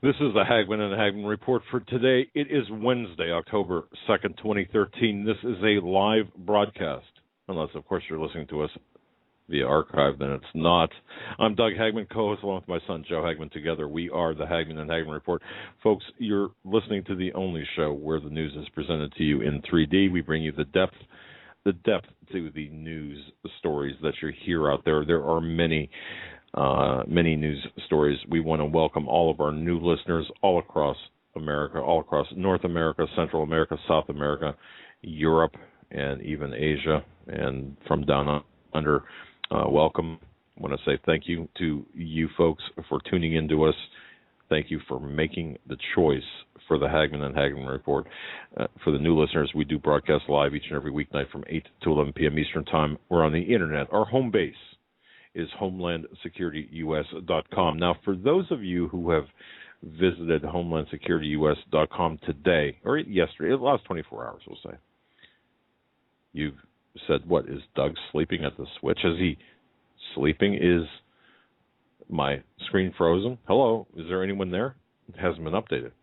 This is the Hagmann and Hagmann Report for today. It is Wednesday, October 2nd, 2013. This is a live broadcast, unless, of course, you're listening to us via archive, then it's not. I'm Doug Hagmann, co-host along with my son Joe Hagmann. Together we are the Hagmann and Hagmann Report. Folks, you're listening to the only show where the news is presented to you in 3D. We bring you the depth to the news stories that you hear out there. There are many news stories. We want to welcome all of our new listeners all across America, all across North America, Central America, South America, Europe, and even Asia, and from down under. Welcome. I want to say thank you to you folks for tuning in to us. Thank you for making the choice for the Hagmann and Hagmann Report. For the new listeners, we do broadcast live each and every weeknight from 8 to 11 p.m. Eastern Time. We're on the Internet. Our home base is HomelandSecurityUS.com. Now, for those of you who have visited HomelandSecurityUS.com today, or yesterday, the last 24 hours, we'll say, you've said, what, is Doug sleeping at the switch? Is he sleeping? Is my screen frozen? Hello, is there anyone there? It hasn't been updated.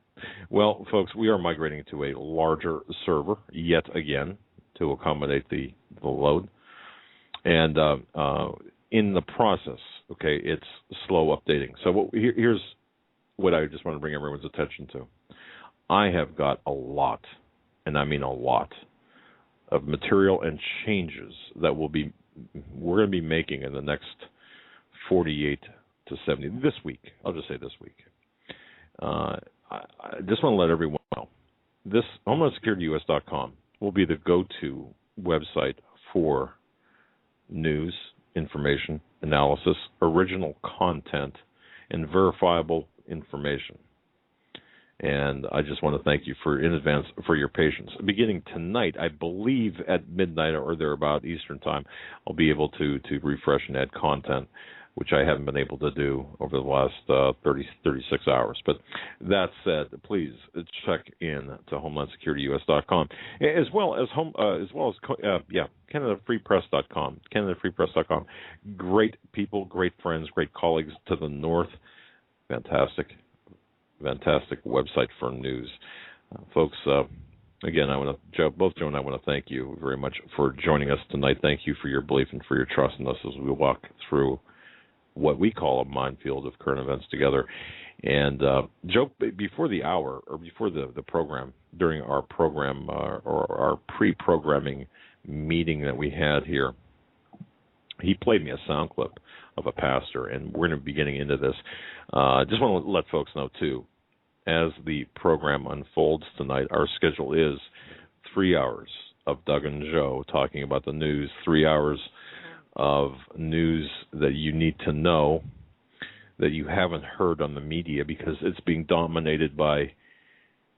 Well, folks, we are migrating to a larger server yet again to accommodate the load. And in the process, okay, it's slow updating. So here's what I just want to bring everyone's attention to. I have got a lot, and I mean a lot, of material and changes that we're going to be making in the next 48 to 70, this week. I'll just say this week. I just want to let everyone know, this HomelandSecurityUS.com will be the go-to website for news, information, analysis, original content, and verifiable information. And I just want to thank you in advance for your patience. Beginning tonight, I believe at midnight or thereabout Eastern Time, I'll be able to refresh and add content, which I haven't been able to do over the last 36 hours. But that said, please check in to HomelandSecurityUS.com, as well as CanadaFreePress.com. CanadaFreePress.com. Great people, great friends, great colleagues to the north. Fantastic website for news. Folks, again, both Joe and I want to thank you very much for joining us tonight. Thank you for your belief and for your trust in us as we walk through what we call a minefield of current events together. And Joe, before the hour, or before the program, during our program or our pre-programming meeting that we had here, he played me a sound clip of a pastor, and we're going to be getting into this. Just want to let folks know, too, as the program unfolds tonight, our schedule is 3 hours of Doug and Joe talking about the news, 3 hours of news that you need to know that you haven't heard on the media because it's being dominated by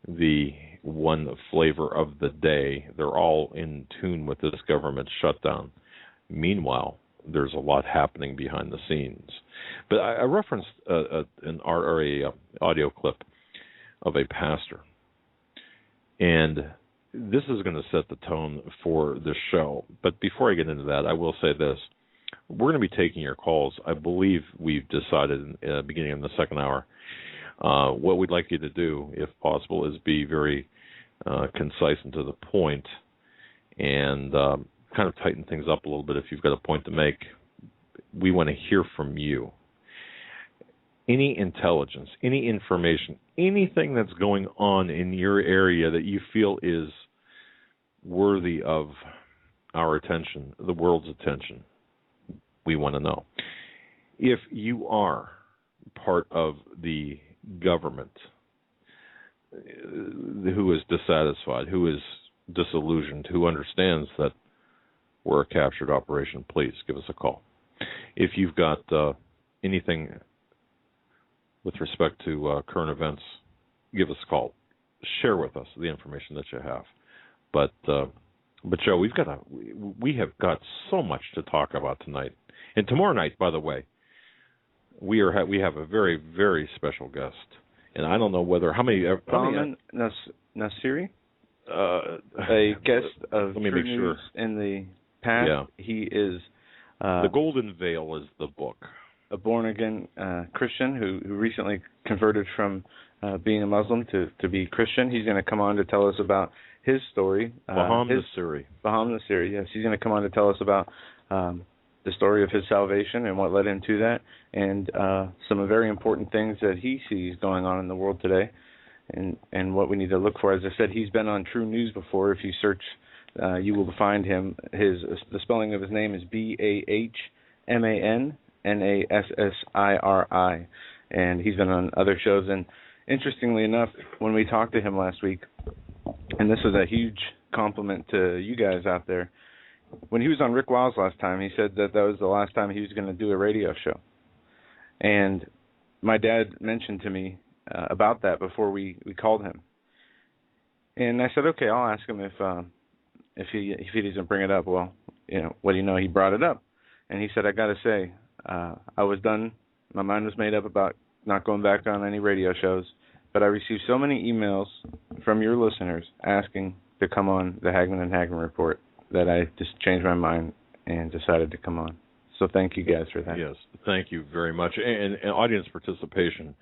the one flavor of the day. They're all in tune with this government shutdown. Meanwhile, there's a lot happening behind the scenes. But I referenced an audio clip of a pastor. And this is going to set the tone for the show. But before I get into that, I will say this. We're going to be taking your calls. I believe we've decided in the beginning of the second hour. What we'd like you to do, if possible, is be very concise and to the point, and kind of tighten things up a little bit if you've got a point to make. We want to hear from you. Any intelligence, any information, anything that's going on in your area that you feel is worthy of our attention, the world's attention, we want to know. If you are part of the government who is dissatisfied, who is disillusioned, who understands that we're a captured operation, please give us a call. If you've got anything with respect to current events, give us a call. Share with us the information that you have. But Joe, we have got so much to talk about tonight. And tomorrow night, by the way, we have a very, very special guest. And I don't know how many Nasiri, a guest of True News in the past. Yeah. He is The Golden Veil is the book. a born-again Christian who recently converted from being a Muslim to be Christian. He's going to come on to tell us about his story. Baham Nasiri. Baham Nasiri, yes. He's going to come on to tell us about the story of his salvation and what led him to that, and some very important things that he sees going on in the world today, and what we need to look for. As I said, he's been on True News before. If you search, you will find him. The spelling of his name is BAHMANNASSIRI, and he's been on other shows. And interestingly enough, when we talked to him last week, and this is a huge compliment to you guys out there, when he was on Rick Wiles last time, he said that was the last time he was going to do a radio show. And my dad mentioned to me about that before we called him. And I said, okay, I'll ask him if he doesn't bring it up. Well, what do you know? He brought it up. And he said, I got to say, I was done. My mind was made up about not going back on any radio shows. But I received so many emails from your listeners asking to come on the Hagmann and Hagmann Report that I just changed my mind and decided to come on. So thank you guys for that. Yes, thank you very much. And audience participation,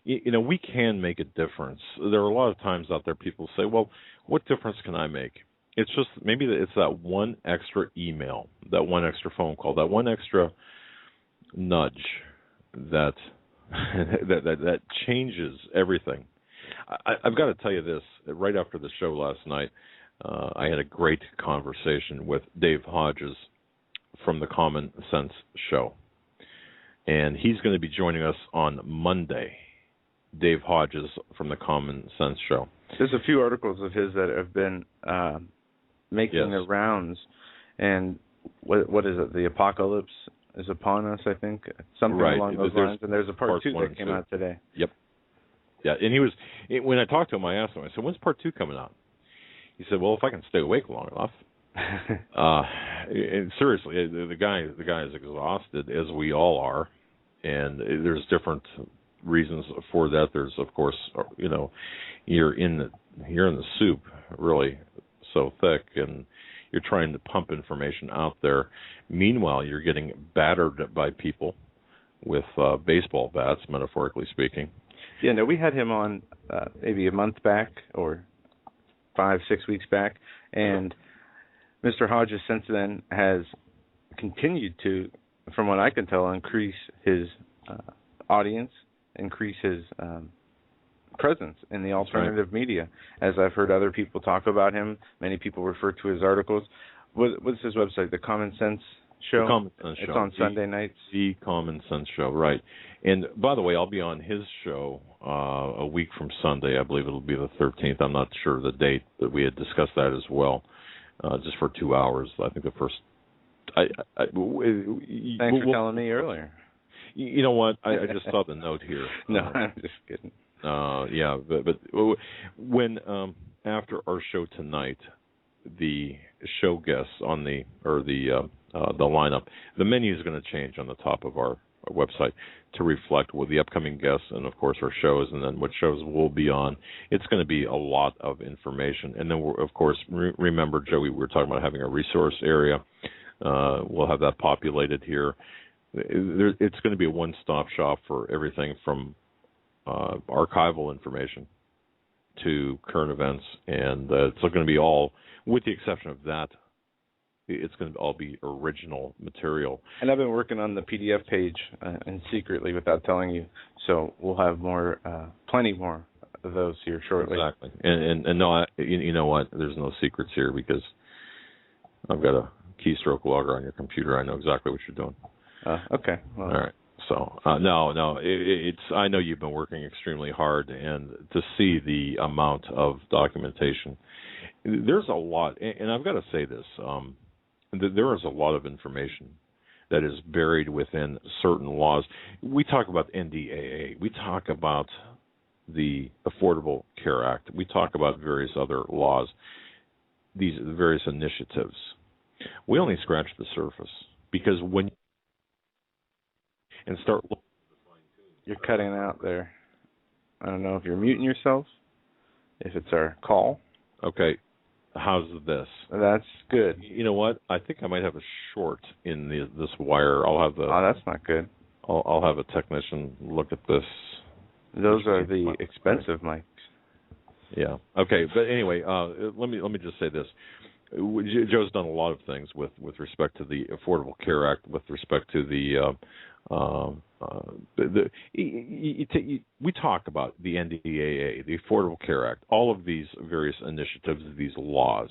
we can make a difference. There are a lot of times out there people say, well, what difference can I make? It's just maybe it's that one extra email, that one extra phone call, that one extra nudge that that changes everything. I've got to tell you this. Right after the show last night, I had a great conversation with Dave Hodges from the Common Sense Show. And he's going to be joining us on Monday. Dave Hodges from the Common Sense Show. There's a few articles of his that have been making the rounds. And what is it? The apocalypse is upon us, I think. Something along those lines. And there's a part 2 that came out today. Yep. Yeah, and when I talked to him, I asked him, I said, when's part 2 coming out? He said, well, if I can stay awake long enough. And seriously, the guy is exhausted, as we all are, and there's different reasons for that. There's, of course, you're in the soup, really, so thick, and you're trying to pump information out there. Meanwhile, you're getting battered by people with baseball bats, metaphorically speaking. Yeah, no, we had him on maybe a month back or 5-6 weeks back, and Mr. Hodges since then has continued to, from what I can tell, increase his audience, increase his presence in the alternative media. As I've heard other people talk about him, many people refer to his articles. What's his website? The Common Sense Show? The Common Sense Show. It's on Sunday nights. The Common Sense Show, right. And by the way, I'll be on his show a week from Sunday. I believe it'll be the 13th. I'm not sure the date, but we had discussed that as well, just for 2 hours. I think the first... Thanks for telling me earlier. You know what? I just saw the note here. No, I'm just kidding. Yeah, but when after our show tonight, the show guests on the lineup, the menu is going to change on the top of our website to reflect with the upcoming guests and, of course, our shows, and then what shows we'll be on. It's going to be a lot of information. And then, of course, remember, Joey, we were talking about having a resource area. We'll have that populated here. It's going to be a one-stop shop for everything from archival information to current events, and it's going to be all, with the exception of that, it's going to all be original material. And I've been working on the PDF page and secretly without telling you, so we'll have more, plenty more of those here shortly. Exactly. And no, you know what? There's no secrets here because I've got a keystroke logger on your computer. I know exactly what you're doing. Okay. Well. All right. So no, it's. I know you've been working extremely hard, and to see the amount of documentation, there's a lot. And I've got to say this: there is a lot of information that is buried within certain laws. We talk about NDAA. We talk about the Affordable Care Act. We talk about various other laws. These various initiatives. We only scratch the surface because when and start looking. You're cutting out there. I don't know if you're muting yourself, if it's our call. Okay. How's this? That's good. You know what? I think I might have a short in this wire. I'll have the... Oh, that's not good. I'll have a technician look at this. Those are the expensive mics. Yeah. Okay. But anyway, let me just say this. Joe's done a lot of things with respect to the Affordable Care Act, with respect to we talk about the NDAA, the Affordable Care Act, all of these various initiatives, these laws.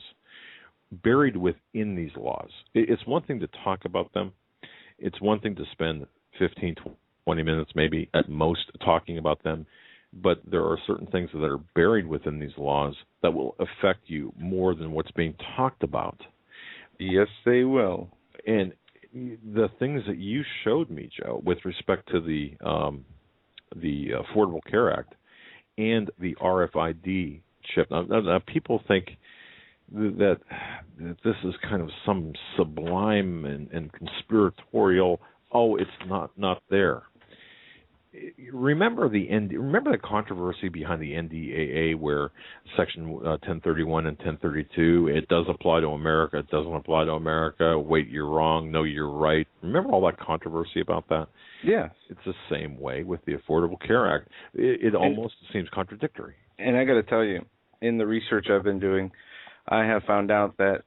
Buried within these laws, it's one thing to talk about them. It's one thing to spend 15, 20 minutes maybe at most talking about them. But there are certain things that are buried within these laws that will affect you more than what's being talked about. Yes, they will. And the things that you showed me, Joe, with respect to the Affordable Care Act and the RFID chip. Now people think that this is kind of some sublime and conspiratorial. Oh, it's not there. Remember the controversy behind the NDAA, where Section 1031 and 1032, it does apply to America, it doesn't apply to America, wait, you're wrong, no, you're right. Remember all that controversy about that? Yes. It's the same way with the Affordable Care Act. It almost seems contradictory. And I got to tell you, in the research I've been doing, I have found out that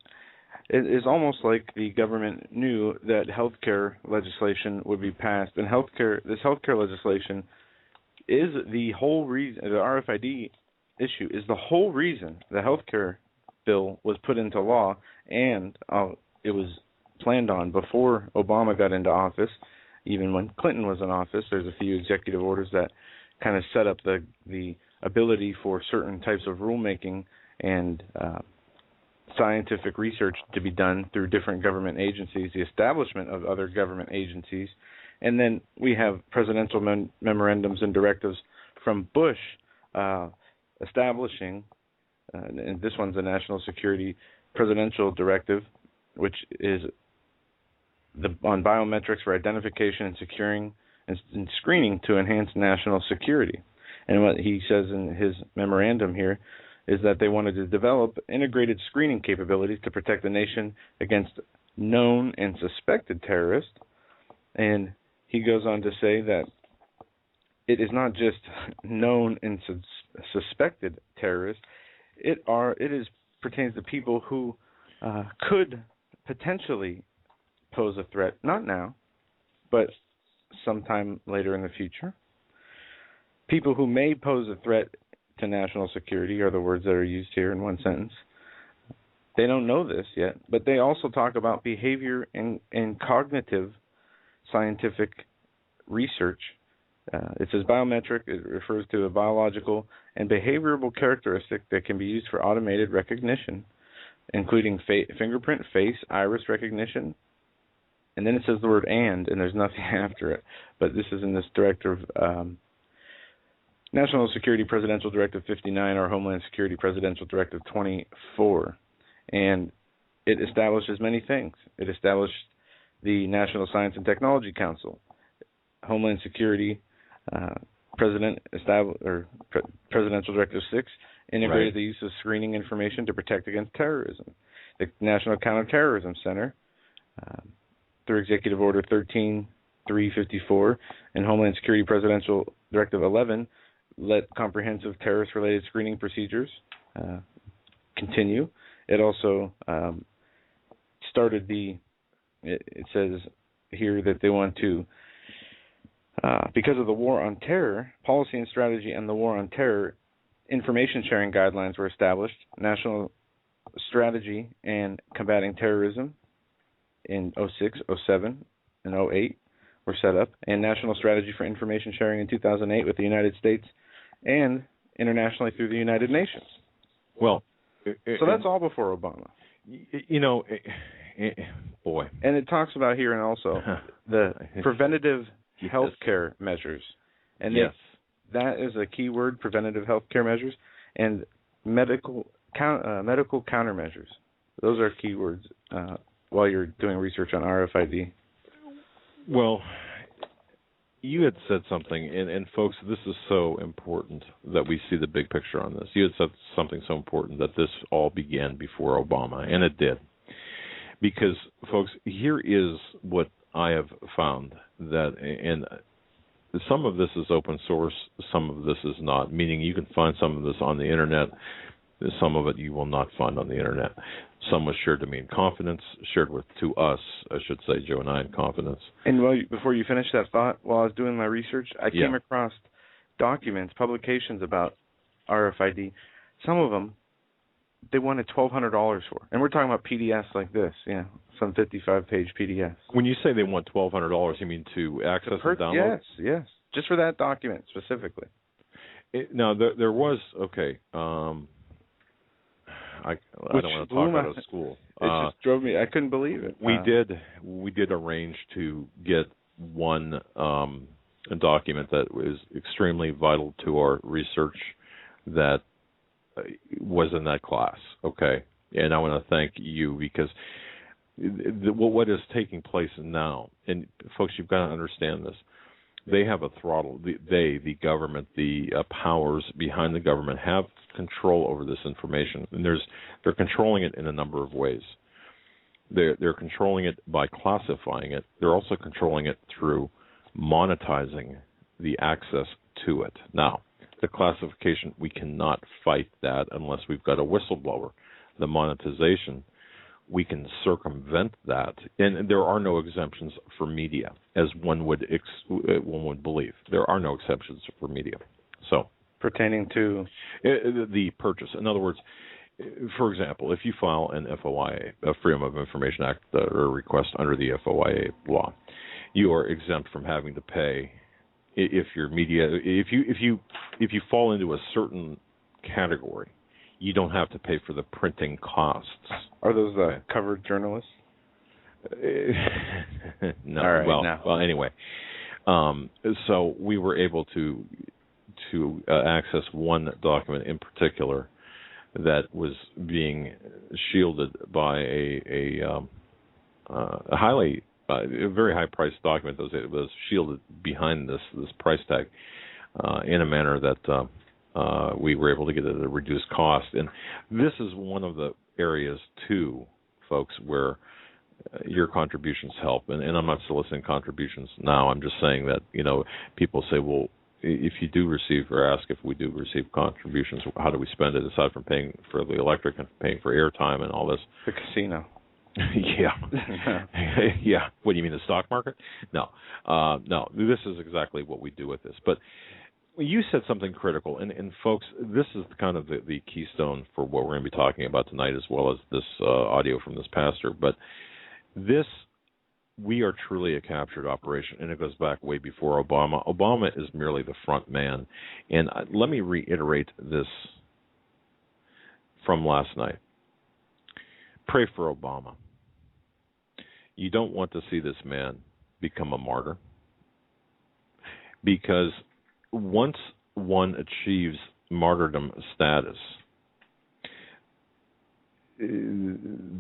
it is almost like the government knew that healthcare legislation would be passed, and this healthcare legislation is the whole reason. The RFID issue is the whole reason the healthcare bill was put into law, and it was planned on before Obama got into office. Even when Clinton was in office, there's a few executive orders that kind of set up the ability for certain types of rulemaking and scientific research to be done through different government agencies, the establishment of other government agencies. And then we have presidential memorandums and directives from Bush establishing, and this one's a national security presidential directive, which is on biometrics for identification and securing and screening to enhance national security. And what he says in his memorandum here is that they wanted to develop integrated screening capabilities to protect the nation against known and suspected terrorists. And he goes on to say that it is not just known and suspected terrorists. It pertains to people who could potentially pose a threat, not now, but sometime later in the future. People who may pose a threat to national security are the words that are used here in one sentence. They don't know this yet, but they also talk about behavior and cognitive scientific research. It says biometric. It refers to a biological and behavioral characteristic that can be used for automated recognition, including fingerprint, face, iris recognition. And then it says the word and there's nothing after it. But this is in this directive, National Security Presidential Directive 59, or Homeland Security Presidential Directive 24. And it establishes many things. It established the Science and Technology Council, Homeland Security Presidential Directive 6, integrated the use of screening information to protect against terrorism. The National Counterterrorism Center, through Executive Order 13-354, and Homeland Security Presidential Directive 11, let comprehensive terrorist-related screening procedures continue. It also started it says here that they want to, because of the war on terror, policy and strategy and the war on terror, information sharing guidelines were established. National strategy and combating terrorism in 06, 07, and 08 were set up, and national strategy for information sharing in 2008 with the United States and internationally through the United Nations. Well, so that's all before Obama. Boy. And it talks about here and also the preventative health care measures. And yes. That is a key word, preventative health care measures, and medical countermeasures. Those are key words while you're doing research on RFID. Well, you had said something, and folks, this is so important that we see the big picture on this. You had said something so important that this all began before Obama, and it did. Because, folks, here is what I have found that, and some of this is open source, some of this is not, meaning you can find some of this on the Internet, some of it you will not find on the Internet. Some was shared to me in confidence, shared to us, I should say, Joe and I, in confidence. And before you finish that thought, while I was doing my research, I came across documents, publications about RFID. Some of them, they wanted $1,200 for. And we're talking about PDFs like this, some 55-page PDFs. When you say they want $1,200, you mean to access and download? Yes. Just for that document specifically. Now, there was, okay, I don't want to talk about a school. It just drove me, I couldn't believe it. We did arrange to get one document that was extremely vital to our research that was in that class, okay? And I want to thank you because what is taking place now, and folks, you've got to understand this, they have a throttle. The government, the powers behind the government have control over this information, and they're controlling it in a number of ways. They're controlling it by classifying it. They're also controlling it through monetizing the access to it. Now, the classification, we cannot fight that unless we've got a whistleblower. The monetization, we can circumvent that, and there are no exemptions for media, as one would believe. There are no exceptions for media. So, pertaining to the purchase. In other words, for example, if you file an FOIA, a Freedom of Information Act or request under the FOIA law, you are exempt from having to pay if your media. If you fall into a certain category, you don't have to pay for the printing costs. Are those covered journalists? No. All right, well, anyway. So we were able to access one document in particular that was being shielded by a very high priced document. It was shielded behind this price tag in a manner that we were able to get at a reduced cost. And this is one of the areas too, folks, where your contributions help. And I'm not soliciting contributions now. I'm just saying that, people say, well, if you do receive, or ask if we do receive contributions, how do we spend it aside from paying for the electric and paying for airtime and all this? The casino. Yeah. Yeah. What do you mean, the stock market? No. No. This is exactly what we do with this. But you said something critical, and folks, this is kind of the keystone for what we're going to be talking about tonight, as well as this audio from this pastor. But this, we are truly a captured operation, and it goes back way before Obama. Obama is merely the front man. And let me reiterate this from last night. Pray for Obama. You don't want to see this man become a martyr, because once one achieves martyrdom status,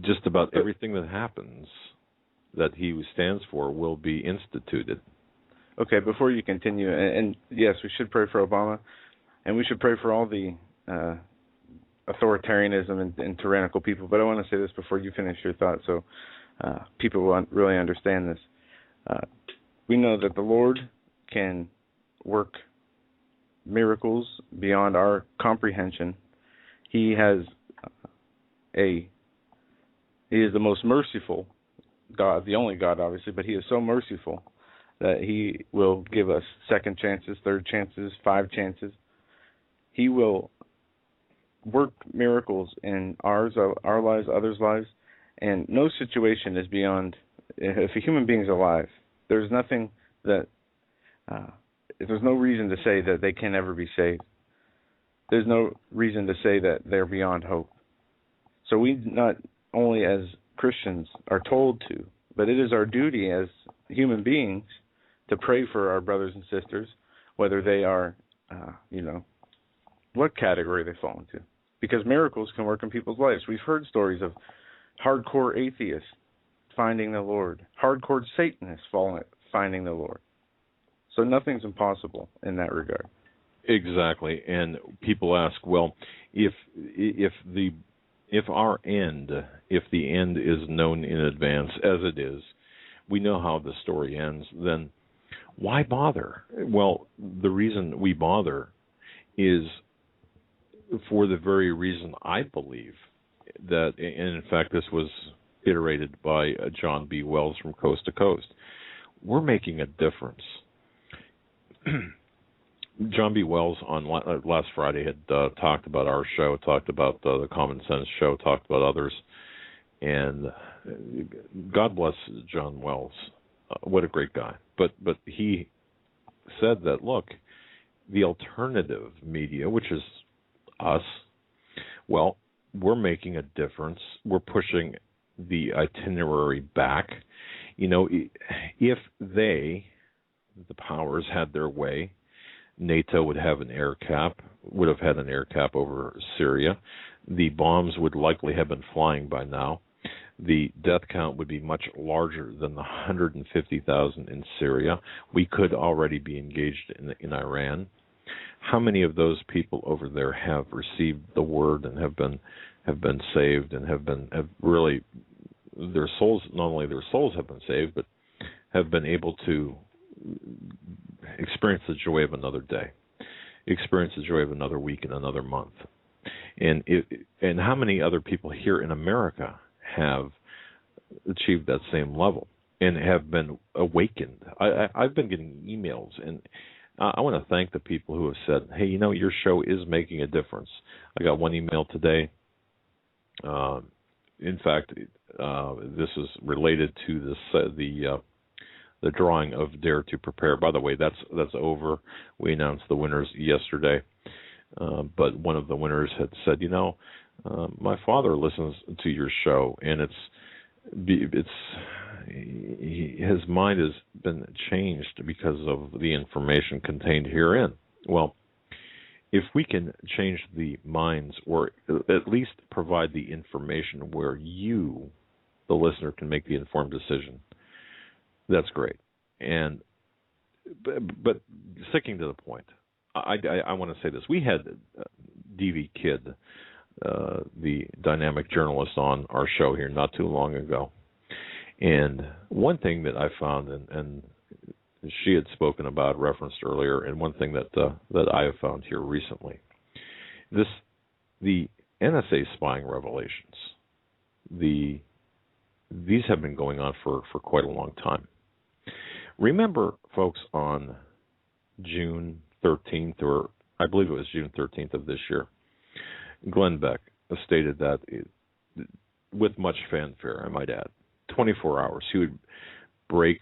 just about everything that happens that he stands for will be instituted. Okay, before you continue, and yes, we should pray for Obama, and we should pray for all the authoritarianism and tyrannical people, but I want to say this before you finish your thought, so people will really understand this. We know that the Lord can work miracles beyond our comprehension. He is the most merciful God, the only God, obviously, but He is so merciful that He will give us second chances, third chances, 5 chances. He will work miracles in our lives, others' lives, and no situation is beyond. If a human being is alive, there's nothing that there's no reason to say that they can never be saved. There's no reason to say that they're beyond hope. So we not only as Christians are told to, but it is our duty as human beings to pray for our brothers and sisters, whether they are, what category they fall into. Because miracles can work in people's lives. We've heard stories of hardcore atheists finding the Lord, hardcore Satanists finding the Lord. So nothing's impossible in that regard. Exactly. And people ask, well, if the end is known in advance, as it is, we know how the story ends, then why bother? Well, the reason we bother is for the very reason I believe that, and in fact this was iterated by John B. Wells from Coast to Coast, we're making a difference. John B. Wells on last Friday had talked about our show, talked about the Common Sense show, talked about others, and God bless John Wells. What a great guy. But he said that, look, the alternative media, which is us, well, we're making a difference. We're pushing the itinerary back. You know, if they, the powers, had their way, NATO would have an air cap, would have had an air cap over Syria. The bombs would likely have been flying by now. The death count would be much larger than the 150,000 in Syria. We could already be engaged in Iran. How many of those people over there have received the word and have been saved and have really, their souls, not only their souls have been saved, but have been able to experience the joy of another day, experience the joy of another week and another month. And how many other people here in America have achieved that same level and have been awakened? I've been getting emails, and I want to thank the people who have said, hey, you know, your show is making a difference. I got one email today. In fact, this is related to this, the drawing of Dare to Prepare. By the way, that's over. We announced the winners yesterday. But one of the winners had said, you know, my father listens to your show, and his mind has been changed because of the information contained herein. Well, if we can change the minds, or at least provide the information where you, the listener, can make the informed decision, that's great. And but sticking to the point, I want to say this. We had D.V. Kidd, the dynamic journalist, on our show here not too long ago. And one thing that I found, and she had spoken about, referenced earlier, and one thing that I have found here recently, the NSA spying revelations, these have been going on for quite a long time. Remember, folks, on June 13th, or I believe it was June 13th of this year, Glenn Beck stated that, with much fanfare, I might add, 24 hours, he would break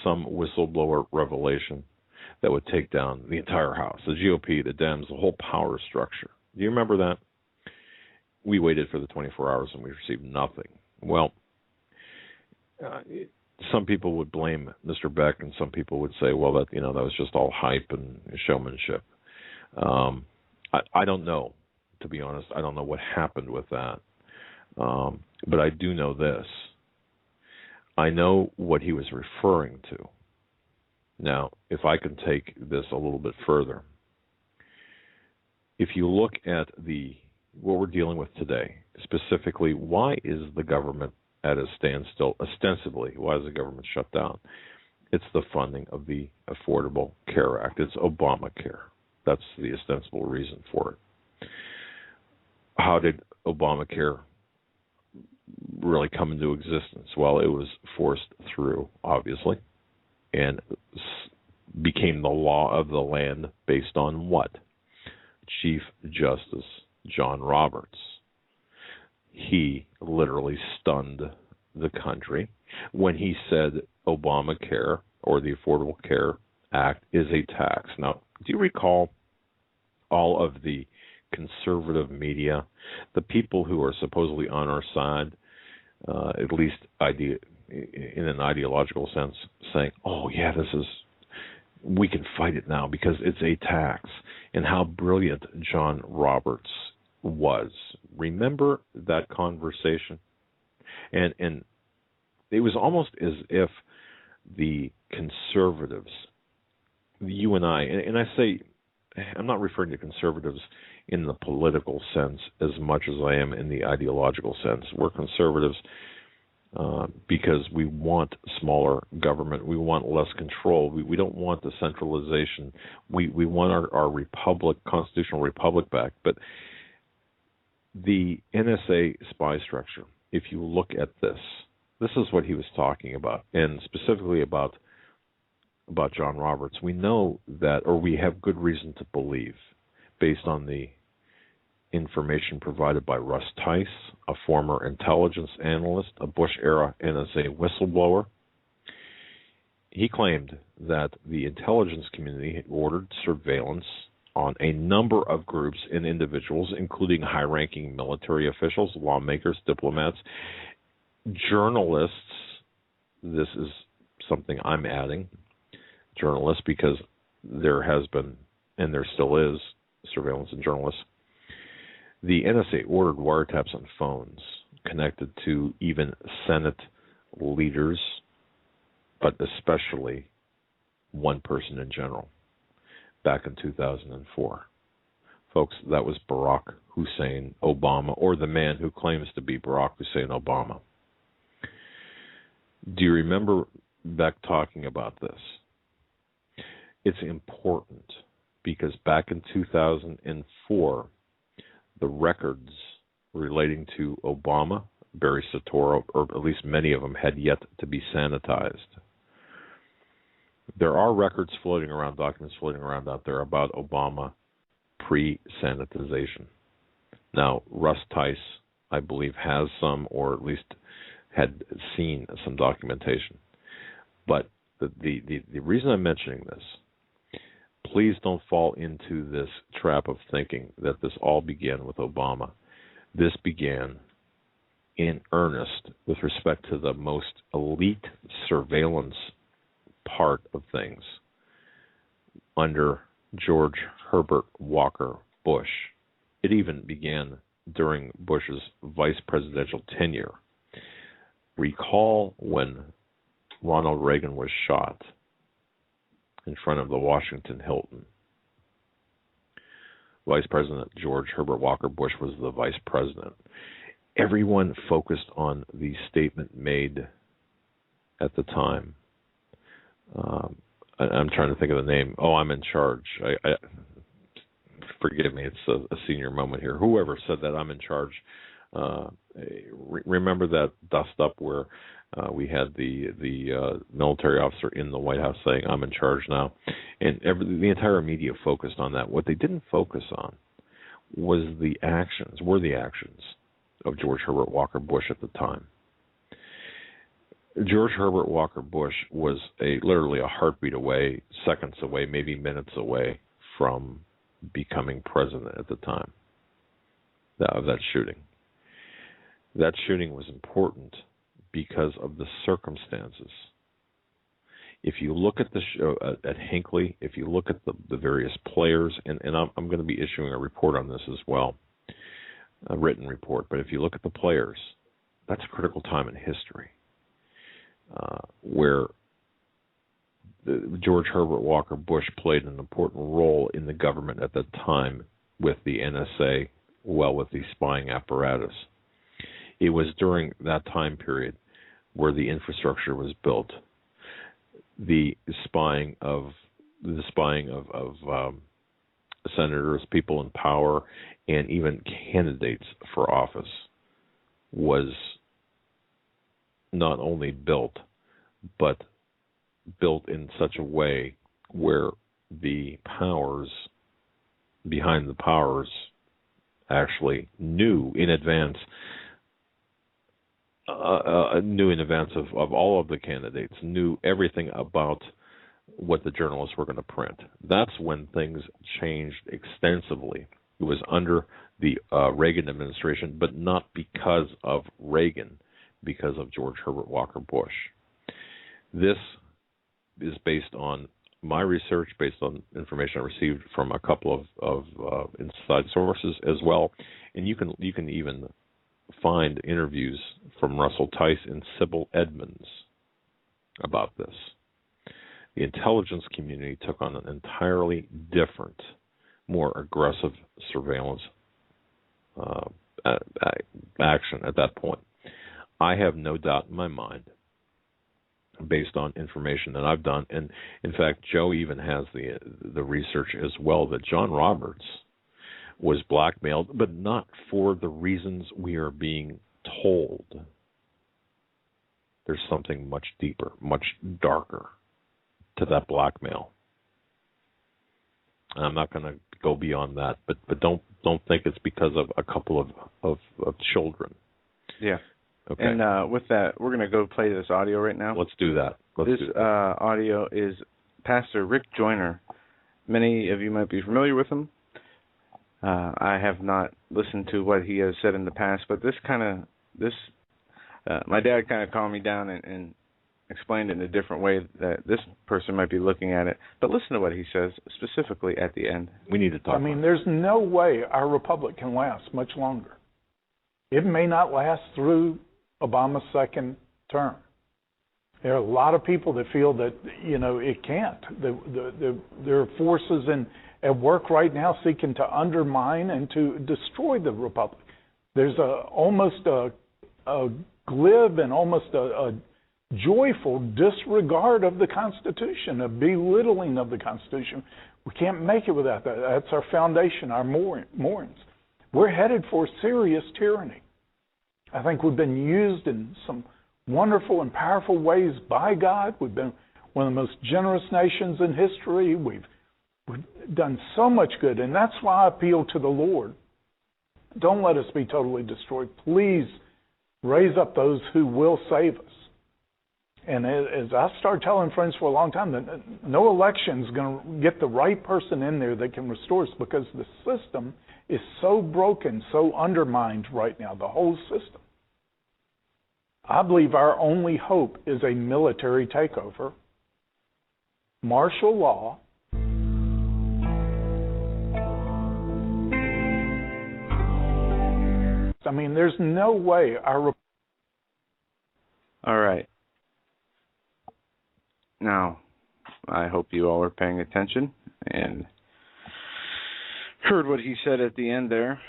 some whistleblower revelation that would take down the entire House, the GOP, the Dems, the whole power structure. Do you remember that? We waited for the 24 hours and we received nothing. Well, some people would blame Mr. Beck, and some people would say, well, that was just all hype and showmanship. I don't know, to be honest. I don't know what happened with that. But I do know this. I know what he was referring to. Now, if I can take this a little bit further, if you look at what we're dealing with today, specifically, why is the government at a standstill? Ostensibly, why is the government shut down? It's the funding of the Affordable Care Act. It's Obamacare. That's the ostensible reason for it. How did Obamacare really come into existence? Well, it was forced through, obviously, and became the law of the land based on what? Chief Justice John Roberts. He literally stunned the country when he said Obamacare, or the Affordable Care Act, is a tax. Now, do you recall all of the conservative media, the people who are supposedly on our side, at least in an ideological sense, saying, oh, yeah, we can fight it now because it's a tax, and how brilliant John Roberts was. Remember that conversation? And it was almost as if the conservatives, you and I say, I'm not referring to conservatives in the political sense as much as I am in the ideological sense. We're conservatives because we want smaller government. We want less control. We don't want the centralization. We want our republic, constitutional republic back. But the NSA spy structure, if you look at this is what he was talking about, and specifically about John Roberts. We know that, or we have good reason to believe, based on the information provided by Russ Tice, a former intelligence analyst, a Bush-era NSA whistleblower. He claimed that the intelligence community had ordered surveillance on a number of groups and individuals, including high-ranking military officials, lawmakers, diplomats, journalists. This is something I'm adding, journalists, because there has been, and there still is, surveillance of journalists. The NSA ordered wiretaps on phones connected to even Senate leaders, but especially one person in general, back in 2004. Folks, that was Barack Hussein Obama, or the man who claims to be Barack Hussein Obama. Do you remember Beck talking about this? It's important because back in 2004, the records relating to Obama, Barry Soetoro, or at least many of them, had yet to be sanitized. There are records floating around, documents floating around out there about Obama pre-sanitization. Now, Russ Tice, I believe, has some, or at least had seen some documentation. But the reason I'm mentioning this, please don't fall into this trap of thinking that this all began with Obama. This began in earnest with respect to the most elite surveillance part of things under George Herbert Walker Bush. It even began during Bush's vice presidential tenure. Recall when Ronald Reagan was shot in front of the Washington Hilton. Vice President George Herbert Walker Bush was the vice president. Everyone focused on the statement made at the time. I'm trying to think of the name. Oh, I'm in charge. Forgive me, it's a senior moment here. Whoever said that, I'm in charge. Remember that dust-up where we had the military officer in the White House saying, "I'm in charge now," and the entire media focused on that. What they didn't focus on were the actions of George Herbert Walker Bush at the time. George Herbert Walker Bush was literally a heartbeat away, seconds away, maybe minutes away from becoming president at the time of that shooting. That shooting was important because of the circumstances. If you look at the show at Hinckley, if you look at the various players, and I'm going to be issuing a report on this as well, a written report, but if you look at the players, that's a critical time in history where George Herbert Walker Bush played an important role in the government at that time with the NSA, with the spying apparatus. It was during that time period where the infrastructure was built. The spying of senators, people in power, and even candidates for office was not only built, but built in such a way where the powers behind the powers actually knew in advance of all of the candidates, knew everything about what the journalists were going to print. That's when things changed extensively. It was under the Reagan administration, but not because of Reagan, because of George Herbert Walker Bush. This is based on my research, based on information I received from a couple of inside sources as well, and you can even find interviews from Russell Tice and Sybil Edmonds about this. The intelligence community took on an entirely different, more aggressive surveillance action at that point. I have no doubt in my mind, based on information that I've done, and in fact, Joe even has the research as well, that John Roberts was blackmailed, but not for the reasons we are being told. There's something much deeper, much darker to that blackmail. And I'm not going to go beyond that, but don't think it's because of a couple of children. Yeah. Okay. And with that, we're going to go play this audio right now. Let's do that. This audio is Pastor Rick Joyner. Many of you might be familiar with him. I have not listened to what he has said in the past, but my dad kind of calmed me down and explained it in a different way that this person might be looking at it. But listen to what he says specifically at the end. We need to talk. There's no way our republic can last much longer. It may not last through Obama's second term. There are a lot of people that feel that it can't. There are forces at work right now seeking to undermine and to destroy the republic. There's almost a glib and almost a joyful disregard of the Constitution, a belittling of the Constitution. We can't make it without that. That's our foundation, our moorings. We're headed for serious tyranny. I think we've been used in some wonderful and powerful ways by God. We've been one of the most generous nations in history. We've done so much good, and that's why I appeal to the Lord. Don't let us be totally destroyed. Please raise up those who will save us. And as I've started telling friends for a long time, that no election is going to get the right person in there that can restore us, because the system is so broken, so undermined right now, the whole system. I believe our only hope is a military takeover, martial law. There's no way our... All right. Now, I hope you all are paying attention and heard what he said at the end there.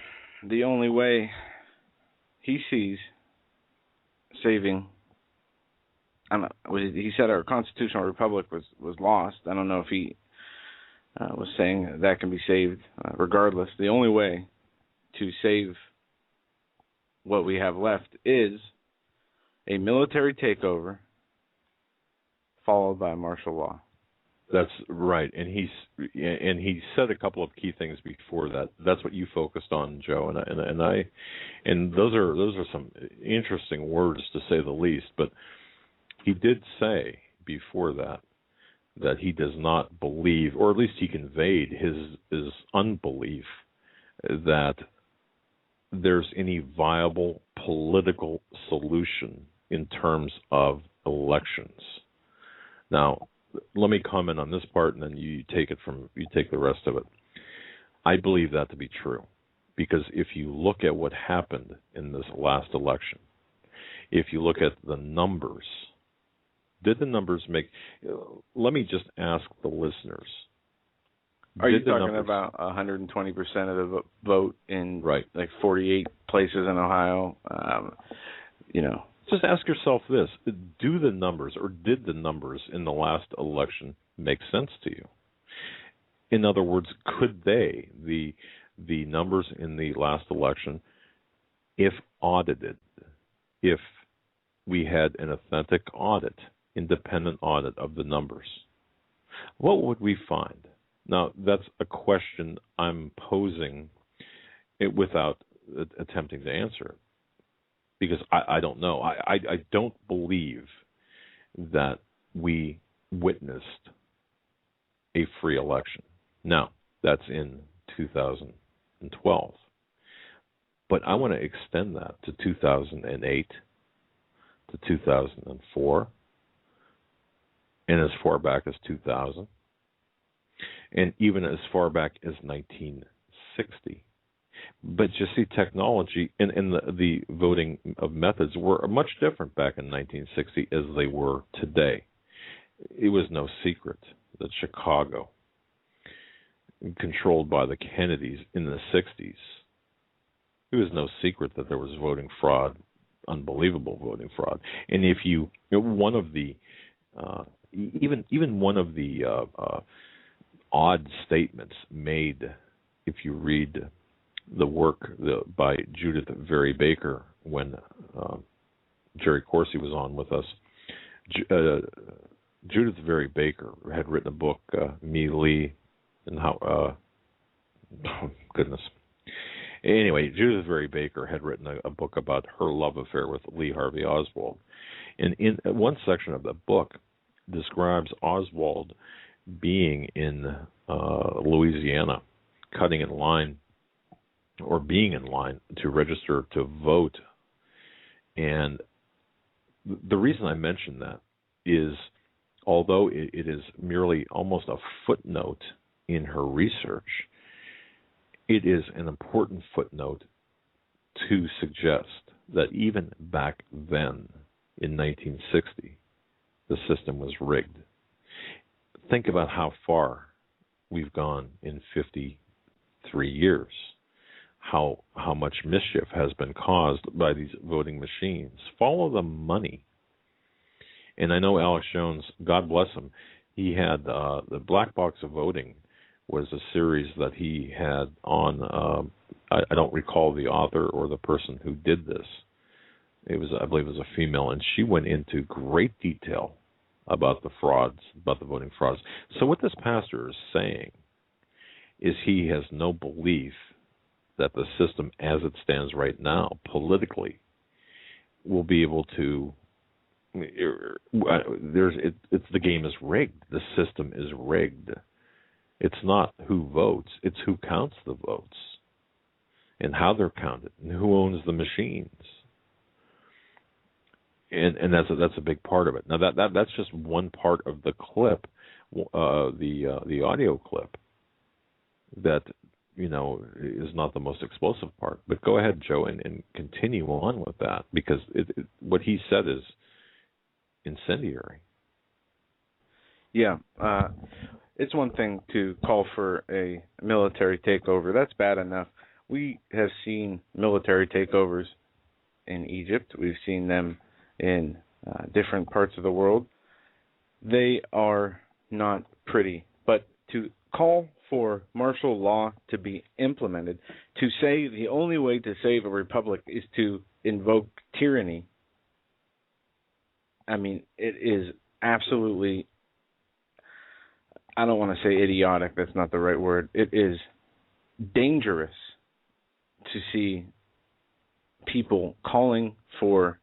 The only way he sees saving... he said our constitutional republic was lost. I don't know if he was saying that can be saved. Regardless, the only way to save what we have left is a military takeover followed by martial law. That's right, and he said a couple of key things before that. That's what you focused on, Joe, and those are some interesting words, to say the least. But he did say before that he does not believe, or at least he conveyed his unbelief, that there's any viable political solution in terms of elections. Now, let me comment on this part, and then you take the rest of it. I believe that to be true, because if you look at what happened in this last election, if you look at the numbers, did the numbers make? Let me just ask the listeners. Are you talking about 120% of the vote in like 48 places in Ohio? Just ask yourself this: did the numbers in the last election make sense to you? In other words, could the numbers in the last election, if audited, if we had an authentic audit, independent audit of the numbers, what would we find? Now, that's a question I'm posing without attempting to answer it, because I don't know. I don't believe that we witnessed a free election. Now, that's in 2012. But I want to extend that to 2008, to 2004, and as far back as 2000. And even as far back as 1960. But you see, technology and the voting of methods were much different back in 1960 as they were today. It was no secret that Chicago, controlled by the Kennedys in the 60s, it was no secret that there was voting fraud unbelievable voting fraud. And if one of the even one of the odd statements made, if you read the work by Judith Very Baker when Jerry Corsi was on with us. Judith Very Baker had written a book, Me, Lee, and how. Oh, goodness. Anyway, Judith Very Baker had written a book about her love affair with Lee Harvey Oswald. And in one section of the book describes Oswald being in Louisiana, cutting in line, or being in line to register to vote. And the reason I mention that is, although it is merely almost a footnote in her research, it is an important footnote to suggest that even back then, in 1960, the system was rigged. Think about how far we've gone in 53 years. How much mischief has been caused by these voting machines. Follow the money. And I know Alex Jones, God bless him, he had the Black Box of Voting was a series that he had on. I don't recall the author or the person who did this. I believe it was a female, and she went into great detail about the frauds, about the voting frauds. So what this pastor is saying is he has no belief that the system as it stands right now, politically, will be able to. It's the game is rigged. The system is rigged. It's not who votes; it's who counts the votes, and how they're counted, and who owns the machines. And that's a big part of it. Now that's just one part of the clip, the audio clip that is not the most explosive part. But go ahead, Joe, and continue on with that, because what he said is incendiary. Yeah, it's one thing to call for a military takeover. That's bad enough. We have seen military takeovers in Egypt. We've seen them in different parts of the world. They are not pretty. But to call for martial law to be implemented, to say the only way to save a republic is to invoke tyranny, I mean, it is absolutely, I don't want to say idiotic, that's not the right word. It is dangerous to see people calling for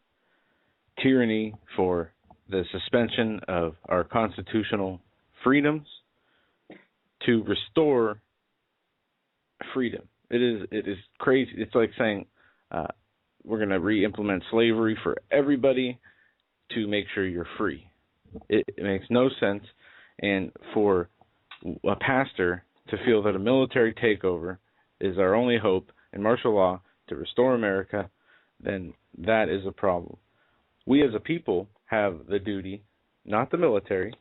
tyranny, for the suspension of our constitutional freedoms, to restore freedom. It is crazy. It's like saying we're going to re-implement slavery for everybody to make sure you're free. It makes no sense. And for a pastor to feel that a military takeover is our only hope and martial law to restore America, then that is a problem. We as a people have the duty, not the military.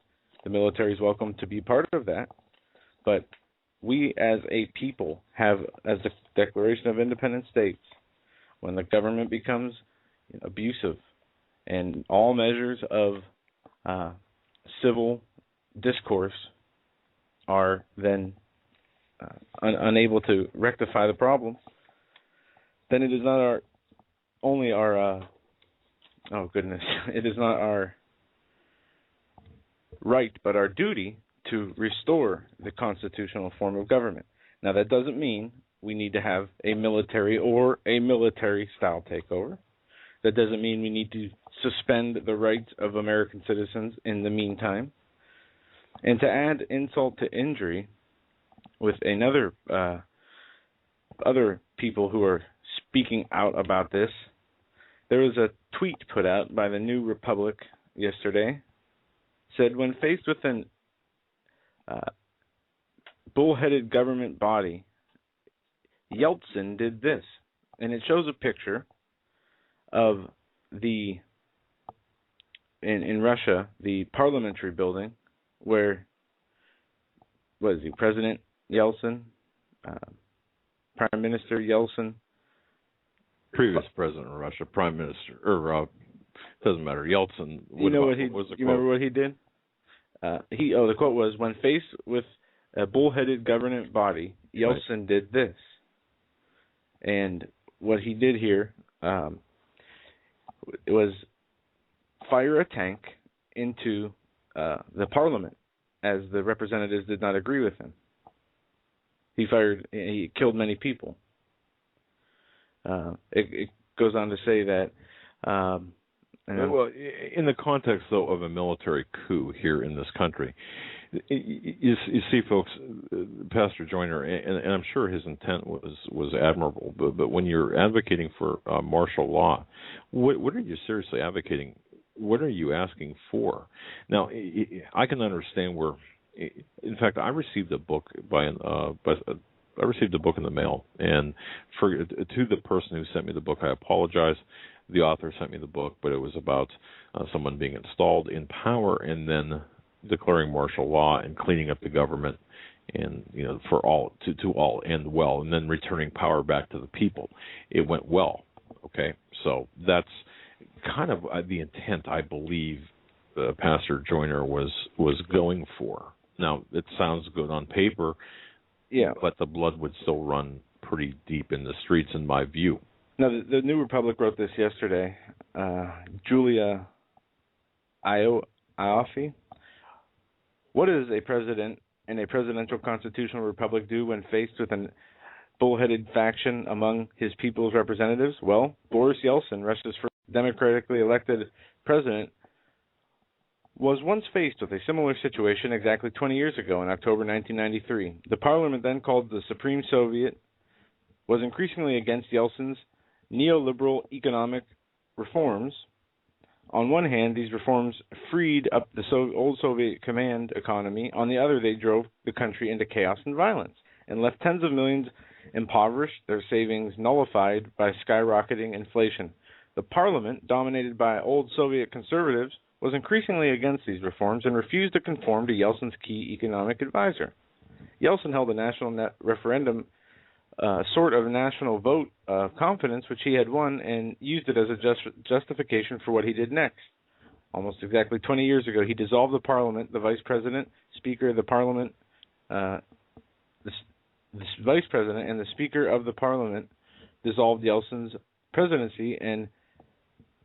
The military is welcome to be part of that. But we as a people have, as the Declaration of Independent States, when the government becomes abusive and all measures of civil discourse are then unable to rectify the problem, then it is not it is not our right, but our duty to restore the constitutional form of government. Now, that doesn't mean we need to have a military or a military-style takeover. That doesn't mean we need to suspend the rights of American citizens in the meantime. And to add insult to injury with other people who are speaking out about this, there was a tweet put out by the New Republic yesterday. Said, when faced with an bullheaded government body, Yeltsin did this. And it shows a picture of in Russia, the parliamentary building, where, what is he, President Yeltsin, Prime Minister Yeltsin, previous president of Russia, prime minister, or doesn't matter, Yeltsin. You know what he? You remember what he did? The quote was, "When faced with a bullheaded government body, Yeltsin did this." And what he did here was fire a tank into the parliament, as the representatives did not agree with him. He killed many people. It goes on to say that. Well, in the context, though, of a military coup here in this country, you see, folks, Pastor Joyner, and I'm sure his intent was admirable, but when you're advocating for martial law, what are you seriously advocating? What are you asking for? Now, I can understand where. In fact, I received a book I received a book in the mail, and to the person who sent me the book, I apologize. The author sent me the book, but it was about someone being installed in power and then declaring martial law and cleaning up the government, and for all to all end well, and then returning power back to the people. It went well. Okay, so that's kind of the intent, I believe, Pastor Joyner was going for. Now, it sounds good on paper, but the blood would still run pretty deep in the streets, in my view. Now, the New Republic wrote this yesterday. Julia Ioffe. What does a president in a presidential constitutional republic do when faced with a bullheaded faction among his people's representatives? Well, Boris Yeltsin, Russia's first democratically elected president, was once faced with a similar situation exactly 20 years ago in October 1993. The parliament, then called the Supreme Soviet, was increasingly against Yeltsin's neoliberal economic reforms. On one hand, these reforms freed up the old Soviet command economy. On the other, they drove the country into chaos and violence and left tens of millions impoverished, their savings nullified by skyrocketing inflation. The parliament, dominated by old Soviet conservatives, was increasingly against these reforms and refused to conform to Yeltsin's key economic advisor. Yeltsin held a national referendum, sort of national vote of confidence, which he had won, and used it as a justification for what he did next. Almost exactly 20 years ago, he dissolved the parliament. The vice president, speaker of the parliament, the vice president and the speaker of the parliament dissolved Yeltsin's presidency and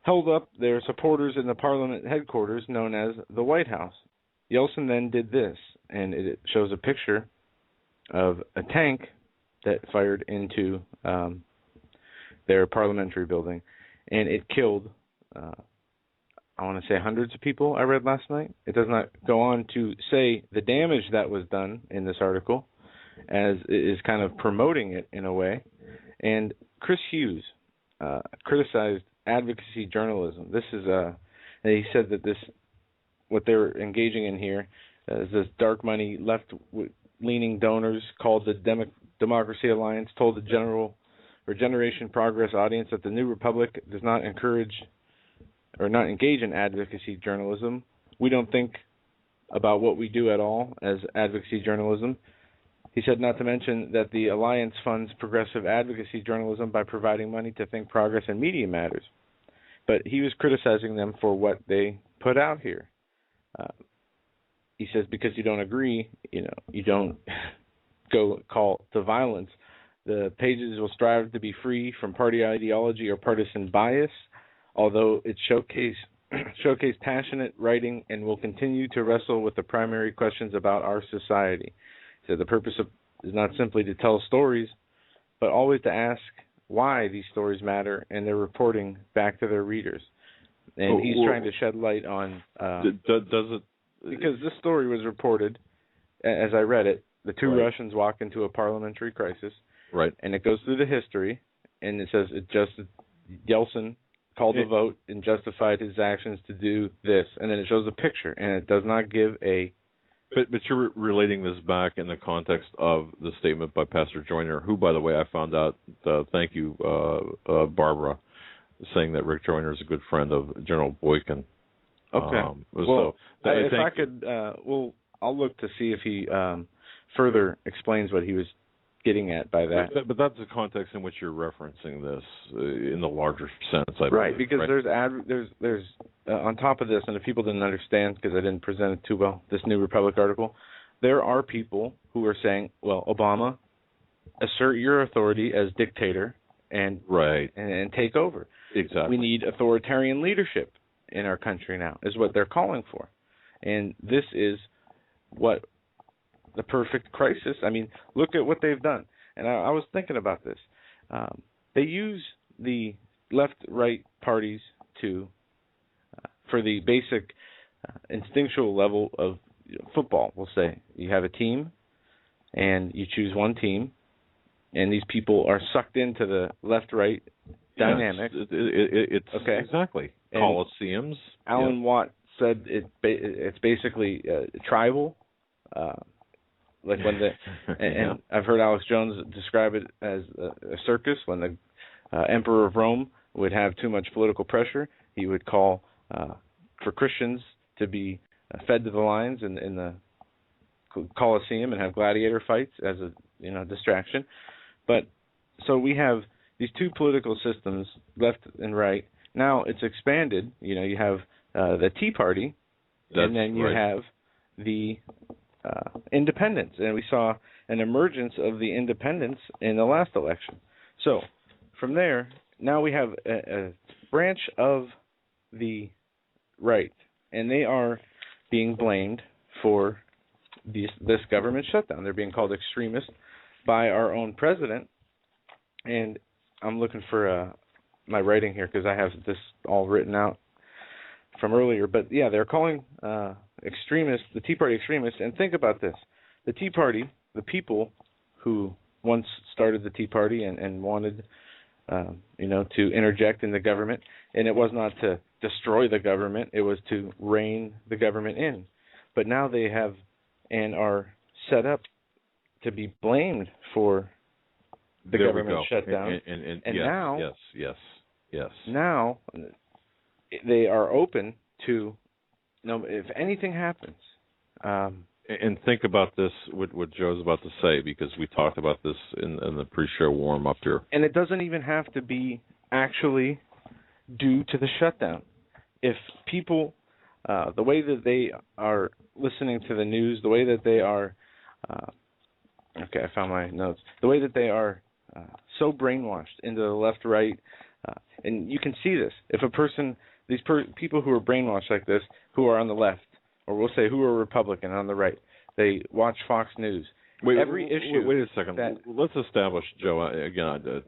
held up their supporters in the parliament headquarters known as the White House. Yeltsin then did this, and it shows a picture of a tank that fired into their parliamentary building, and it killed, I want to say, hundreds of people, I read last night. It does not go on to say the damage that was done in this article, as it is kind of promoting it in a way. And Chris Hughes criticized advocacy journalism. This is he said that what they're engaging in here is this dark money, left-leaning donors called the Democracy Alliance told the Generation Progress audience that the New Republic does not encourage or not engage in advocacy journalism. We don't think about what we do at all as advocacy journalism. He said not to mention that the Alliance funds progressive advocacy journalism by providing money to Think Progress and Media Matters. But he was criticizing them for what they put out here. He says because you don't agree, you don't go call to violence. The pages will strive to be free from party ideology or partisan bias, although it showcase passionate writing and will continue to wrestle with the primary questions about our society. So the purpose is not simply to tell stories, but always to ask why these stories matter, and they're reporting back to their readers. And he's trying to shed light on... does it... Because this story was reported, as I read it, the two Russians walk into a parliamentary crisis, right? And it goes through the history, and it says Yeltsin called a vote and justified his actions to do this, and then it shows a picture, and it does not give a... But you're relating this back in the context of the statement by Pastor Joyner, who, by the way, I found out, thank you, Barbara, saying that Rick Joyner is a good friend of General Boykin. Okay. I'll look to see if he further explains what he was getting at by that. But that's the context in which you're referencing this in the larger sense, I believe. Right, because there's on top of this, and if people didn't understand because I didn't present it too well, this New Republic article, there are people who are saying, well, Obama, assert your authority as dictator and take over. Exactly. We need authoritarian leadership in our country now, is what they're calling for. And this is what the perfect crisis. I mean, look at what they've done. And I was thinking about this. They use the left-right parties for the basic instinctual level of football. We'll say you have a team, and you choose one team, and these people are sucked into the left-right dynamic. It's okay. Exactly. And Coliseums. Alan Watt said it's basically tribal. Like when and I've heard Alex+Jones describe it as a circus. When the Emperor of Rome would have too much political pressure, he would call for Christians to be fed to the lions in the Colosseum and have gladiator fights as a distraction. But so we have these two political systems, left and right. Now it's expanded. You have the Tea Party, and then you have the independents, and we saw an emergence of the independents in the last election. So from there, now we have a branch of the right, and they are being blamed for this government shutdown. They're being called extremists by our own president, and I'm looking for my writing here because I have this all written out from earlier. But yeah, they're calling extremists, the Tea Party extremists. And think about this. The Tea Party, the people who once started the Tea Party and wanted, to interject in the government, and it was not to destroy the government, it was to rein the government in. But now they have and are set up to be blamed for the government shutdown. And yes, now, yes. Now they are open to, if anything happens. And think about this, what Joe's about to say, because we talked about this in the pre-show warm-up here. And it doesn't even have to be actually due to the shutdown. If people, the way that they are listening to the news, the way that they are, I found my notes, the way that they are so brainwashed into the left-right, and you can see this. If a person, people who are brainwashed like this, who are on the left, or we'll say who are Republican on the right, they watch Fox News. Wait a second. Let's establish, Joe, again,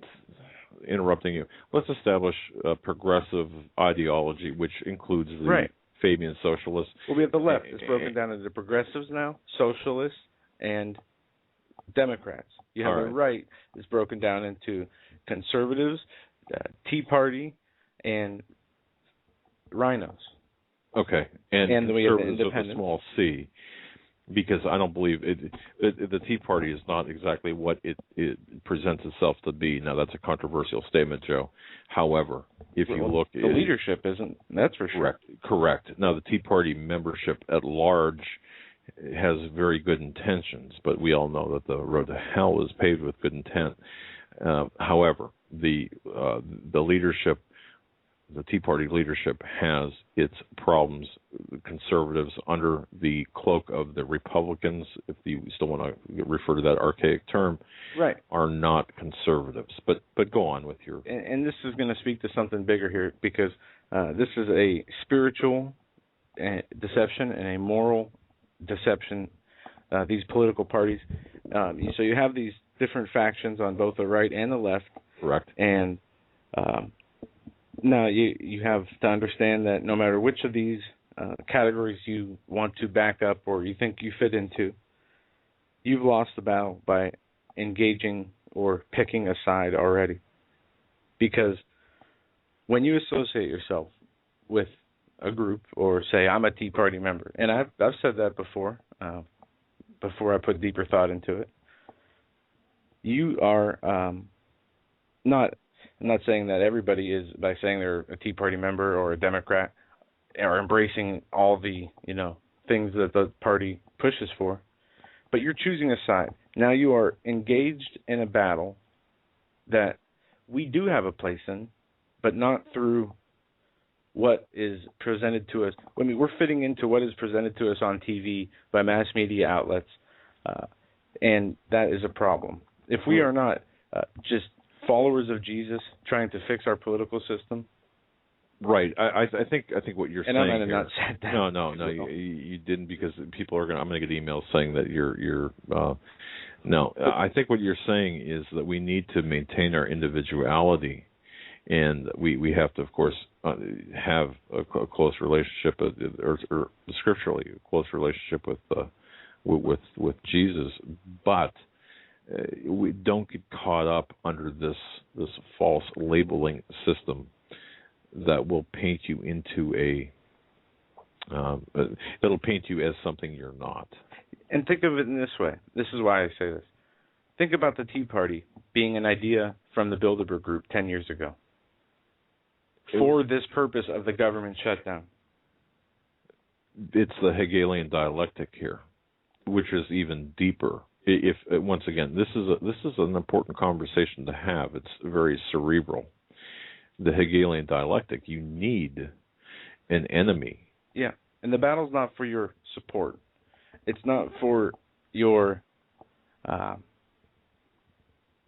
interrupting you. Let's establish a progressive ideology, which includes the Fabian socialists. Well, we have the left. It's broken down into progressives now, socialists, and Democrats. You have the right. It's broken down into conservatives, Tea Party, and rhinos. Okay, and we have the conservatives with a small c, because I don't believe the Tea Party is not exactly what it presents itself to be. Now, that's a controversial statement, Joe. However, if you look... The leadership isn't, that's for sure. Correct. Now, the Tea Party membership at large has very good intentions, but we all know that the road to hell is paved with good intent. However, the leadership, the Tea Party leadership, has its problems. Conservatives, under the cloak of the Republicans, if you still want to refer to that archaic term, are not conservatives. But go on with your... And this is going to speak to something bigger here, because this is a spiritual deception and a moral deception, these political parties. So you have these different factions on both the right and the left. Correct. And now you have to understand that no matter which of these categories you want to back up or you think you fit into, you've lost the battle by engaging or picking a side already. Because when you associate yourself with a group, or say I'm a Tea Party member, and I've said that before I put deeper thought into it, you are not... I'm not saying that everybody is, by saying they're a Tea Party member or a Democrat, are embracing all the things that the party pushes for, but you're choosing a side. Now you are engaged in a battle that we do have a place in, but not through what is presented to us. I mean, we're fitting into what is presented to us on TV by mass media outlets, and that is a problem. If we are not just followers of Jesus trying to fix our political system. Right. I think what you're saying. And I might have here, not said that. No, you didn't, because people are I'm going to get emails saying that you're. No, I think what you're saying is that we need to maintain our individuality, and we have to, of course, have a close relationship, or scripturally a close relationship with Jesus, but we don't get caught up under this false labeling system that will paint you into that'll paint you as something you're not. And think of it in this way. This is why I say this. Think about the Tea Party being an idea from the Bilderberg Group 10 years ago for this purpose of the government shutdown. It's the Hegelian dialectic here, which is even deeper. If once again, this is an important conversation to have. It's very cerebral. The Hegelian dialectic. You need an enemy. Yeah, and the battle's not for your support. It's not for your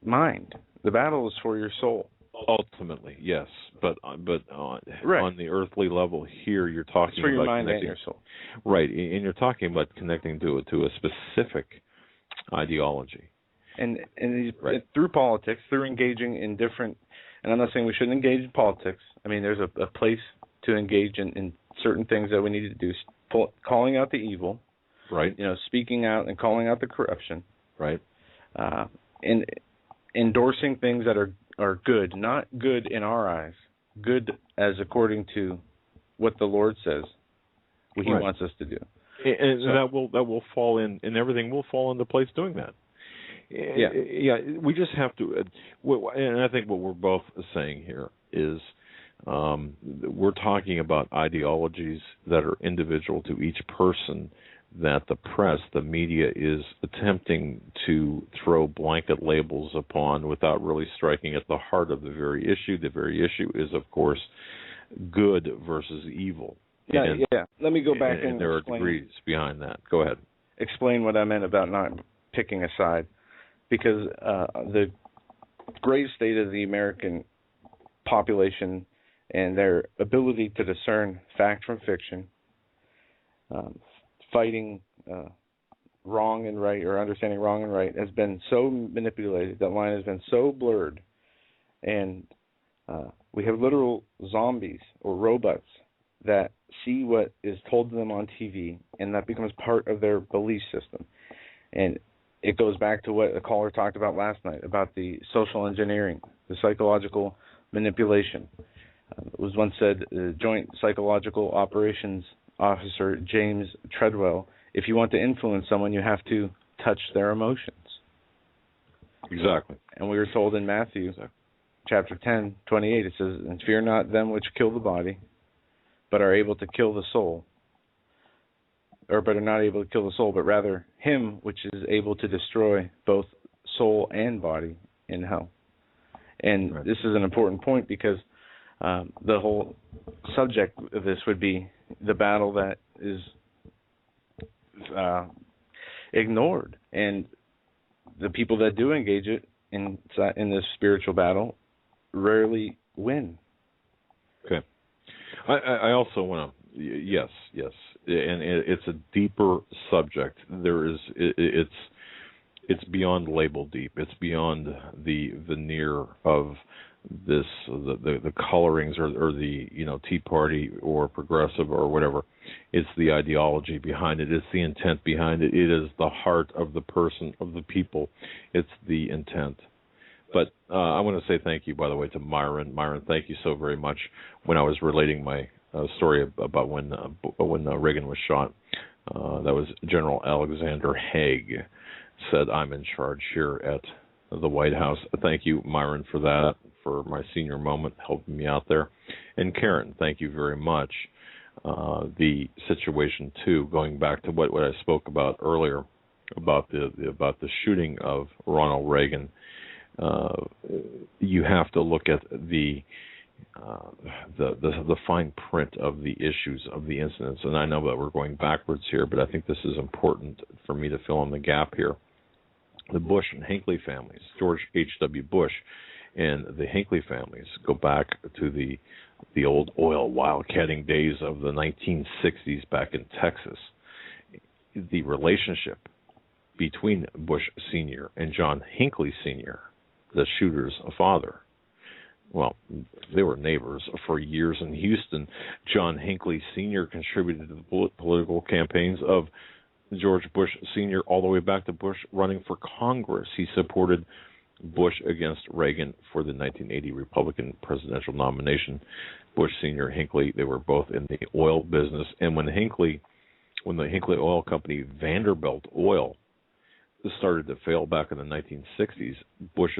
mind. The battle is for your soul. Ultimately, yes, but right. On the earthly level here, you're talking it's for your about mind connecting, and your soul. Right, and you're talking about connecting to a specific ideology. And right. Through politics, through engaging in different. And I'm not saying we shouldn't engage in politics. I mean, there's a place to engage in certain things that we need to do. Calling out the evil, right? Speaking out and calling out the corruption, right? And endorsing things that are good, not good in our eyes, good as according to what the Lord says He wants us to do. And that will fall in, and everything will fall into place doing that. Yeah. We just have to, and I think what we're both saying here is we're talking about ideologies that are individual to each person, that the press, the media, is attempting to throw blanket labels upon without really striking at the heart of the very issue. The very issue is, of course, good versus evil. Yeah. Let me go back and there explain. are degrees behind that. Go ahead. Explain what I meant about not picking a side. Because the grave state of the American population and their ability to discern fact from fiction, fighting wrong and right, or understanding wrong and right, has been so manipulated. That line has been so blurred. And we have literal zombies or robots that see what is told to them on TV, and that becomes part of their belief system. And it goes back to what a caller talked about last night, about the social engineering, the psychological manipulation. It was once said, Joint Psychological Operations Officer James Treadwell, if you want to influence someone, you have to touch their emotions. Exactly. And we were told in Matthew, chapter 10:28, it says, and fear not them which kill the body, but are able to kill the soul. But are not able to kill the soul, but rather him which is able to destroy both soul and body in hell. And This is an important point, because the whole subject of this would be the battle that is ignored, and the people that do engage it in this spiritual battle rarely win. Okay. I also want to, yes, and it's a deeper subject. It's beyond label deep. It's beyond the veneer of this, the colorings or the Tea Party or progressive or whatever. It's the ideology behind it. It's the intent behind it. It is the heart of the person, of the people. It's the intent. But I want to say thank you, by the way, to Myron. Myron, thank you so very much. When I was relating my story about when Reagan was shot, that was General Alexander Haig said, I'm in charge here at the White House. Thank you, Myron, for that, for my senior moment, helping me out there. And Karen, thank you very much. The situation, too, going back to what I spoke about earlier, about the shooting of Ronald Reagan, you have to look at the fine print of the issues of the incidents. And I know that we're going backwards here, but I think this is important for me to fill in the gap here. The Bush and Hinckley families, George H.W. Bush and the Hinckley families, go back to the old oil wildcatting days of the 1960s back in Texas. The relationship between Bush Sr. and John Hinckley Sr., the shooter's father, well, they were neighbors for years in Houston. John Hinckley Sr. contributed to the political campaigns of George Bush Sr. all the way back to Bush running for Congress. He supported Bush against Reagan for the 1980 Republican presidential nomination. Bush Sr. and Hinckley, they were both in the oil business. And when the Hinckley Oil Company, Vanderbilt Oil, started to fail back in the 1960s, Bush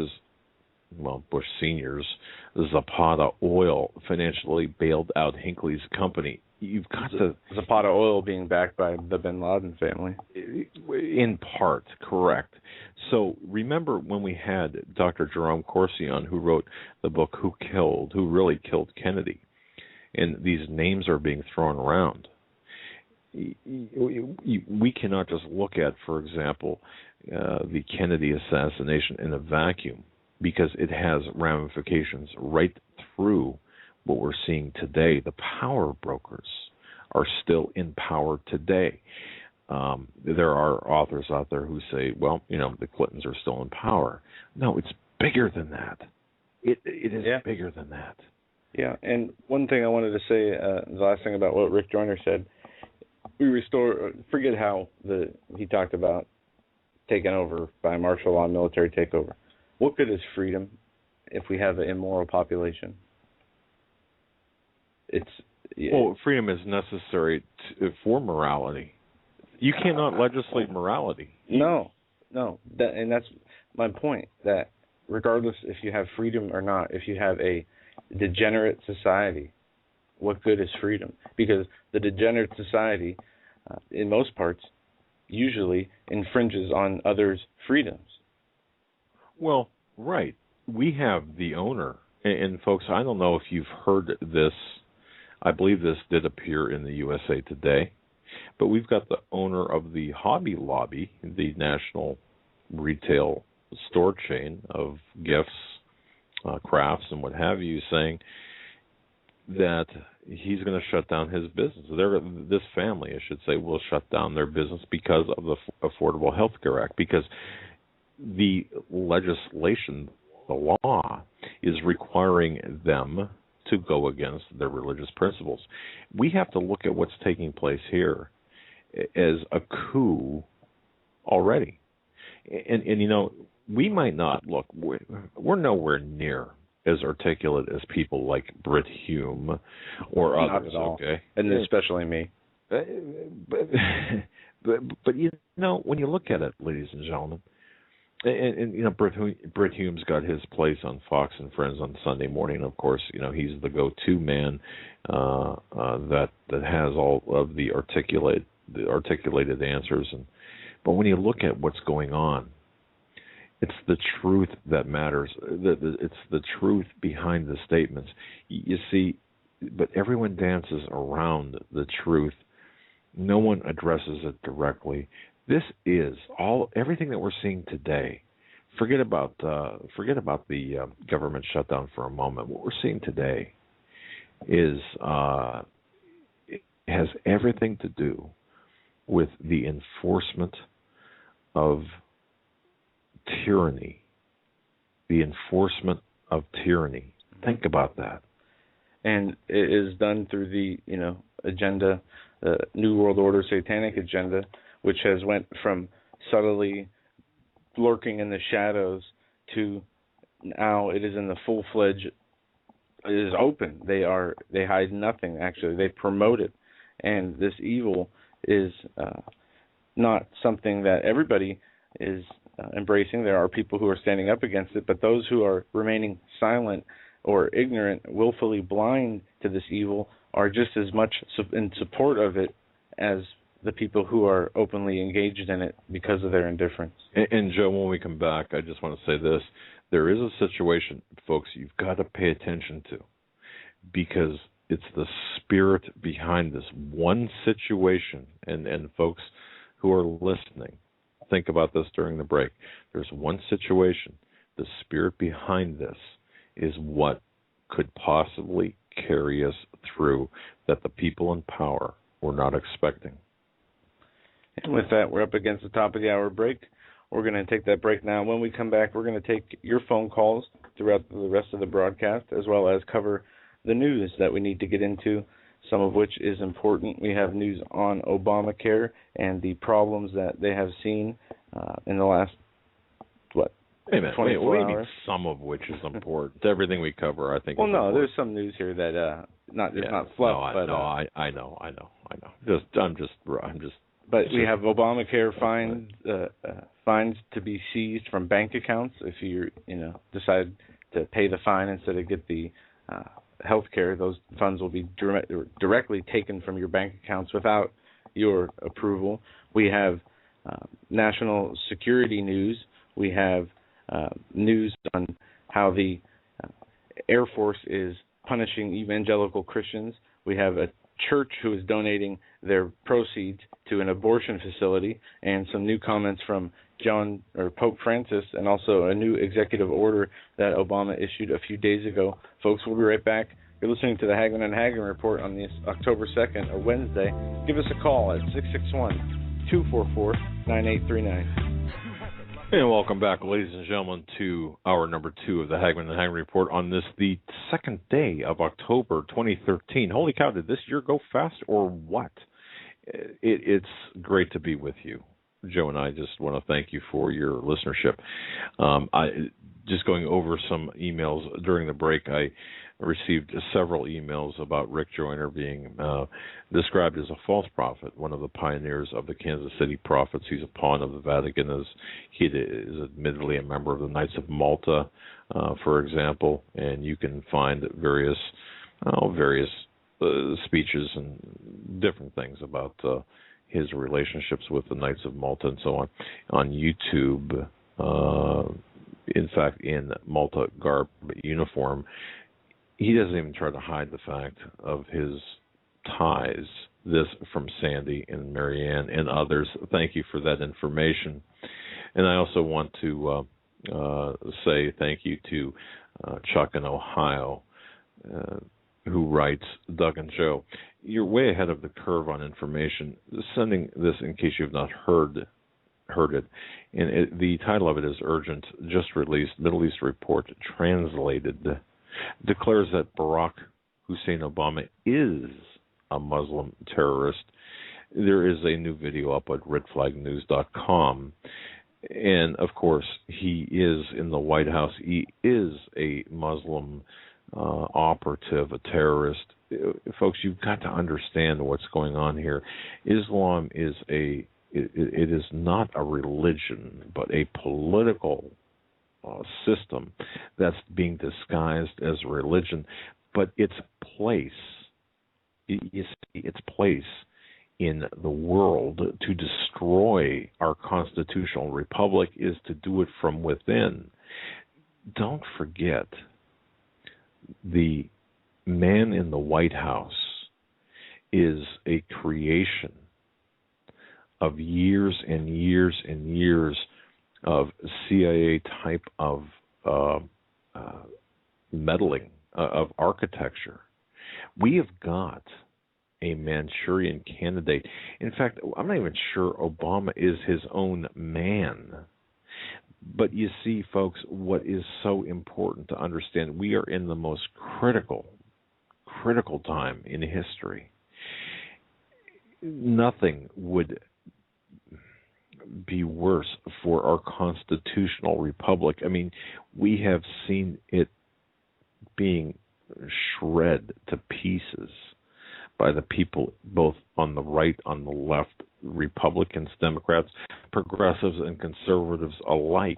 Sr.'s Zapata Oil financially bailed out Hinckley's company. You've got to... Zapata Oil being backed by the Bin Laden family. In part, correct. So remember when we had Dr. Jerome Corsi on, who wrote the book Who Really Killed Kennedy? And these names are being thrown around. We cannot just look at, for example, the Kennedy assassination in a vacuum, because it has ramifications right through what we're seeing today. The power brokers are still in power today. There are authors out there who say, well, the Clintons are still in power. No, it's bigger than that. It is bigger than that. Yeah, and one thing I wanted to say, the last thing about what Rick Joyner said, forget how he talked about taken over by martial law and military takeover. What good is freedom if we have an immoral population? Well, freedom is necessary for morality. You cannot legislate morality. No, and that's my point, that regardless if you have freedom or not, if you have a degenerate society, what good is freedom? Because the degenerate society, in most parts, usually infringes on others' freedoms. Well, right. We have the owner. And folks, I don't know if you've heard this. I believe this did appear in the USA Today. But we've got the owner of the Hobby Lobby, the national retail store chain of gifts, crafts, and what have you, saying that he's going to shut down his business. This family, I should say, will shut down their business because of the Affordable Health Care Act, because the legislation, the law, is requiring them to go against their religious principles. We have to look at what's taking place here as a coup already. And we might not look, we're nowhere near as articulate as people like Britt Hume or others. Not at all. Okay, and especially me. But when you look at it, ladies and gentlemen, and Britt Hume's got his place on Fox and Friends on Sunday morning. Of course, he's the go-to man that has all of the articulated answers. But when you look at what's going on, it's the truth that matters. It's the truth behind the statements. You see, but everyone dances around the truth. No one addresses it directly. This is everything that we're seeing today. Forget about the government shutdown for a moment. What we're seeing today is it has everything to do with the enforcement of tyranny. The enforcement of tyranny. Think about that. And it is done through the agenda, the New World Order satanic agenda, which has went from subtly lurking in the shadows to now it is in the full-fledged, it is open. They hide nothing, actually. They promote it. And this evil is not something that everybody is embracing. There are people who are standing up against it, but those who are remaining silent or ignorant, willfully blind to this evil, are just as much in support of it as the people who are openly engaged in it because of their indifference. And Joe, when we come back, I just want to say this. There is a situation, folks, you've got to pay attention to, because it's the spirit behind this one situation. And folks who are listening, think about this during the break. There's one situation. The spirit behind this is what could possibly carry us through that the people in power were not expecting. And with that, we're up against the top of the hour break. We're going to take that break now. When we come back, we're going to take your phone calls throughout the rest of the broadcast, as well as cover the news that we need to get into, some of which is important. We have news on Obamacare and the problems that they have seen in the last, 24 hours? Maybe some of which is important. Everything we cover, I think. Well, is no, important. there's some news here that not fluff. I know. I'm just. But we have Obamacare fines to be seized from bank accounts if you decide to pay the fine instead of get the health care. Those funds will be directly taken from your bank accounts without your approval. We have national security news. We have news on how the Air Force is punishing evangelical Christians. We have a church who is donating their proceeds to an abortion facility, and some new comments from Pope Francis, and also a new executive order that Obama issued a few days ago. Folks, we'll be right back. You're listening to the Hagmann and Hagmann Report on this October 2nd, a Wednesday. Give us a call at 661-244-9839. And welcome back, ladies and gentlemen, to hour number 2 of the Hagmann and Hagmann Report on this, the second day of October 2013. Holy cow, did this year go fast or what? It's great to be with you. Joe and I just want to thank you for your listenership. Just going over some emails during the break, I received several emails about Rick Joyner being described as a false prophet, one of the pioneers of the Kansas City Prophets. He's a pawn of the Vatican. He is admittedly a member of the Knights of Malta, for example, and you can find various speeches and different things about his relationships with the Knights of Malta and so on YouTube. In fact, in Malta garb uniform, he doesn't even try to hide the fact of his ties, this from Sandy and Marianne and others. Thank you for that information. And I also want to say thank you to Chuck in Ohio, who writes, Doug and Joe, you're way ahead of the curve on information. Sending this in case you've not heard it. And the title of it is Urgent, just released Middle East Report translated, declares that Barack Hussein Obama is a Muslim terrorist. There is a new video up at redflagnews.com. And, of course, he is in the White House. He is a Muslim operative, a terrorist. Folks, you've got to understand what's going on here. Islam is it is not a religion, but a political system that's being disguised as a religion. But its place, its place in the world to destroy our constitutional republic is to do it from within. Don't forget, the man in the White House is a creation of years and years and years of CIA type of meddling, of architecture. We have got a Manchurian candidate. In fact, I'm not even sure Obama is his own man. But you see, folks, what is so important to understand, we are in the most critical time in history. Nothing would be worse for our constitutional republic. I mean, we have seen it being shred to pieces by the people both on the right, on the left, Republicans, Democrats, progressives, and conservatives alike,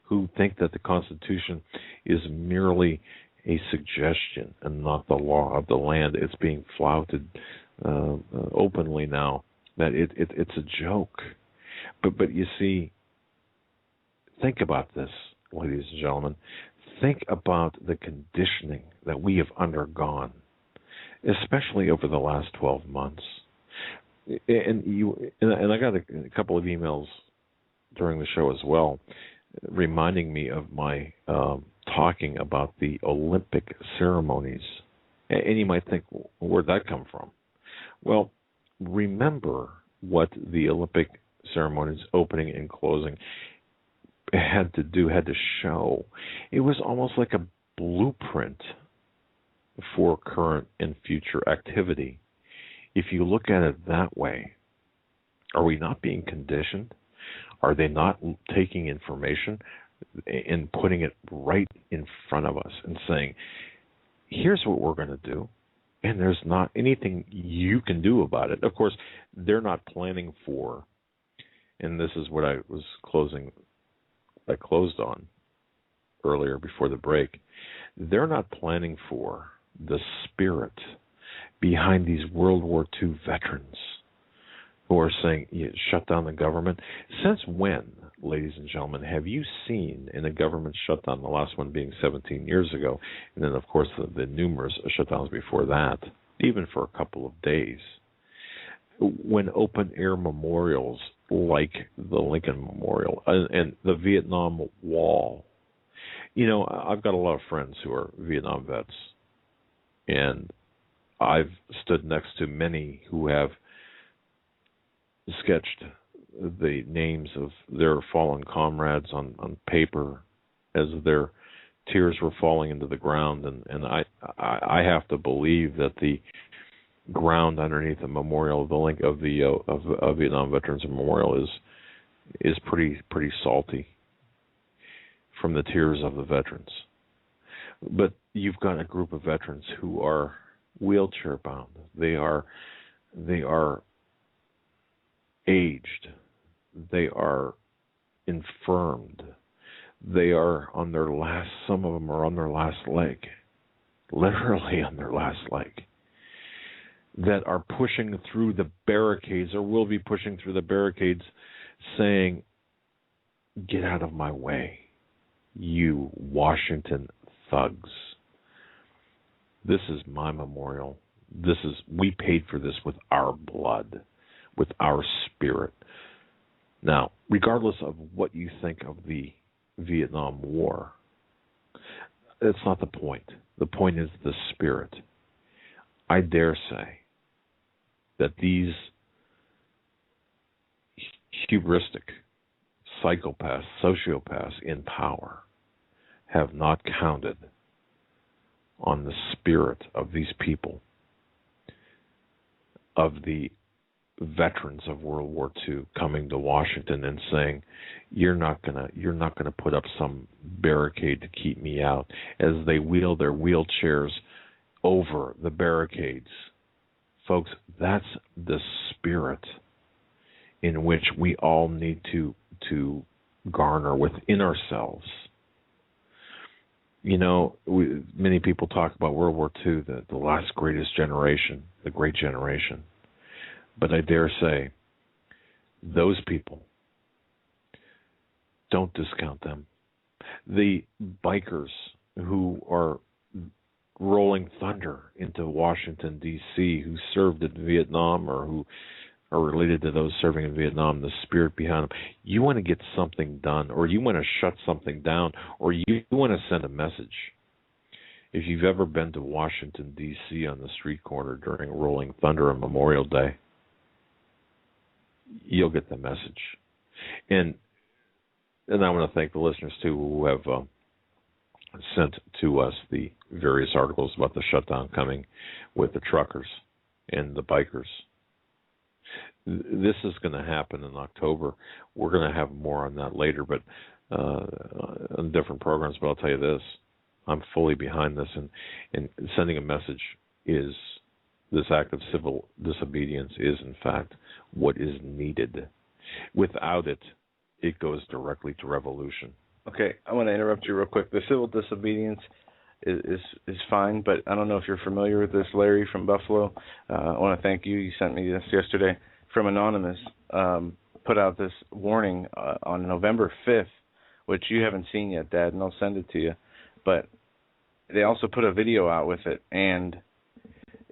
who think that the Constitution is merely a suggestion and not the law of the land. It's being flouted openly now that it's a joke. But you see, think about this, ladies and gentlemen. Think about the conditioning that we have undergone, especially over the last 12 months. And I got a couple of emails during the show as well, reminding me of my talking about the Olympic ceremonies. And you might think, where'd that come from? Well, remember what the Olympic ceremonies, opening and closing, had to show. It was almost like a blueprint for current and future activity. If you look at it that way, are we not being conditioned? Are they not taking information and putting it right in front of us and saying, here's what we're going to do, and there's not anything you can do about it? Of course, they're not planning for, and this is what I closed on earlier before the break, they're not planning for the spirit behind these World War II veterans who are saying, shut down the government. Since when, ladies and gentlemen, have you seen in a government shutdown, the last one being 17 years ago, and then, of course, the numerous shutdowns before that, even for a couple of days, when open-air memorials like the Lincoln Memorial and the Vietnam Wall, I've got a lot of friends who are Vietnam vets, and I've stood next to many who have sketched the names of their fallen comrades on paper as their tears were falling into the ground, and I have to believe that the ground underneath the memorial of the Vietnam Veterans Memorial is pretty salty from the tears of the veterans. But you've got a group of veterans who are wheelchair bound. They are aged. They are infirmed. They are on their last. Some of them are on their last leg, literally on their last leg. That are pushing through the barricades, or will be pushing through the barricades, saying, "Get out of my way, you Washington thugs. This is my memorial. We paid for this with our blood, with our spirit." Now, regardless of what you think of the Vietnam War, that's not the point. The point is the spirit. I dare say that these hubristic psychopaths, sociopaths in power have not counted on the spirit of these people, of the veterans of World War II coming to Washington and saying, you're not gonna put up some barricade to keep me out, as they wheel their wheelchairs over the barricades. Folks, that's the spirit in which we all need to garner within ourselves. Many people talk about World War II, the last greatest generation, the Great Generation. But I dare say, those people, don't discount them. The bikers who are rolling thunder into Washington, D.C., who served in Vietnam or who are related to those serving in Vietnam, the spirit behind them. You want to get something done, or you want to shut something down, or you want to send a message. If you've ever been to Washington, D.C. on the street corner during Rolling Thunder on Memorial Day, you'll get the message. And I want to thank the listeners, too, who have sent to us the various articles about the shutdown coming with the truckers and the bikers. This is going to happen in October. We're going to have more on that later, but on different programs. But I'll tell you this, I'm fully behind this, and sending a message is, this act of civil disobedience is, in fact, what is needed. Without it, it goes directly to revolution. Okay, I want to interrupt you real quick. The civil disobedience is fine, but I don't know if you're familiar with this, Larry from Buffalo. I want to thank you. You sent me this yesterday. from Anonymous put out this warning on November 5th, which you haven't seen yet, Dad, and I'll send it to you. But they also put a video out with it, and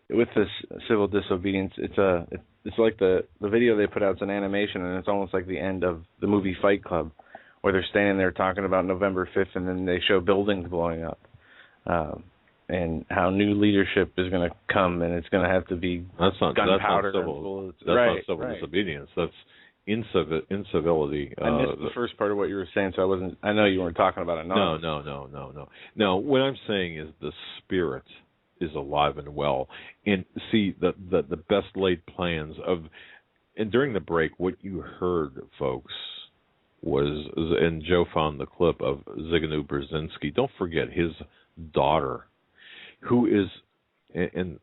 with this civil disobedience, it's like the video they put out is an animation, and it's almost like the end of the movie Fight Club, where they're standing there talking about November 5th, and then they show buildings blowing up, and how new leadership is going to come, and it's going to have to be gunpowder and bullets. That's not civil disobedience. That's incivility. I missed the first part of what you were saying, so I know you weren't talking about it. No. What I'm saying is the spirit is alive and well. And see, the best laid plans of, and during the break, what you heard, folks, was, and Joe found the clip of Zygmunt Brzezinski. Don't forget his daughter, who is, and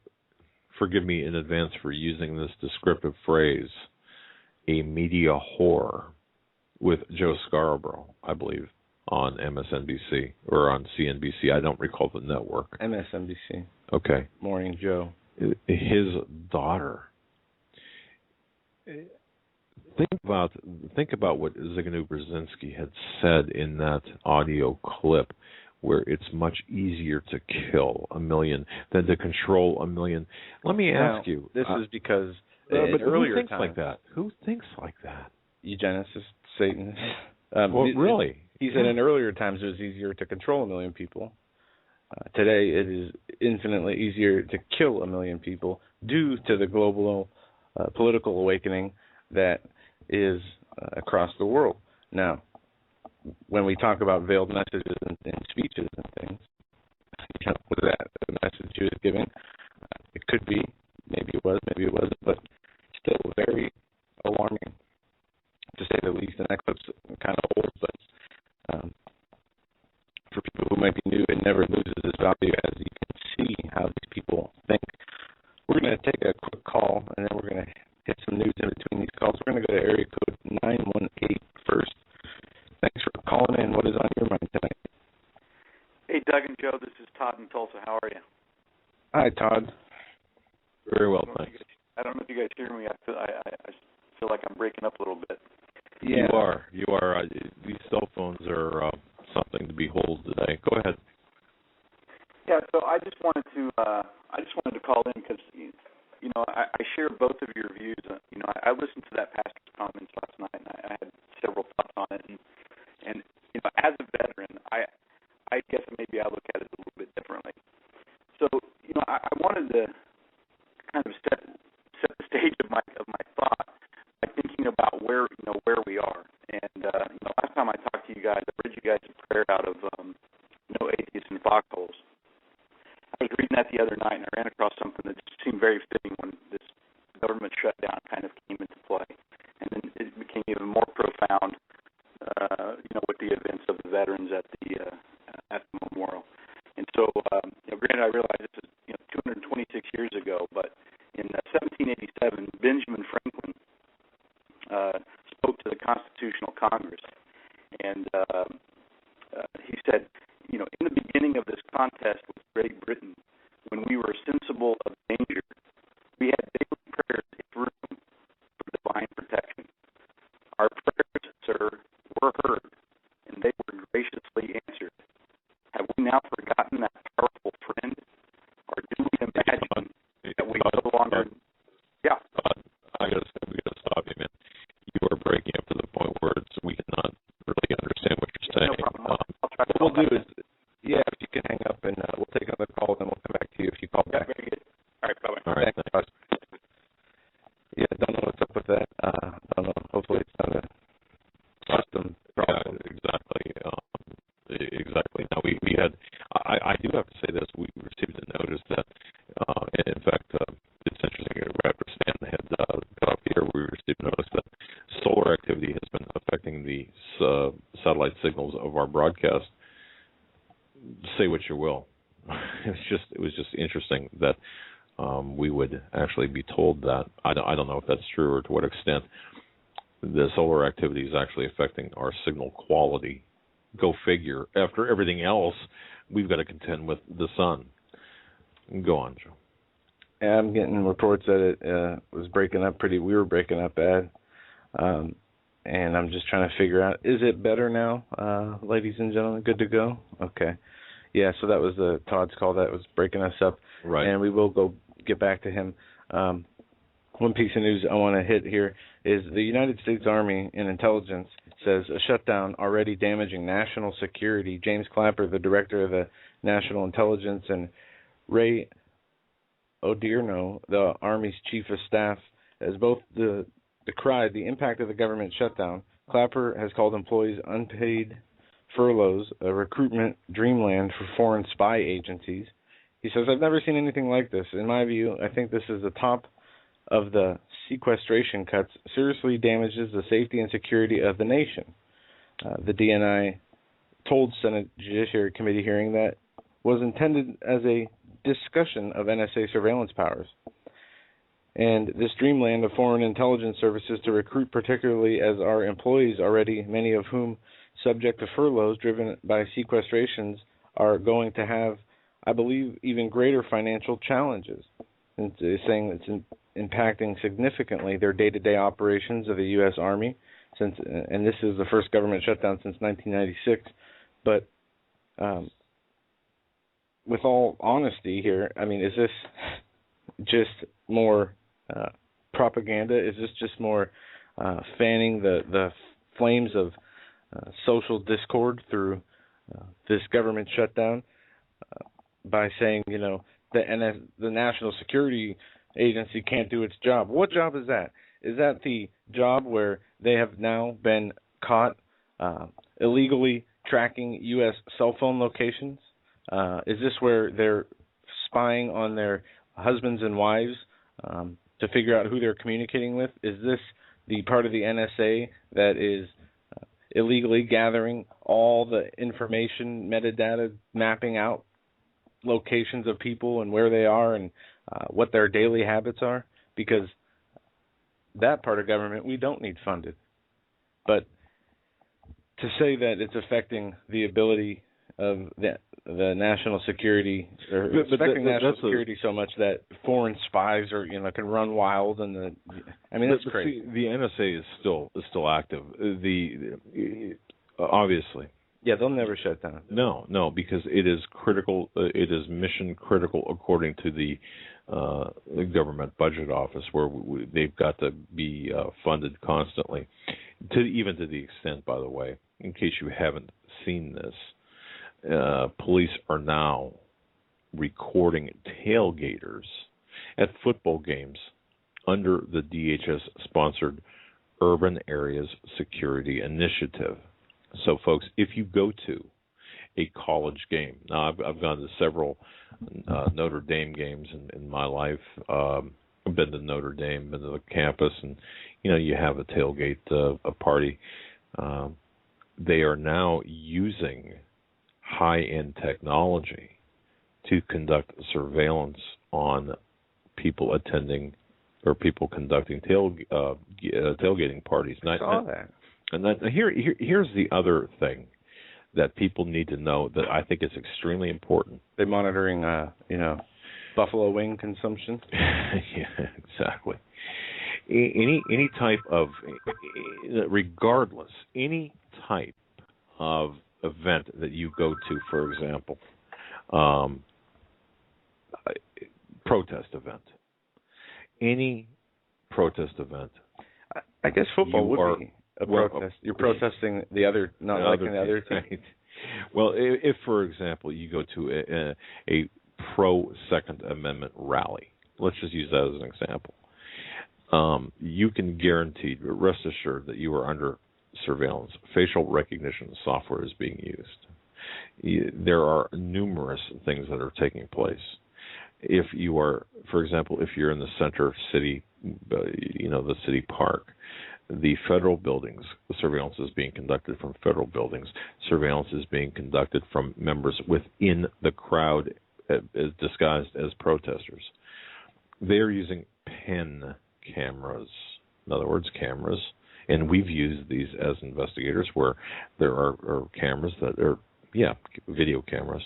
forgive me in advance for using this descriptive phrase, a media whore, with Joe Scarborough, I believe, on MSNBC or on CNBC. I don't recall the network. MSNBC. Okay. Morning Joe. His daughter. Think about what Zygmunt Brzezinski had said in that audio clip, where it's much easier to kill 1 million than to control 1 million. Let me ask you. This is because but earlier who thinks times, like that? Who thinks like that? Eugenicists, Satanists. Really? He said in earlier times it was easier to control 1 million people. Today it is infinitely easier to kill 1 million people due to the global political awakening that is across the world. Now, when we talk about veiled messages and speeches and things, was that the message he was giving? It could be, maybe it was, maybe it wasn't, but still very alarming, to say the least. And that clip's kind of old, but for people who might be new, it never loses its value, as you can see how these people think. We're going to take a quick call, and then we're going to hit some news in between these calls. We're going to go to area code 918 first. Thanks for calling in. What is on your mind tonight? Hey, Doug and Joe, this is Todd in Tulsa. How are you? Hi, Todd. Very well, thanks. I don't know if you guys hear me. I feel like I'm breaking up a little bit. Yeah. You are. These cell phones are something to behold today. Go ahead. Yeah. So I just wanted to call in because I share both of your views. I listened to that pastor's comments last night, and I had several thoughts on it. And as a veteran, I guess maybe I look at it a little bit differently. So I wanted to kind of set the stage of my thought by thinking about where we are. And last time I talked to you guys, I read you guys a prayer out of No Atheists in Foxholes. I was reading that the other night, and I ran across something that just seemed very fitting when this government shutdown kind of came into play, and then it became even more profound, with the events of the veterans at the memorial. And so, granted, I realize this is 226 years ago, but in 1787, Benjamin Franklin spoke to the Constitutional Congress, and he said, in the beginning of this contest with Great Britain, when we were sensible of danger, we had daily prayers in room for divine protection. Our prayers, sir, were heard, and they were graciously answered. Have we now forgotten that powerful friend, or do we imagine that we no longer? Yeah. We gotta stop you, man. You are breaking up to the point where we cannot really understand what you're saying. No problem. I'll try to what we'll do is, if you can hang up, and we'll take another call, and then we'll come back to you if you call back. Very good. All right, bye-bye. All right, thanks. Yeah, don't know what's up with that. Don't know. Hopefully it's not a custom problem. Yeah, exactly. Exactly. Now we had. I do have to say this. We received a notice that, in fact, it's interesting. After Stan had got off the air, we received a notice that solar activity has been affecting the satellite signals of our broadcast. Say what you will. It was just interesting that we would actually be told that. I don't know if that's true or to what extent the solar activity is actually affecting our signal quality. Go figure. After everything else, we've got to contend with the sun. Go on, Joe. I'm getting reports that it was breaking up we were breaking up bad. And I'm just trying to figure out, is it better now, ladies and gentlemen? Good to go? Okay. Yeah, so that was Todd's call. That was breaking us up. Right. And we will get back to him. One piece of news I want to hit here is the United States Army and Intelligence says a shutdown already damaging national security. James Clapper, the director of the National Intelligence, and Ray Odierno, the Army's chief of staff, has both decried the impact of the government shutdown. Clapper has called employees unpaid furloughs a recruitment dreamland for foreign spy agencies. He says, I've never seen anything like this. In my view, I think this is the top of the sequestration cuts, seriously damages the safety and security of the nation. The DNI told Senate Judiciary Committee hearing that was intended as a discussion of NSA surveillance powers. And this dreamland of foreign intelligence services to recruit, particularly as our employees already, many of whom subject to furloughs driven by sequestrations, are going to have, I believe, even greater financial challenges. And it's saying it's impacting significantly their day-to-day operations of the U.S. Army, and this is the first government shutdown since 1996. But with all honesty here, I mean, is this just more propaganda? Is this just more fanning the flames of social discord through this government shutdown by saying, the National Security Agency can't do its job? What job is that? Is that the job where they have now been caught illegally tracking U.S. cell phone locations? Is this where they're spying on their husbands and wives to figure out who they're communicating with? Is this the part of the NSA that is illegally gathering all the information, metadata, mapping out locations of people and where they are and what their daily habits are? Because that part of government we don't need funded. But to say that it's affecting the ability of the national security, or affecting national security so much that foreign spies are can run wild, and that's crazy. The NSA is still active. Obviously. Yeah, they'll never shut down. No, because it is critical. It is mission critical according to the government budget office, where they've got to be funded constantly. Even to the extent, by the way, in case you haven't seen this, police are now recording tailgaters at football games under the DHS-sponsored Urban Areas Security Initiative. So, folks, if you go to a college game, now I've gone to several Notre Dame games in my life. I've been to Notre Dame, been to the campus, and you have a tailgate, a party. They are now using high-end technology to conduct surveillance on people attending or people conducting tailgating parties. I saw that. And here's the other thing that people need to know that I think is extremely important. They're monitoring, buffalo wing consumption. Yeah, exactly. Any type of, regardless, any type of event that you go to, for example, protest event, any protest event. I guess football would be a protest. You're protesting the other, not liking the other team. Right. Well, if, for example, you go to a pro-Second Amendment rally, let's just use that as an example, you can rest assured that you are under surveillance. Facial recognition software is being used. There are numerous things that are taking place. If you are, for example, if you're in the center city, the city park, the federal buildings, the surveillance is being conducted from federal buildings. Surveillance is being conducted from members within the crowd disguised as protesters. They're using pen cameras, in other words, cameras, and we've used these as investigators where there are cameras that are, video cameras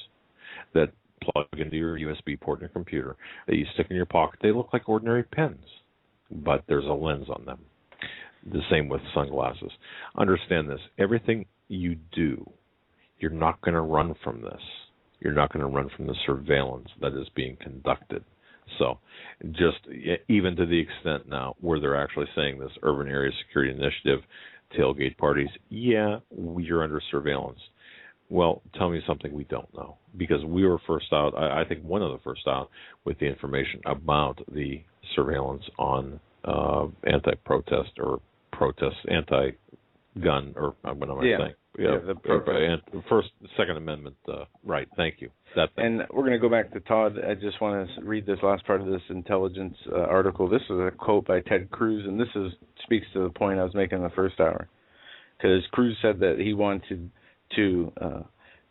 that plug into your USB port in your computer that you stick in your pocket. They look like ordinary pens, but there's a lens on them. The same with sunglasses. Understand this. Everything you do, you're not going to run from this. You're not going to run from the surveillance that is being conducted. So just even to the extent now where they're actually saying this urban area security initiative, tailgate parties, yeah, you're under surveillance. Well, tell me something we don't know, because we were first out, I think one of the first out with the information about the surveillance on anti-protest or protest, anti-gun, or what am I saying? Yeah, the Second Amendment, right, thank you. That thing. And we're going to go back to Todd. I just want to read this last part of this intelligence article. This is a quote by Ted Cruz, and this speaks to the point I was making in the first hour. Because Cruz said that he wanted to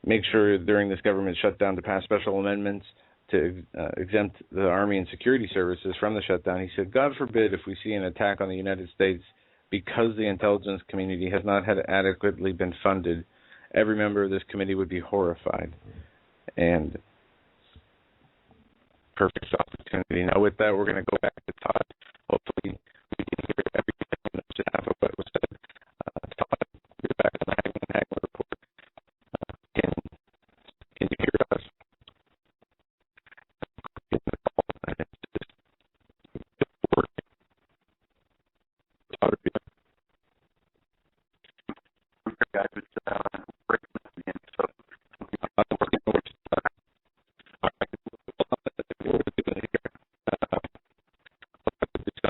make sure during this government shutdown to pass special amendments to exempt the Army and security services from the shutdown. He said, God forbid if we see an attack on the United States because the intelligence community has not had adequately been funded, every member of this committee would be horrified. And perfect opportunity. Now with that, we're going to go back to Todd. Hopefully we can hear everything just half of what was said. Todd, you're back on the Hagmann report. Can you hear us? Todd, guys, it's breaking up again. So I'm working on what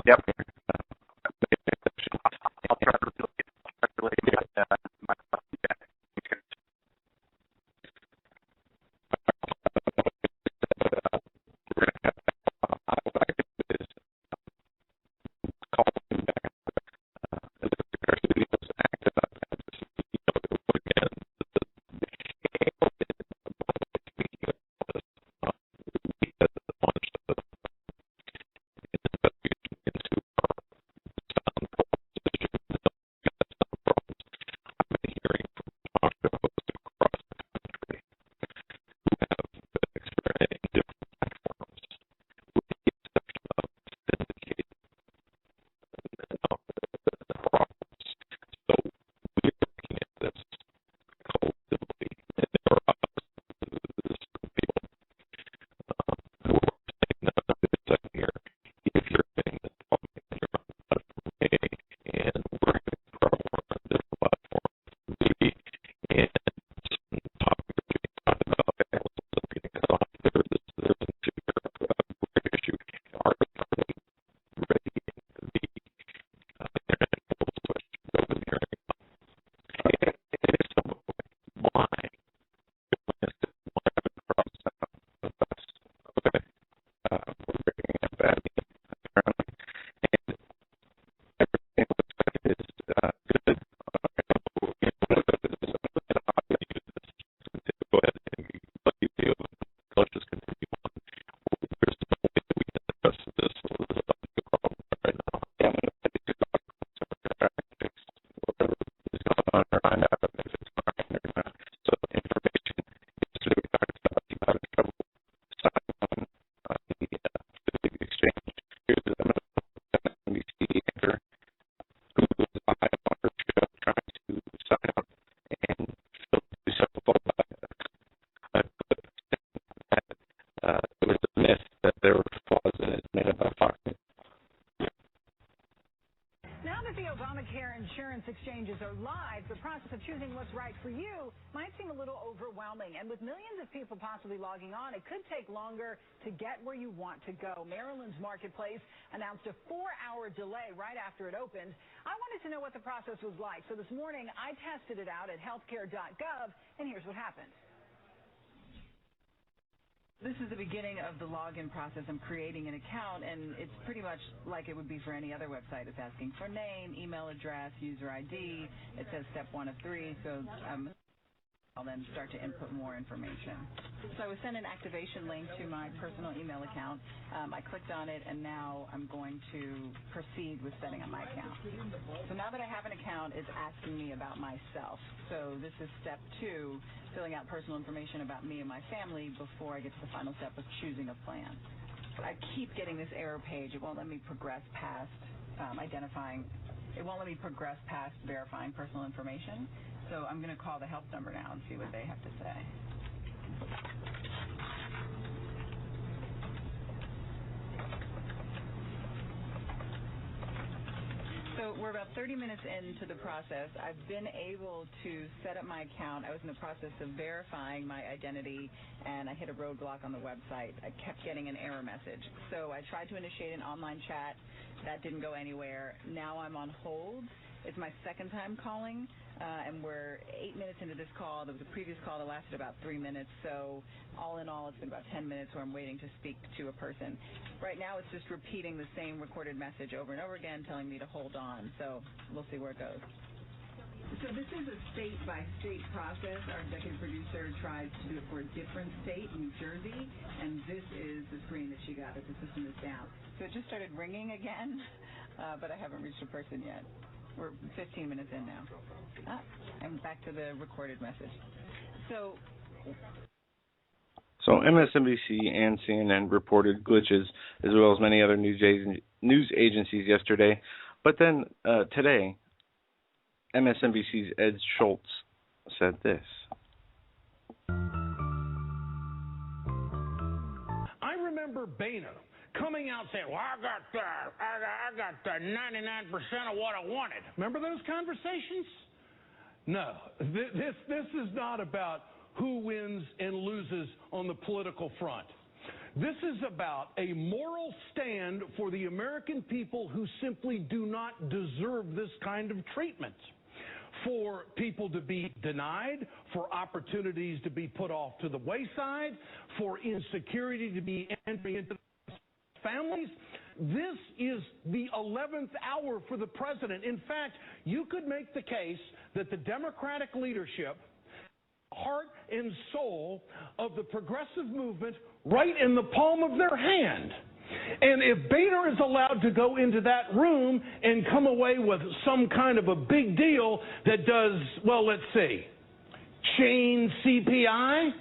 Yep. I'll try to relate my feedback. We're going to have this call back. Our studios active again. Exchanges are live, the process of choosing what's right for you might seem a little overwhelming. And with millions of people possibly logging on, it could take longer to get where you want to go. Maryland's marketplace announced a 4-hour delay right after it opened. I wanted to know what the process was like. So this morning, I tested it out at healthcare.gov, and here's what happened. This is the beginning of the login process. I'm creating an account, and it's pretty much like it would be for any other website. It's asking for name, email address, user ID. It says step 1 of 3, so I'll then start to input more information. So I was sent an activation link to my personal email account. I clicked on it, and now I'm going to proceed with setting up my account. So now that I have an account, it's asking me about myself. So this is step 2, filling out personal information about me and my family before I get to the final step of choosing a plan. I keep getting this error page. It won't let me progress past it won't let me progress past verifying personal information. So I'm going to call the help number now and see what they have to say. So we're about 30 minutes into the process. I've been able to set up my account. I was in the process of verifying my identity, and I hit a roadblock on the website. I kept getting an error message. So I tried to initiate an online chat. That didn't go anywhere. Now I'm on hold. It's my second time calling, and we're 8 minutes into this call. There was a previous call that lasted about 3 minutes, so all in all, it's been about 10 minutes where I'm waiting to speak to a person. Right now, it's just repeating the same recorded message over and over again, telling me to hold on, so we'll see where it goes. So this is a state-by-state process. Our executive producer tried to do it for a different state, New Jersey, and this is the screen that she got, that the system is down. So it just started ringing again, but I haven't reached a person yet. We're 15 minutes in now. I'm back to the recorded message. So MSNBC and CNN reported glitches, as well as many other news agencies yesterday. But then today, MSNBC's Ed Schultz said this. I remember Boehner coming out saying, well, I got 99% of what I wanted. Remember those conversations? No, this is not about who wins and loses on the political front. This is about a moral stand for the American people who simply do not deserve this kind of treatment. For people to be denied, for opportunities to be put off to the wayside, for insecurity to be entering into families. This is the 11th hour for the president. In fact, you could make the case that the Democratic leadership, heart and soul of the progressive movement, right in the palm of their hand. And if Boehner is allowed to go into that room and come away with some kind of a big deal that does, well, let's see, chain CPI,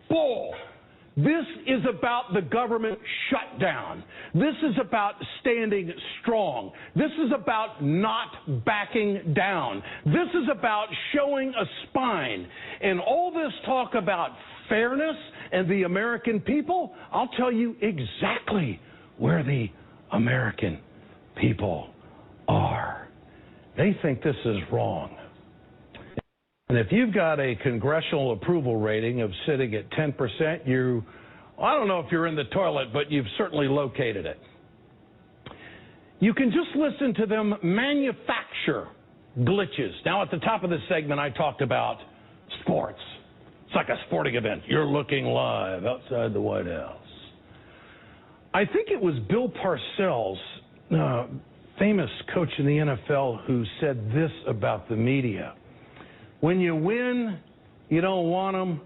bull. This is about the government shutdown. This is about standing strong. This is about not backing down. This is about showing a spine. And all this talk about fairness and the American people, I'll tell you exactly where the American people are. They think this is wrong. And if you've got a congressional approval rating of sitting at 10%, I don't know if you're in the toilet, but you've certainly located it. You can just listen to them manufacture glitches. Now, at the top of this segment, I talked about sports. It's like a sporting event. You're looking live outside the White House. I think it was Bill Parcells, famous coach in the NFL, who said this about the media. When you win, you don't want them.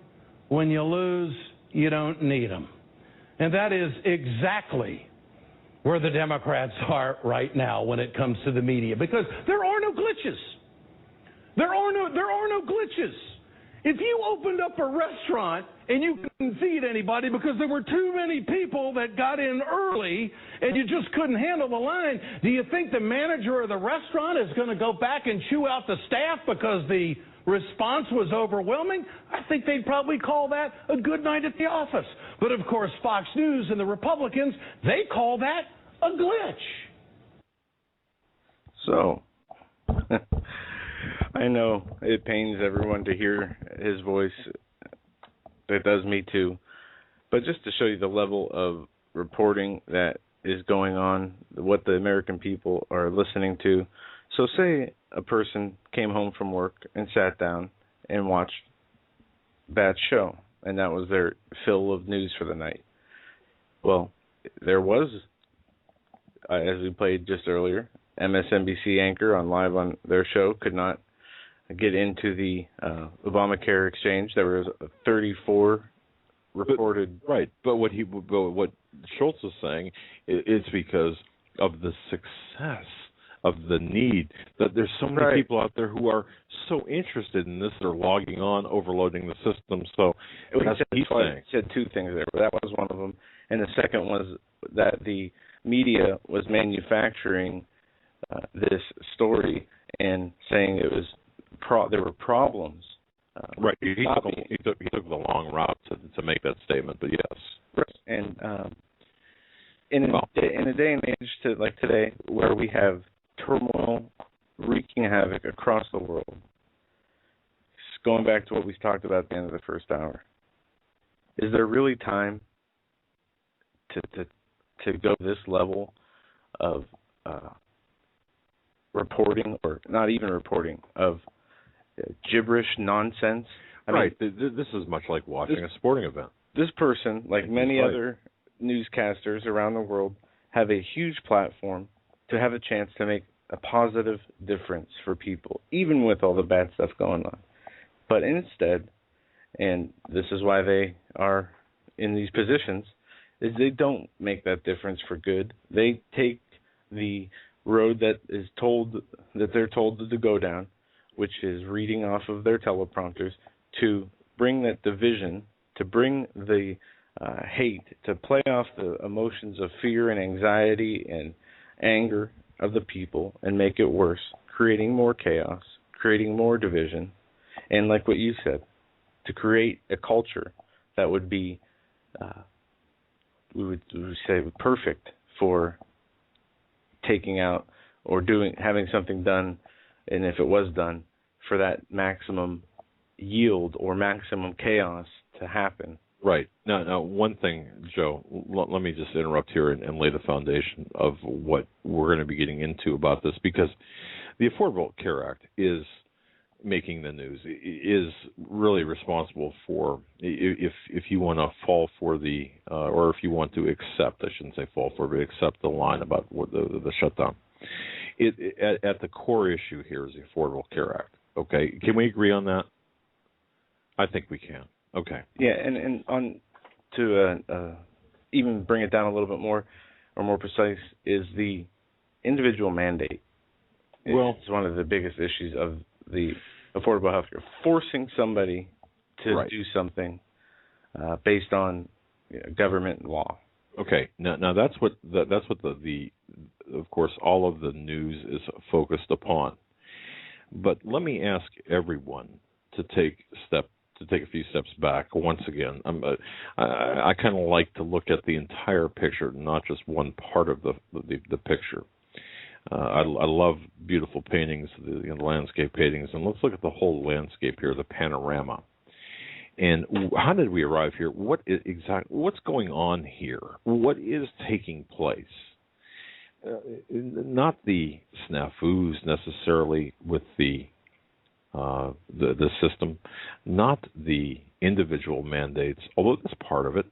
When you lose, you don't need them. And that is exactly where the Democrats are right now when it comes to the media, because there are no glitches. There are no glitches. If you opened up a restaurant and you couldn't feed anybody because there were too many people that got in early and you just couldn't handle the line, do you think the manager of the restaurant is going to go back and chew out the staff because the response was overwhelming? I think they'd probably call that a good night at the office. But of course, Fox News and the Republicans, they call that a glitch. So, I know it pains everyone to hear his voice. It does me too. But just to show you the level of reporting that is going on, what the American people are listening to. So say a person came home from work and sat down and watched that show, and that was their fill of news for the night. Well, there was, as we played just earlier, MSNBC anchor on live on their show could not get into the Obamacare exchange. There was 34 reported. But what Schultz is saying, it's because of the success of the need, that there's so many people out there who are so interested in this, they're logging on, overloading the system. So that's what he's saying. He said two things there, but that was one of them. And the second was that the media was manufacturing this story and saying it was there were problems. Right. He took the long route to make that statement, but yes. Right. And in a day and age like today, where we have turmoil wreaking havoc across the world, going back to what we talked about at the end of the first hour, is there really time to go this level of reporting, or not even reporting, of gibberish nonsense? I mean, this is much like watching a sporting event. This person, like many other newscasters around the world, have a huge platform to have a chance to make a positive difference for people, even with all the bad stuff going on. But instead, and this is why they are in these positions, is they don't make that difference for good. They take the road that they're told to go down, which is reading off of their teleprompters, to bring that division, to bring the hate, to play off the emotions of fear and anxiety and anger of the people and make it worse, creating more chaos, creating more division, and like what you said, to create a culture that would be, we would say, perfect for taking out or having something done, and if it was done, for that maximum yield or maximum chaos to happen. Right. Now, one thing, Joe, let me just interrupt here and lay the foundation of what we're going to be getting into about this, because the Affordable Care Act is making the news, is really responsible for, if you want to fall for the, or if you want to accept, I shouldn't say fall for, but accept the line about what the shutdown. At the core issue here is the Affordable Care Act. Okay, can we agree on that? I think we can. Okay. Yeah, and on to even bring it down a little bit more, or more precise, is the individual mandate. It's one of the biggest issues of the affordable health care, forcing somebody to do something based on government and law. Okay. Now that's what the of course all of the news is focused upon. But let me ask everyone to take a few steps back. Once again, I kind of like to look at the entire picture, not just one part of the picture. I love beautiful paintings, the landscape paintings, and let's look at the whole landscape here, the panorama. And how did we arrive here? What's going on here? What is taking place? Not the snafus necessarily with the system, not the individual mandates, although that's part of it,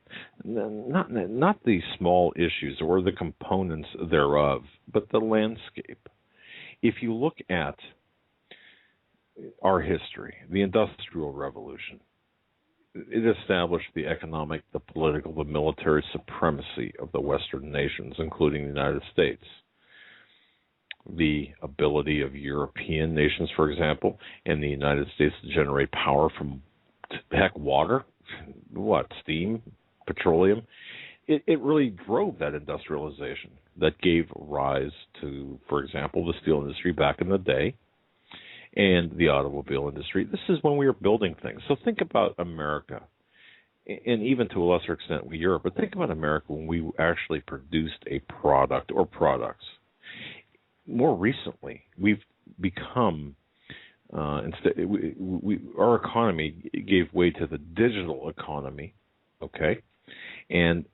not the small issues or the components thereof, but the landscape. If you look at our history, the Industrial Revolution, it established the economic, the political, the military supremacy of the Western nations, including the United States. The ability of European nations, for example, and the United States to generate power from, water, steam, petroleum. It really drove that industrialization that gave rise to, for example, the steel industry back in the day and the automobile industry. This is when we were building things. So think about America, and even to a lesser extent Europe, but think about America when we actually produced a product or products. More recently, we've become our economy gave way to the digital economy, okay, and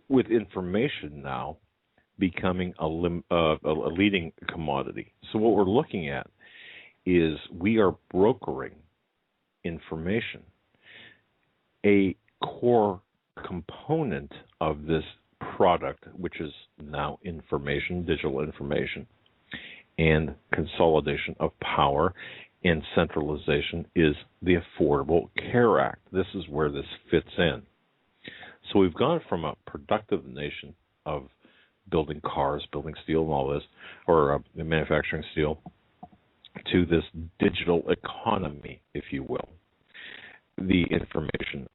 with information now becoming a leading commodity. So what we're looking at is we are brokering information. A core component of this product, which is now information, digital information, and consolidation of power and centralization is the Affordable Care Act. This is where this fits in. So we've gone from a productive nation of building cars, building steel and all this, or manufacturing steel, to this digital economy, if you will. The information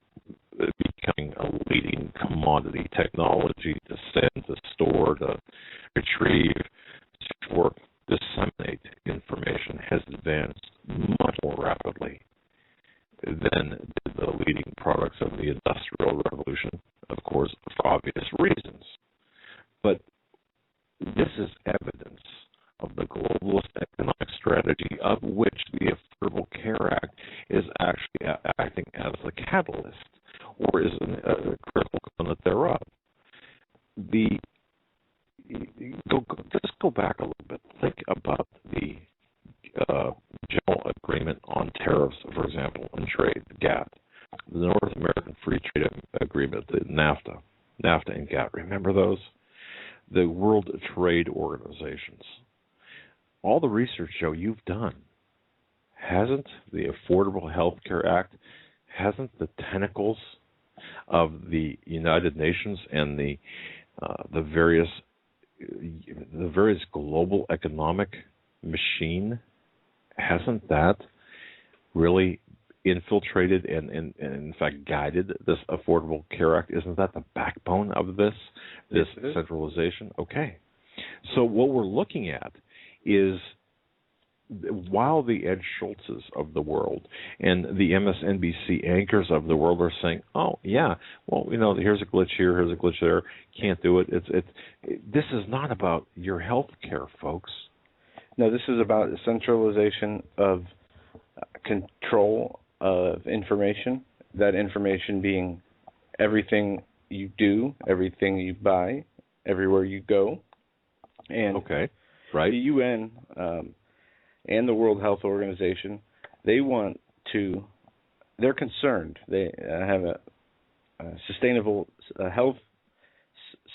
becoming a leading commodity, technology to send, to store, to retrieve, to disseminate information has advanced much more rapidly than the leading products of the Industrial Revolution, of course, for obvious reasons. But this is evidence of the globalist economic strategy of which the Affordable Care Act is actually acting as the catalyst, or is a critical component thereof. Just go back a little bit. Think about the General Agreement on Tariffs, for example, and trade, GATT, the North American Free Trade Agreement, the NAFTA and GATT. Remember those? The World Trade Organizations. All the research show you've done, hasn't the Affordable Health Care Act, hasn't the tentacles of the United Nations and the various global economic machine, hasn't that really infiltrated and in fact guided this Affordable Care Act? Isn't that the backbone of this centralization? Okay. So what we're looking at is, while the Ed Schultzes of the world and the MSNBC anchors of the world are saying, oh, yeah, well, here's a glitch here, here's a glitch there, can't do it. This is not about your health care, folks. No, this is about the centralization of control of information, that information being everything you do, everything you buy, everywhere you go. And okay, right. The UN and the World Health Organization, they're concerned. They have a sustainable health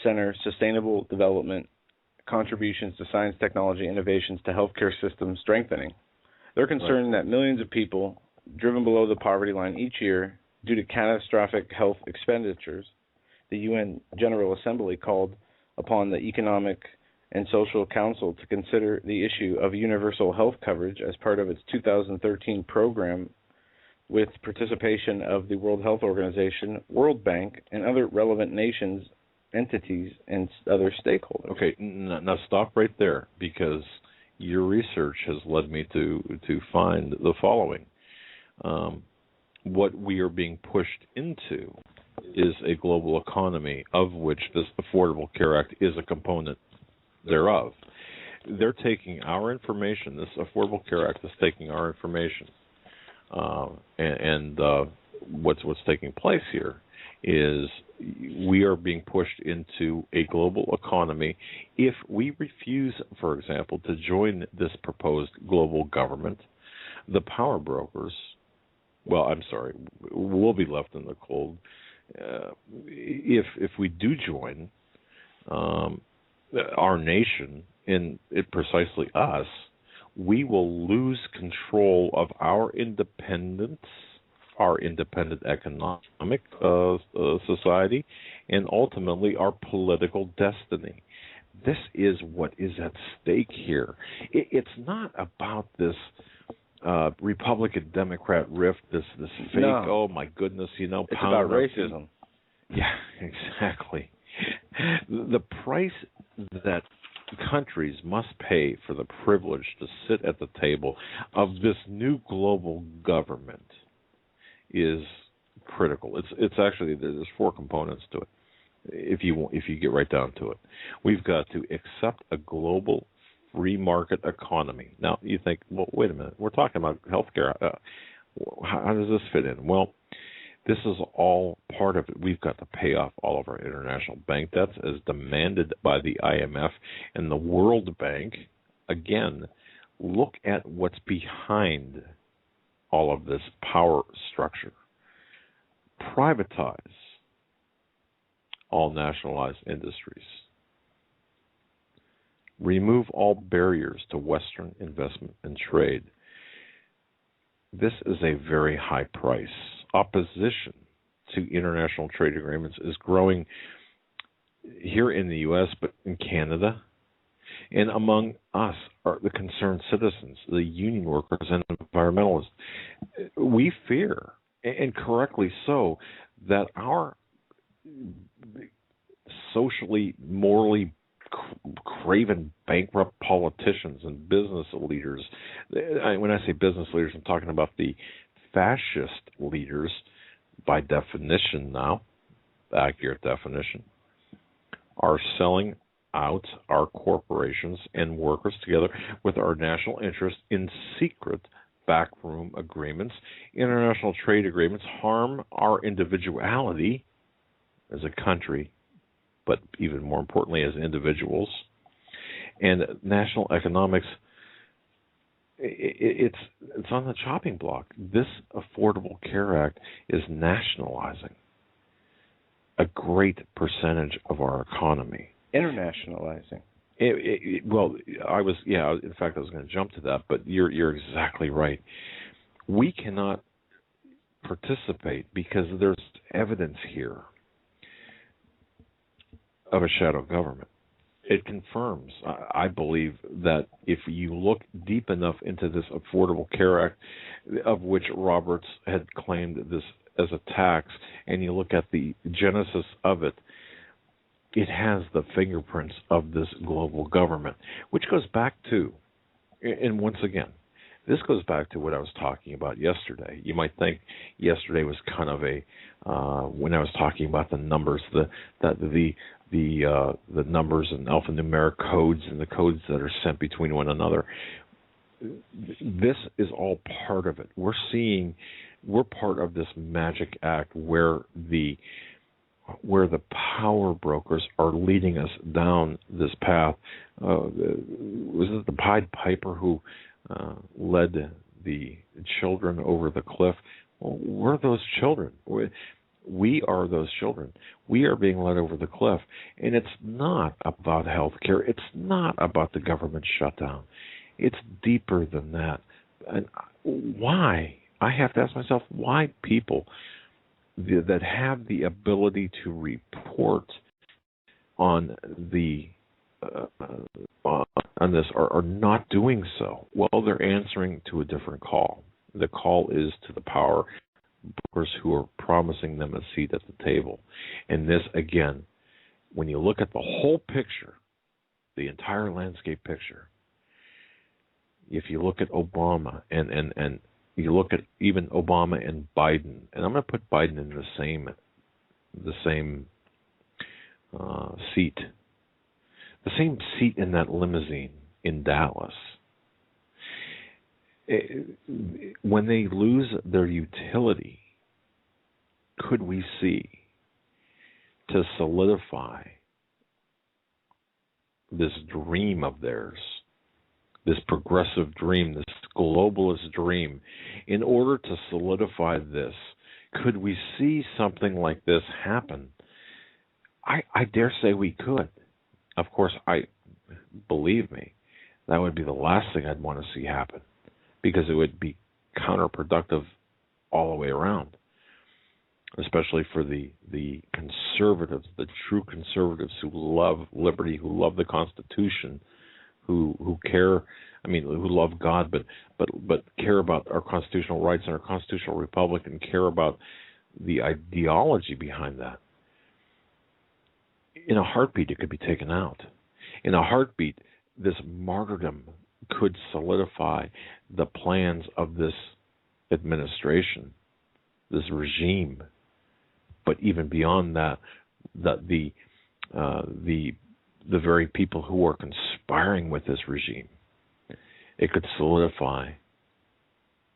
center, sustainable development, contributions to science, technology, innovations to healthcare system strengthening. They're concerned that millions of people driven below the poverty line each year due to catastrophic health expenditures. The UN General Assembly called upon the Economic and Social Council to consider the issue of universal health coverage as part of its 2013 program, with participation of the World Health Organization, World Bank, and other relevant nations, entities, and other stakeholders. Okay, now stop right there, because your research has led me to find the following. What we are being pushed into is a global economy of which this Affordable Care Act is a component thereof. They're taking our information. This Affordable Care Act is taking our information, and what's taking place here is we are being pushed into a global economy. If we refuse, for example, to join this proposed global government, the power brokers, we'll be left in the cold. If we do join, our nation, and precisely us, we will lose control of our independence, our independent economic society, and ultimately our political destiny. This is what is at stake here. It's not about this Republican-Democrat rift, this fake, oh my goodness, it's about racism. Yeah, exactly. The price that countries must pay for the privilege to sit at the table of this new global government is critical. It's actually, there's 4 components to it. If you get right down to it, we've got to accept a global free market economy. Now you think, well, wait a minute, we're talking about healthcare. How does this fit in? Well, this is all part of it. We've got to pay off all of our international bank debts as demanded by the IMF and the World Bank. Again, look at what's behind all of this power structure. Privatize all nationalized industries. Remove all barriers to Western investment and trade. this is a very high price. Opposition to international trade agreements is growing here in the U.S., but in Canada. And among us are the concerned citizens, the union workers and environmentalists. We fear, and correctly so, that our socially, morally craven, bankrupt politicians and business leaders, when I say business leaders, I'm talking about the fascist leaders, by definition now, accurate definition, are selling out our corporations and workers together with our national interest in secret backroom agreements. International trade agreements harm our individuality as a country, but even more importantly as individuals. And national economics, it's on the chopping block. This Affordable Care Act is nationalizing a great percentage of our economy. Internationalizing. Well, in fact, I was going to jump to that, but you're exactly right. We cannot participate because there's evidence here of a shadow government. It confirms, I believe, that if you look deep enough into this Affordable Care Act, of which Roberts had claimed this as a tax, and you look at the genesis of it, it has the fingerprints of this global government, which goes back to, and once again, this goes back to what I was talking about yesterday. You might think yesterday was kind of a, when I was talking about the numbers, the numbers and alphanumeric codes and the codes that are sent between one another. This is all part of it. We're part of this magic act where the power brokers are leading us down this path. Was it the Pied Piper who led the children over the cliff? Well, we're those children. We are those children. We are being led over the cliff. And it's not about health care. It's not about the government shutdown. It's deeper than that. And why? I have to ask myself, why people that have the ability to report on the on this are not doing so? Well, they're answering to a different call. The call is to the power brokers who are promising them a seat at the table. And this, again, when you look at the whole picture, the entire landscape picture, if you look at Obama and you look at even Obama and Biden, and I'm going to put Biden in the same seat in that limousine in Dallas. When they lose their utility, could we see, to solidify this dream of theirs, this progressive dream, this globalist dream, in order to solidify this, could we see something like this happen? I dare say we could. Of course, believe me, that would be the last thing I'd want to see happen, because it would be counterproductive all the way around, especially for the conservatives, the true conservatives who love liberty, who love the Constitution, who care, who love God, but care about our constitutional rights and our constitutional republic, and care about the ideology behind that. In a heartbeat, it could be taken out. In a heartbeat, this martyrdom could solidify the plans of this administration, this regime. But even beyond that, the very people who are conspiring with this regime, it could solidify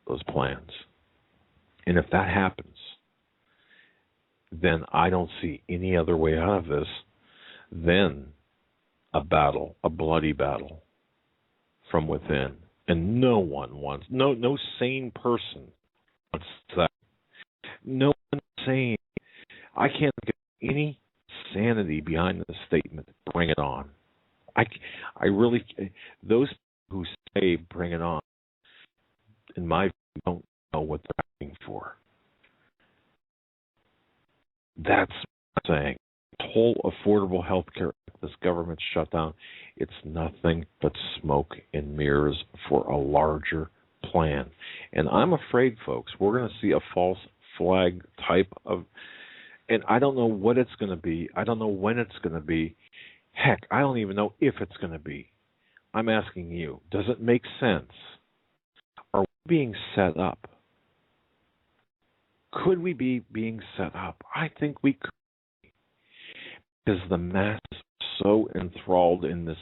those plans. And if that happens, then I don't see any other way out of this than a battle, a bloody battle from within. And no one wants, no sane person wants that. No one sane. I can't get any sanity behind the statement, bring it on. I really, those who say bring it on, in my view, know what they're asking for. That's what I'm saying. The whole Affordable Health Care Act, this government shutdown, it's nothing but smoke and mirrors for a larger plan. And I'm afraid, folks, we're going to see a false flag type of, and I don't know what it's going to be. I don't know when it's going to be. Heck, I don't even know if it's going to be. I'm asking you, does it make sense? Are we being set up? Could we be being set up? I think we could. Because the masses are so enthralled in this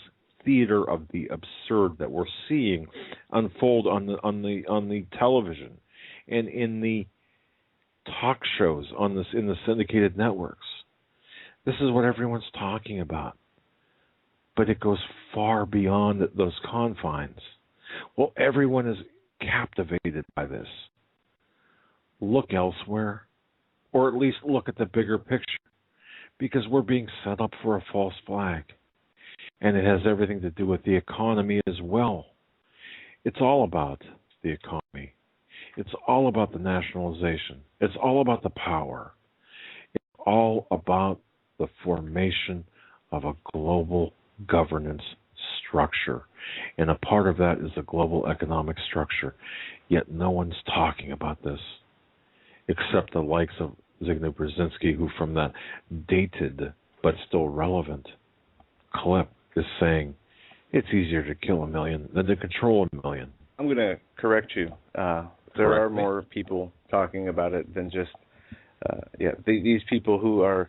theater of the absurd that we're seeing unfold on the television and in the talk shows in the syndicated networks. This is what everyone's talking about. But it goes far beyond those confines. Well, everyone is captivated by this. Look elsewhere, or at least look at the bigger picture, because we're being set up for a false flag. And it has everything to do with the economy as well. It's all about the economy. It's all about the nationalization. It's all about the power. It's all about the formation of a global governance structure. And a part of that is the global economic structure. Yet no one's talking about this, except the likes of Zbigniew Brzezinski, who from that dated but still relevant clip is saying it's easier to kill 1 million than to control 1 million. I'm going to correct you. There are more people talking about it than just, these people who are,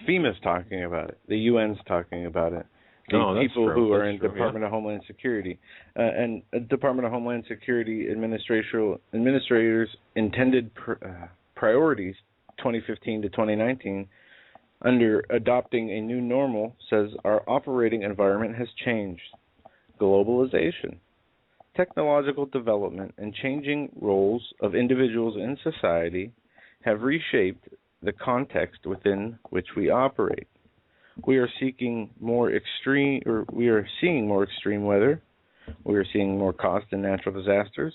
FEMA's talking about it, the UN's talking about it, the people who are in Department of Homeland Security, and Department of Homeland Security administrators' intended priorities 2015 to 2019 under adopting a new normal says our operating environment has changed. Globalization, technological development, and changing roles of individuals in society have reshaped the context within which we operate. We are seeing more extreme weather. We are seeing more cost in natural disasters,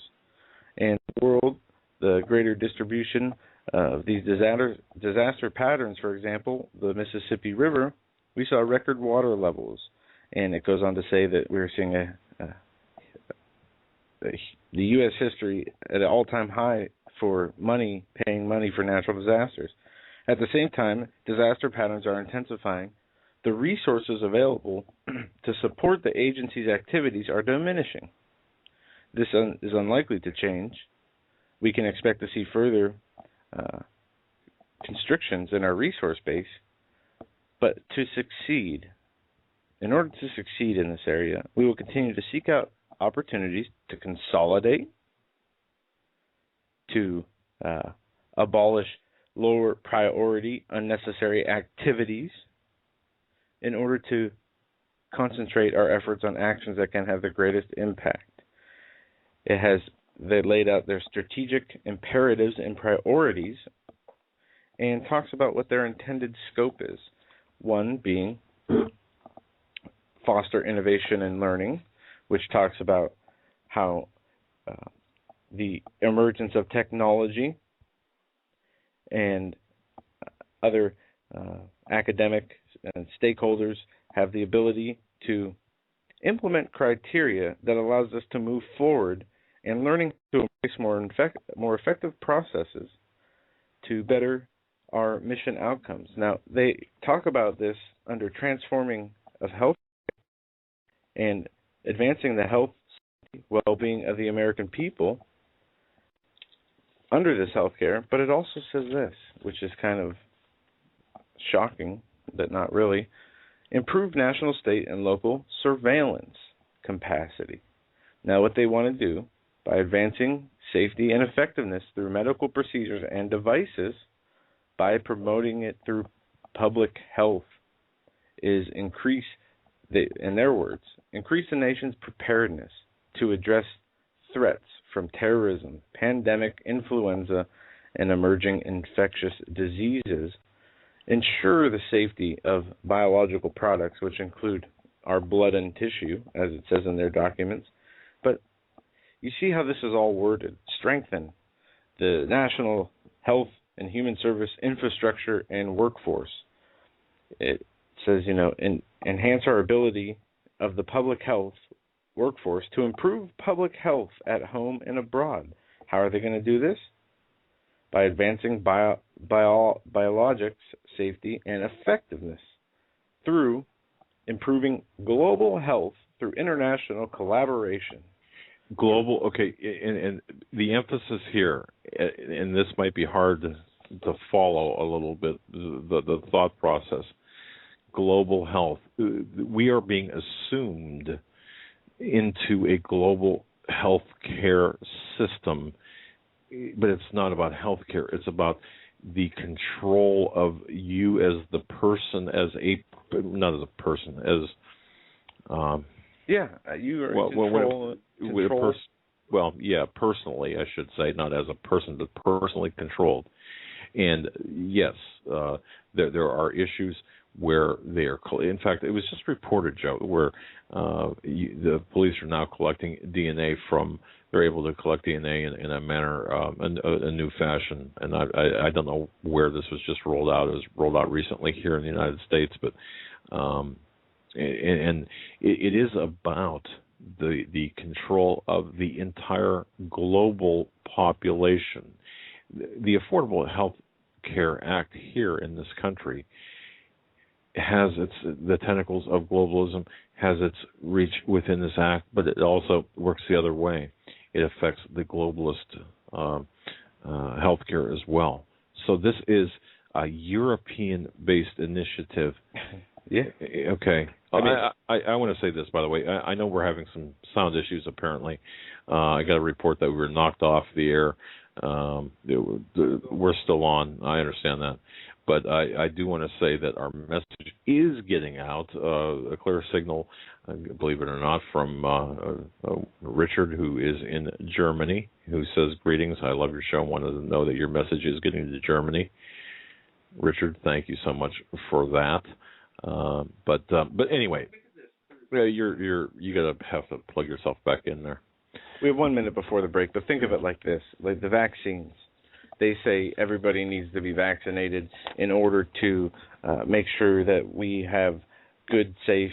and the world, the greater distribution of these disaster patterns. For example, the Mississippi River, we saw record water levels, and it goes on to say that we're seeing the U.S. history at an all-time high for paying money for natural disasters. At the same time, disaster patterns are intensifying. The resources available to support the agency's activities are diminishing. This is unlikely to change. We can expect to see further constrictions in our resource base, but in order to succeed in this area, we will continue to seek out opportunities to consolidate, to abolish lower priority, unnecessary activities, in order to concentrate our efforts on actions that can have the greatest impact. They laid out their strategic imperatives and priorities and talks about what their intended scope is. One being foster innovation and learning, which talks about how the emergence of technology and other academic and stakeholders have the ability to implement criteria that allows us to move forward and learning to embrace more effective processes to better our mission outcomes. Now, they talk about this under transforming of health and advancing the health, well-being of the American people under this healthcare, but it also says this, which is kind of shocking, but not really: improve national, state, and local surveillance capacity. Now, what they want to do by advancing safety and effectiveness through medical procedures and devices, by promoting it through public health, is increase the nation's preparedness to address threats from terrorism, pandemic, influenza, and emerging infectious diseases, ensure the safety of biological products, which include our blood and tissue, as it says in their documents. But you see how this is all worded: strengthen the National Health and Human Service Infrastructure and Workforce. It says, enhance our ability of the public health workforce to improve public health at home and abroad. How are they going to do this? By advancing biologics safety and effectiveness through improving global health through international collaboration. Global, okay, and the emphasis here, and this might be hard to follow a little bit, the thought process. Global health. We are being assumed into a global health care system, but it's not about health care. It's about the control of you as the person, not as a person, as... you are control. Personally, I should say, not as a person, but personally controlled. And yes, there are issues where they are. In fact, it was just reported, Joe, where the police are now collecting DNA from. They're able to collect DNA in a manner, a new fashion, and I don't know where this was just rolled out. It was rolled out recently here in the United States, but and it is about the control of the entire global population. The Affordable Health Care Act here in this country has the tentacles of globalism, has its reach within this act, but it also works the other way. It affects the globalist healthcare as well. So this is a European-based initiative. Yeah. Okay. I want to say this, by the way. I know we're having some sound issues, apparently. I got a report that we were knocked off the air. We're still on. I understand that. But I do want to say that our message is getting out, a clear signal, believe it or not, from Richard, who is in Germany, who says, greetings, I love your show. I wanted to know that your message is getting to Germany. Richard, thank you so much for that. But anyway, you gotta have to plug yourself back in there. We have 1 minute before the break, but think of it like this: like the vaccines. They say everybody needs to be vaccinated in order to make sure that we have good, safe,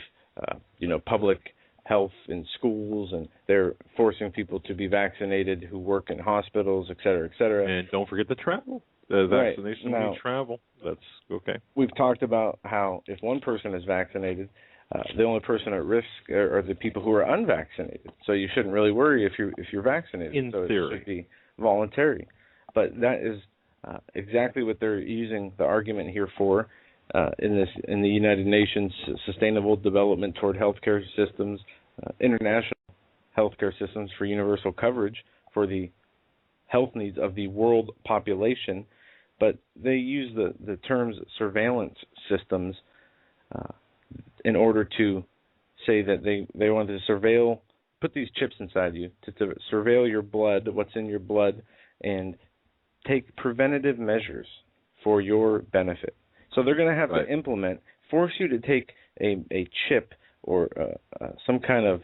public health in schools, and they're forcing people to be vaccinated who work in hospitals, et cetera, et cetera. And don't forget the travel. The vaccination means travel. That's okay. We've talked about how if one person is vaccinated, the only person at risk are the people who are unvaccinated. So you shouldn't really worry if you're vaccinated. In theory. It should be voluntary. But that is exactly what they're using the argument here for in the United Nations Sustainable Development Toward Healthcare Systems, international healthcare systems for universal coverage for the health needs of the world population. But they use the terms surveillance systems in order to say that they want to put these chips inside you to surveil your blood, what's in your blood, and take preventative measures for your benefit. So they're going to have to force you to take a chip or some kind of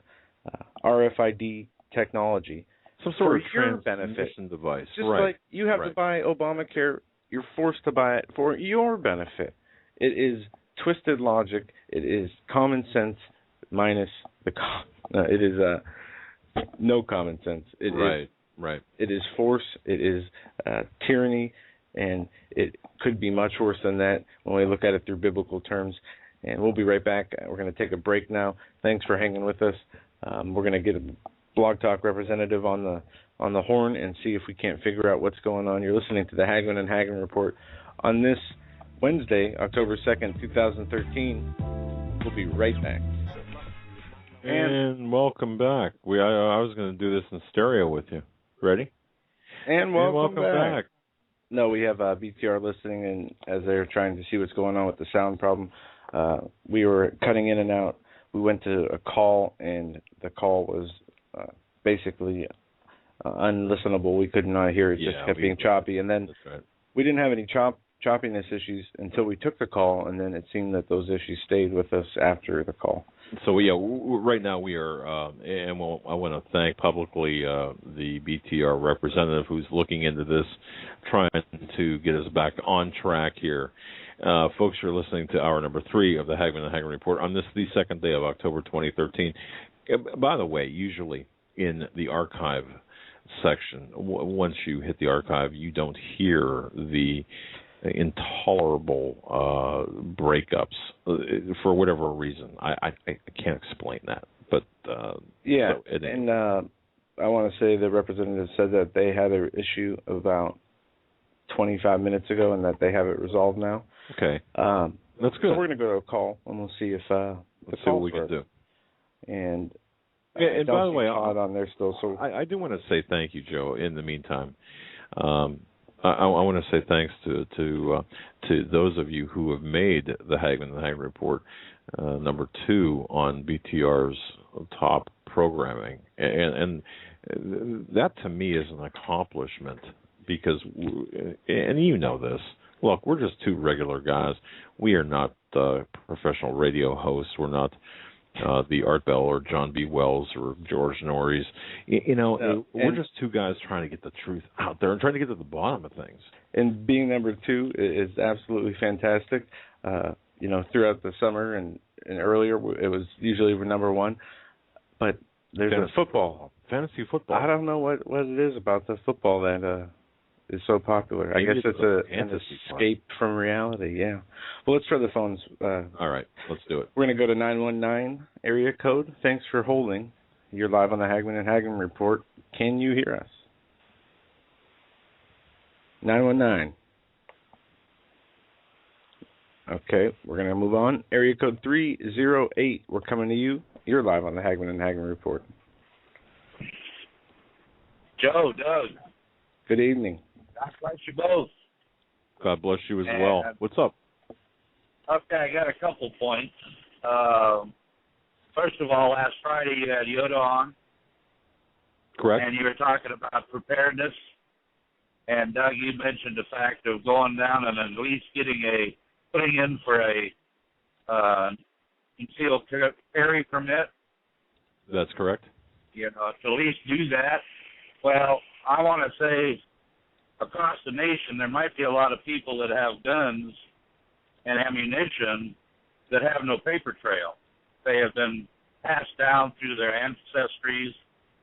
RFID technology, some sort of your benefit device. Just like you have to buy Obamacare, you're forced to buy it for your benefit. It is twisted logic. It is common sense minus it is no common sense. Right. It is force. It is tyranny, and it could be much worse than that when we look at it through biblical terms. And we'll be right back. We're going to take a break now. Thanks for hanging with us. We're going to get a Blog Talk representative on the horn and see if we can't figure out what's going on. You're listening to the Hagmann and Hagmann Report on this Wednesday, October 2nd, 2013. We'll be right back. And welcome back. I was going to do this in stereo with you. Ready? And welcome back. No, we have BTR listening, and as they're trying to see what's going on with the sound problem, we were cutting in and out. We went to a call, and the call was basically unlistenable. We could not hear it; just kept being choppy. And then we didn't have any choppiness issues until we took the call, and then it seemed that those issues stayed with us after the call. So yeah, right now we are, and I want to thank publicly the BTR representative who's looking into this, trying to get us back on track here. Folks, you're listening to hour number 3 of the Hagmann and Hagmann Report on the second day of October 2013. By the way, usually in the archive section, once you hit the archive, you don't hear the intolerable breakups for whatever reason. I can't explain that, but yeah. So and I want to say the representative said that they had an issue about 25 minutes ago, and that they have it resolved now. Okay, that's good. So we're going to go to a call, and we'll see if let's see what we can do. And and by the way, on there still. So I do want to say thank you, Joe. In the meantime, I want to say thanks to those of you who have made the Hagmann and Hagmann Report number 2 on BTR's top programming, and that to me is an accomplishment because, and you know this. Look, we're just 2 regular guys. We are not professional radio hosts. We're not the Art Bell or John B. Wells or George Norries. We're just 2 guys trying to get the truth out there and trying to get to the bottom of things. And being number 2 is absolutely fantastic. Throughout the summer and earlier, it was usually number 1. But there's fantasy football. I don't know what it is about the football that is so popular. Maybe I guess it's an escape from reality, yeah. Well, let's try the phones. All right, let's do it. We're going to go to 919 area code. Thanks for holding. You're live on the Hagmann and Hagmann Report. Can you hear us? 919. Okay, we're going to move on. Area code 308. We're coming to you. You're live on the Hagmann and Hagmann Report. Joe, Doug. Good evening. God bless you both. God bless you as well. What's up? Okay, I got a couple points. First of all, last Friday you had Yoda on. Correct. And you were talking about preparedness. And Doug, you mentioned the fact of going down and at least putting in for a concealed carry permit. That's correct. To at least do that. Well, I want to say across the nation there might be a lot of people that have guns and ammunition that have no paper trail. They have been passed down through their ancestries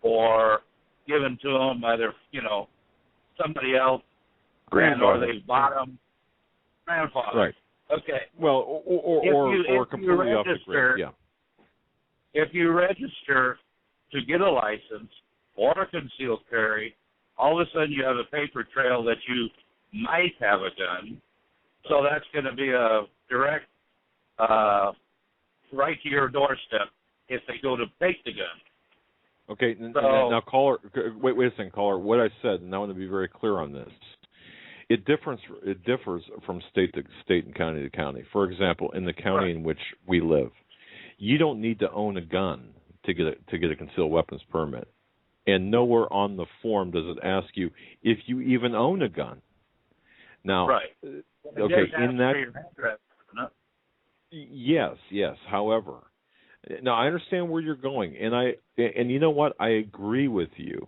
or given to them by their, somebody else, or they bought them. Grandfather. Right. Okay. Well, or completely off the grid. Yeah. If you register to get a license or a concealed carry, all of a sudden you have a paper trail that you might have a gun. So that's going to be a direct right to your doorstep if they go to take the gun. Okay, now caller, wait a second, caller. What I said, and I want to be very clear on this. It differs from state to state and county to county. For example, in the county in which we live, you don't need to own a gun to get a concealed weapons permit. And nowhere on the form does it ask you if you even own a gun. Now, right. Okay, in that, yes. However, now I understand where you're going, and you know what? I agree with you.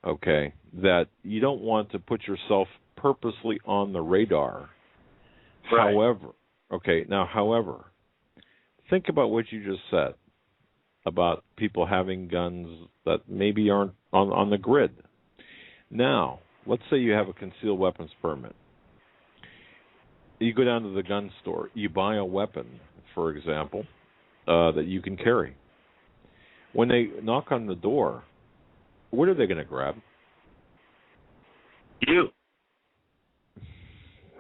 Okay, that you don't want to put yourself purposely on the radar. Right. However, think about what you just said about people having guns that maybe aren't on the grid. Now, let's say you have a concealed weapons permit. You go down to the gun store. You buy a weapon, for example, that you can carry. When they knock on the door, what are they going to grab? You.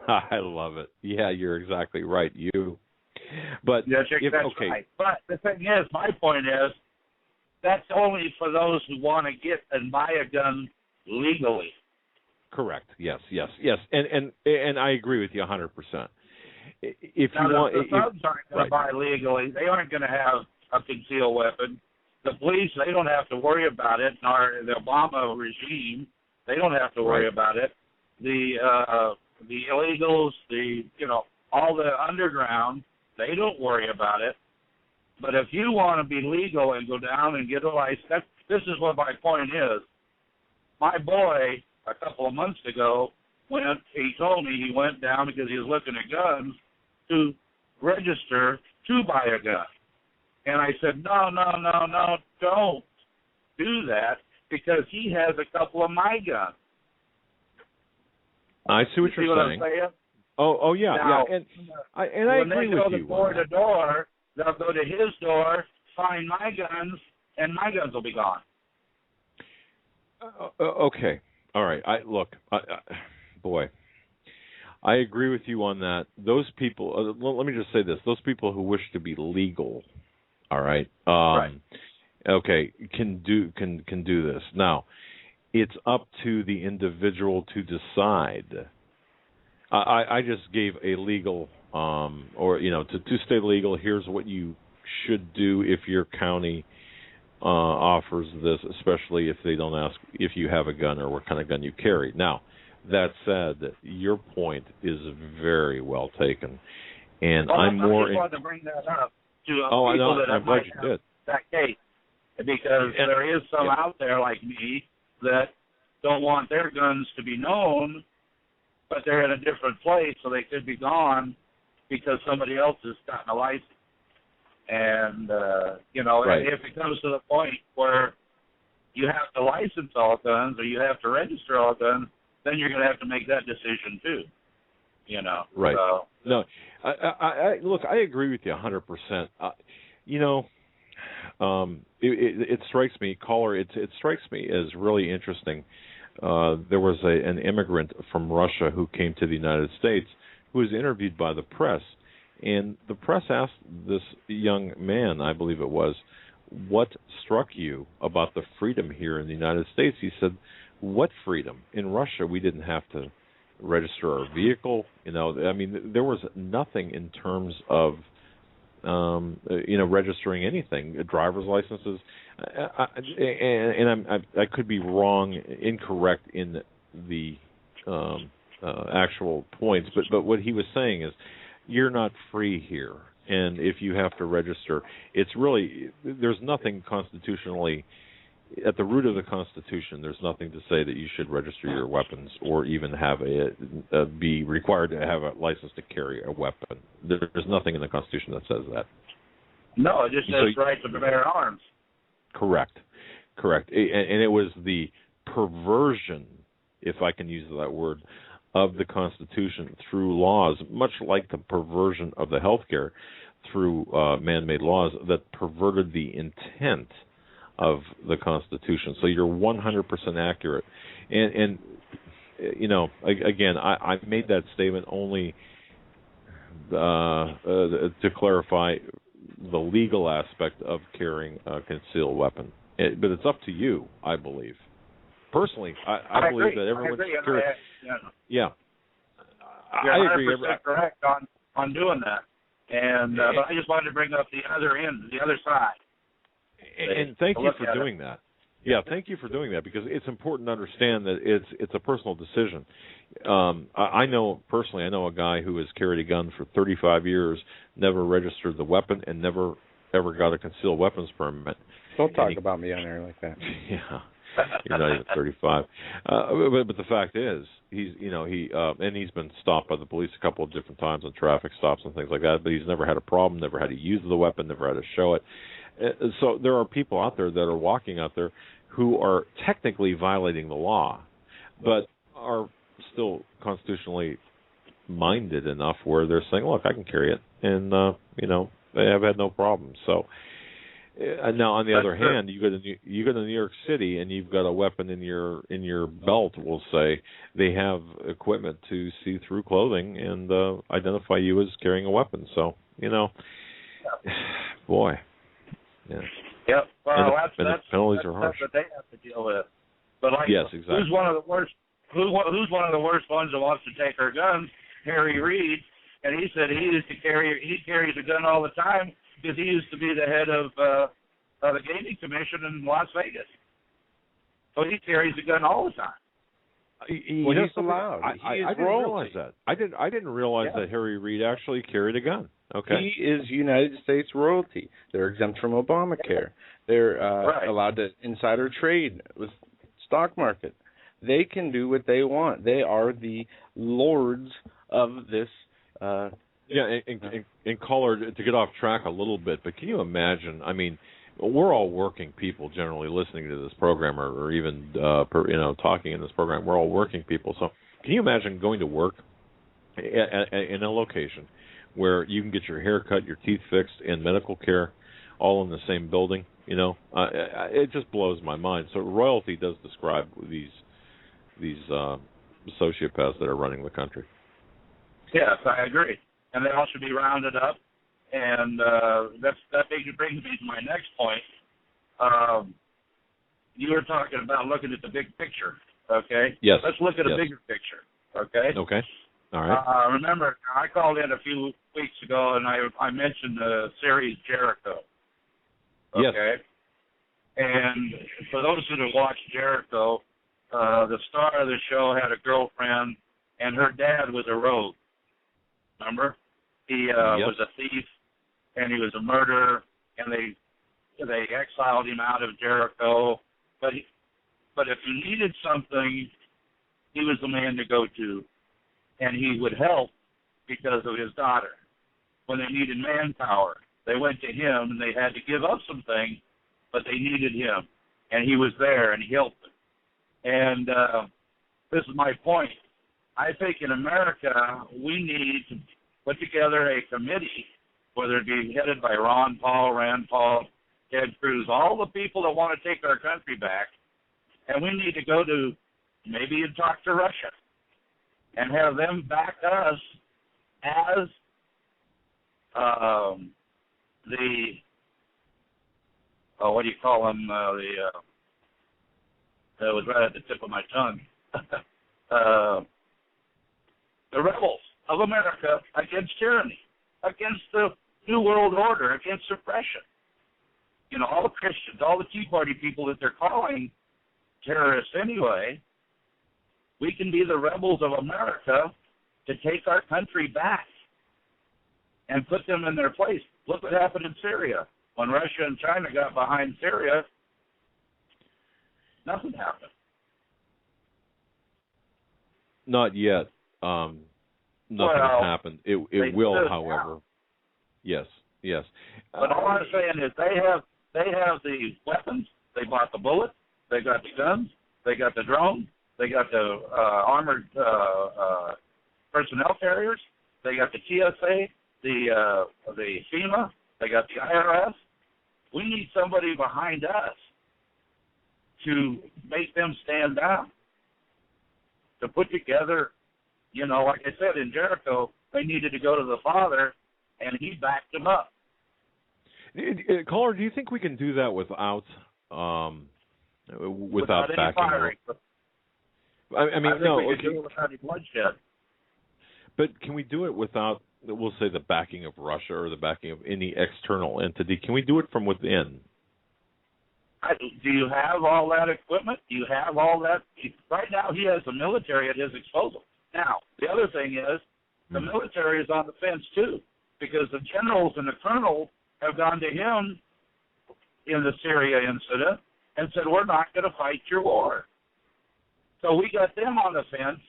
I love it. Yeah, you're exactly right. You. But that's right. But the thing is, my point is, that's only for those who want to get and buy a gun legally. Correct. Yes. And I agree with you 100%. If now, you want, the thugs aren't going to buy legally. They aren't going to have a concealed weapon. The police, they don't have to worry about it. Nor the Obama regime, they don't have to worry about it. The the illegals, all the underground, they don't worry about it. But if you want to be legal and go down and get a license, this is what my point is. My boy, a couple of months ago, he told me he went down because he was looking at guns to register to buy a gun. And I said, no, don't do that, because he has a couple of my guns. I see what you're saying. What I'm saying? Oh yeah, now, yeah, and I agree with you. When they go door to door, they'll go to his door, find my guns, and my guns will be gone. Okay, all right. Boy, I agree with you on that. Those people. Let me just say this: those people who wish to be legal, all right. Right. Okay, can do this. Now, it's up to the individual to decide. I just gave a legal, to stay legal, here's what you should do if your county offers this, especially if they don't ask if you have a gun or what kind of gun you carry. Now, that said, your point is very well taken, and I'm more. I just wanted to bring that up to I know. that I'm glad you did. That case, because there is some out there like me that don't want their guns to be known, but they're in a different place, so they could be gone because somebody else has gotten a license. And, right. if it comes to the point where you have to license all guns or you have to register all guns, then you're going to have to make that decision too, Right. So, no, look, I agree with you 100%. It strikes me, caller, it strikes me as really interesting. There was an immigrant from Russia who came to the United States who was interviewed by the press, and the press asked this young man, I believe it was, what struck you about the freedom here in the United States? He said, what freedom? In Russia, we didn't have to register our vehicle. There was nothing in terms of registering anything, driver's licenses, I could be wrong, incorrect in the actual points, but what he was saying is, you're not free here, and if you have to register, it's really, there's nothing constitutionally, at the root of the Constitution, there's nothing to say that you should register your weapons or even have be required to have a license to carry a weapon. There's nothing in the Constitution that says that. No, it just says right to bear arms. Correct. And it was the perversion, if I can use that word, of the Constitution through laws, much like the perversion of the healthcare through man-made laws, that perverted the intent of the Constitution. So you're 100% accurate. And again, I made that statement only to clarify the legal aspect of carrying a concealed weapon. But it's up to you, I believe. Personally, I believe that everyone's curious. Yeah. You're I agree. 100% correct on doing that. And but I just wanted to bring up the other end, the other side. And thank you for doing that. Yeah, thank you for doing that, because it's important to understand that it's a personal decision. I know a guy who has carried a gun for 35 years, never registered the weapon, and never ever got a concealed weapons permit. Don't talk about me on air like that. Yeah, you're not even 35. But the fact is, he's been stopped by the police a couple of different times on traffic stops and things like that. But he's never had a problem, never had to use the weapon, never had to show it. So there are people out there that are walking out there who are technically violating the law, but are still constitutionally minded enough where they're saying, "Look, I can carry it," and they have had no problem. So now, on the other hand, you go to New York City and you've got a weapon in your belt. We'll say they have equipment to see through clothing and identify you as carrying a weapon. So boy. Yeah. Yep. Well, that's penalties are harsh. That's what they have to deal with. But yes, exactly. Who's one of the worst? Who's one of the worst ones that wants to take our guns? Harry Reid, and he said he carries a gun all the time because he used to be the head of the gaming commission in Las Vegas. So he carries a gun all the time. He's allowed. I didn't realize that. I didn't realize that Harry Reid actually carried a gun. Okay. He is United States royalty. They're exempt from Obamacare. They're allowed to insider trade with stock market. They can do what they want. They are the lords of this. And caller, to get off track a little bit, but can you imagine? I mean, we're all working people generally listening to this program, or even talking in this program. We're all working people. So, can you imagine going to work in a location where you can get your hair cut, your teeth fixed, and medical care all in the same building? It just blows my mind. So, royalty does describe these sociopaths that are running the country. Yes, I agree. And they all should be rounded up. And that brings me to my next point. You were talking about looking at the big picture, okay? Yes. Let's look at a bigger picture, okay? Okay. All right. Remember, I called in a few weeks ago, and I mentioned the series Jericho. Okay? Yes. And for those who have watched Jericho, the star of the show had a girlfriend, and her dad was a rogue. Remember? He was a thief, and he was a murderer, and they exiled him out of Jericho. But if you needed something, he was the man to go to, and he would help because of his daughter. When they needed manpower, they went to him, and they had to give up some things, but they needed him, and he was there, and he helped them. And this is my point. I think in America, we need to put together a committee, whether it be headed by Ron Paul, Rand Paul, Ted Cruz, all the people that want to take our country back, and we need to go to maybe and talk to Russia and have them back us as what do you call them? That was right at the tip of my tongue. The rebels of America against tyranny, against the New World Order, against oppression. All the Christians, all the Tea Party people that they're calling terrorists anyway, we can be the rebels of America to take our country back and put them in their place. Look what happened in Syria. When Russia and China got behind Syria, nothing happened. Not yet. Nothing has happened. It will, however. Now. Yes. But all I'm saying is they have the weapons. They bought the bullets. They got the guns. They got the drones. They got the armored personnel carriers. They got the TSA, the FEMA. They got the IRS. We need somebody behind us to make them stand down, to put together, like I said, in Jericho, they needed to go to the Father, and he backed them up. Caller, do you think we can do that without backing? Firing. I mean, no. We can do it without any bloodshed. But can we do it without, we'll say, the backing of Russia or the backing of any external entity? Can we do it from within? Do you have all that equipment? Do you have all that? Right now, he has the military at his disposal. Now, the other thing is, the military is on the fence, too, because the generals and the colonels have gone to him in the Syria incident and said, we're not going to fight your war. So we got them on the fence.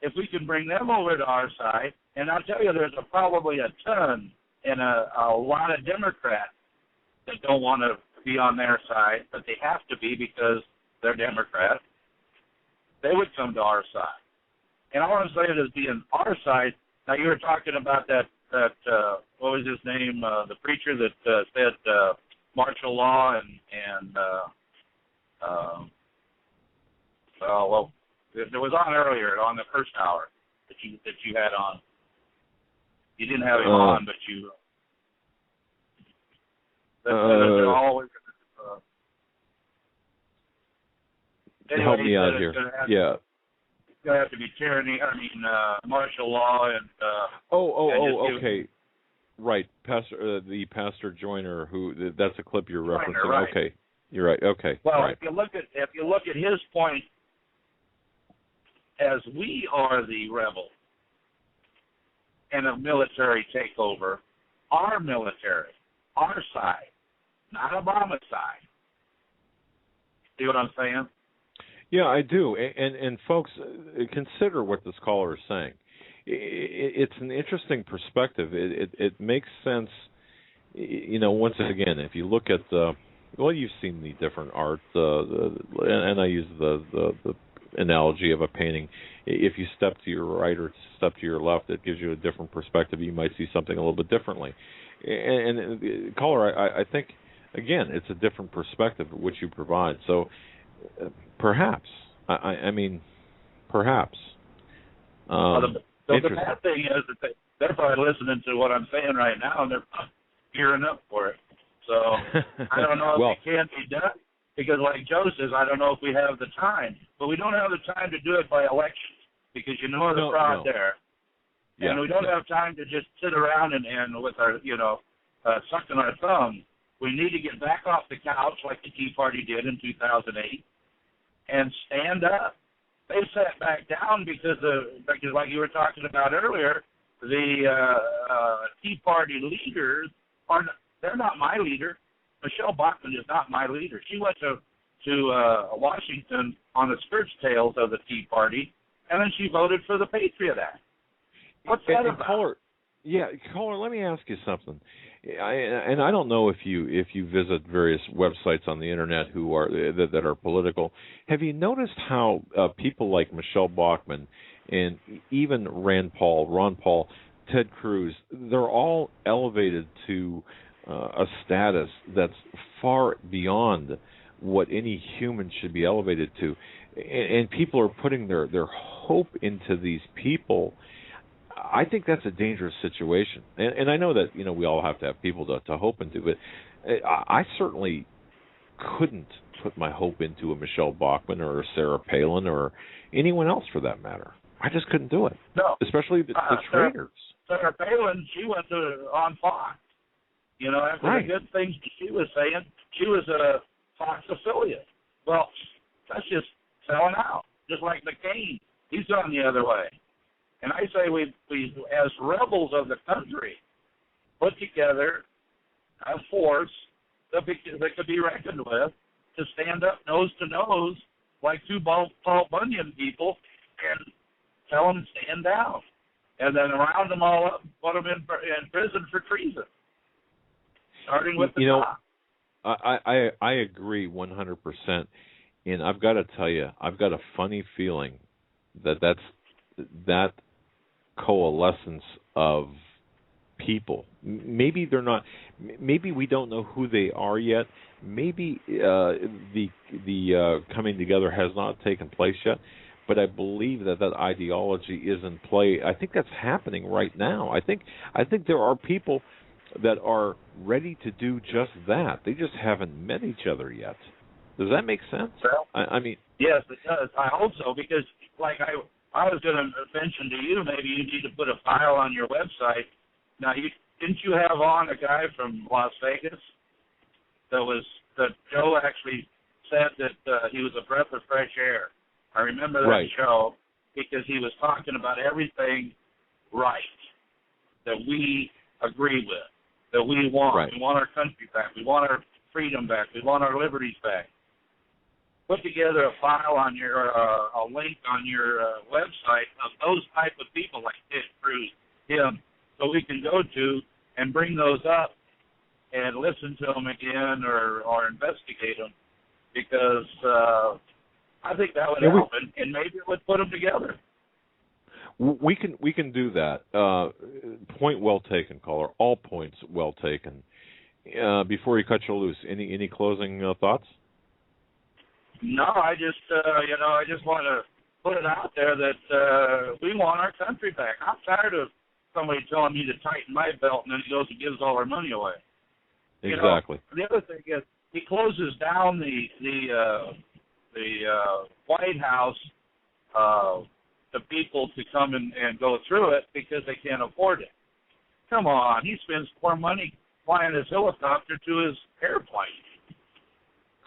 If we can bring them over to our side, and I'll tell you, there's probably a ton and a lot of Democrats that don't want to be on their side, but they have to be because they're Democrats. They would come to our side. And all I'm saying is being our side. Now, you were talking about that what was his name, the preacher that said martial law and it was on earlier, on the first hour that you had on. You didn't have him on, but you... always, anyway, help me out here. It's going to have to be tyranny, martial law and... okay. Right, the Pastor Joyner, that's a clip you're referencing. Right. Okay, you're right. Okay. Well, right. if you look at his point, as we are the rebel and a military takeover, our military, our side, not Obama's side. See what I'm saying? Yeah, I do. And folks, consider what this caller is saying. It's an interesting perspective. It makes sense. Once again, if you look at you've seen the different art, and I use the analogy of a painting. If you step to your right or step to your left, it gives you a different perspective. You might see something a little bit differently. And caller, I think, again, it's a different perspective which you provide. So perhaps, I mean, perhaps. The bad thing is that they're probably listening to what I'm saying right now, and they're gearing up for it. So I don't know if it can be done, because like Joe says, I don't know if we have the time. But we don't have the time to do it by elections, because the fraud there. Yeah, and we don't have time to just sit around and with our, sucking our thumb. We need to get back off the couch like the Tea Party did in 2008 and stand up. They sat back down because like you were talking about earlier, the Tea Party leaders they're not my leader. Michelle Bachmann is not my leader. She went to Washington on the skirt's tails of the Tea Party, and then she voted for the Patriot Act. What's that about? Caller, let me ask you something. I don't know if you visit various websites on the internet that are political. Have you noticed how people like Michelle Bachmann and even Ron Paul, Ted Cruz, they're all elevated to a status that's far beyond what any human should be elevated to, and people are putting their hope into these people. I think that's a dangerous situation, and I know that we all have to have people to hope into, but I certainly couldn't put my hope into a Michelle Bachmann or a Sarah Palin or anyone else for that matter. I just couldn't do it. No, especially the traitors. Sarah Palin, she went on Fox. After the good things she was saying, she was a Fox affiliate. Well, that's just selling out, just like McCain. He's gone the other way. And I say we as rebels of the country, put together a force that could be reckoned with to stand up nose to nose like two Paul Bunyan people and tell them to stand down. And then round them all up and put them in prison for treason. Starting with the top. I agree 100%. And I've got to tell you, I've got a funny feeling that coalescence of people. Maybe they're not. Maybe we don't know who they are yet. Maybe the coming together has not taken place yet. But I believe that ideology is in play. I think that's happening right now. I think there are people that are ready to do just that. They just haven't met each other yet. Does that make sense? Well, I mean, yes, it does. I hope so, because like I was going to mention to you, maybe you need to put a file on your website. Now, didn't you have on a guy from Las Vegas that Joe actually said that he was a breath of fresh air? I remember that show because he was talking about everything right that we agree with, that we want. Right. We want our country back. We want our freedom back. We want our liberties back. Put together a file on your a link on your website of those type of people like Ted Cruz, him, so we can go to and bring those up and listen to them again or investigate them, because I think that would help, and maybe it would put them together. We can do that. Point well taken, caller. All points well taken. Before you cut you loose, any closing thoughts? No, I just want to put it out there that we want our country back. I'm tired of somebody telling me to tighten my belt and then he goes and gives all our money away. Exactly. The other thing is he closes down the White House to people to come and go through it because they can't afford it. Come on, he spends more money flying his helicopter to his airplane.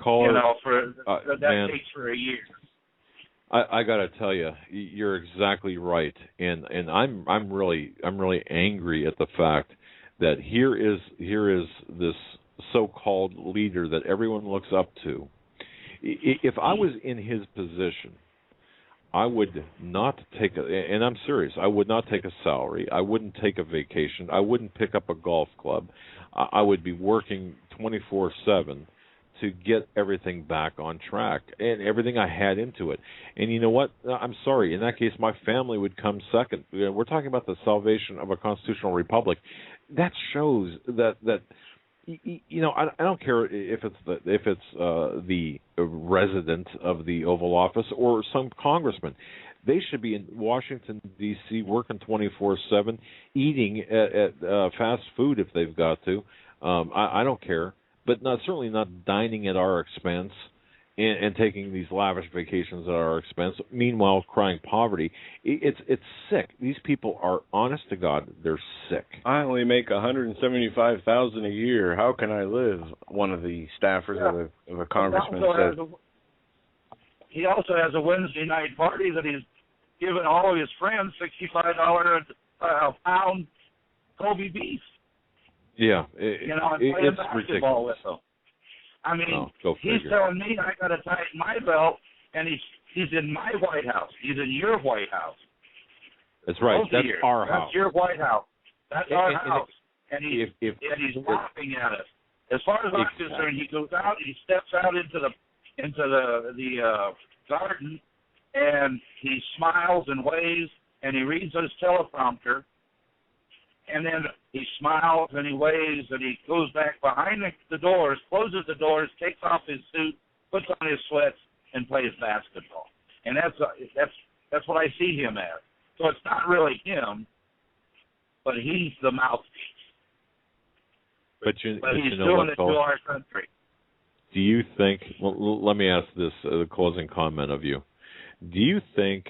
Caller, that takes for a year. I got to tell you, you're exactly right, and I'm really angry at the fact that here is this so-called leader that everyone looks up to. If I was in his position, I would not take and I'm serious, I would not take a salary. I wouldn't take a vacation. I wouldn't pick up a golf club. I would be working 24/7 to get everything back on track and everything I had into it. And you know what? I'm sorry. In that case, my family would come second. We're talking about the salvation of a constitutional republic. That shows that I don't care if it's the resident of the Oval Office or some congressman. They should be in Washington, D.C., working 24/7, eating at fast food if they've got to. I don't care, but certainly not dining at our expense and taking these lavish vacations at our expense. Meanwhile, crying poverty. It's sick. These people are, honest to God, they're sick. I only make $175,000 a year. How can I live? One of the staffers of a congressman said. He also has a Wednesday night party that he's giving all of his friends $65 a pound Kobe beef. Yeah, it's basketball with them. I mean, he's telling me I got to tighten my belt, and he's in my White House. He's in your White House. That's right. That's our house. That's your White House. That's our house. And he's laughing at us. As far as I'm concerned, he goes out, he steps out into the garden, and he smiles and waves, and he reads his teleprompter, and then he smiles and he waves and he goes back behind the doors, closes the doors, takes off his suit, puts on his sweats, and plays basketball. And that's what I see him as. So it's not really him, but he's the mouthpiece. But he's doing it to our country. Do you think? Well, let me ask this: the closing comment of you. Do you think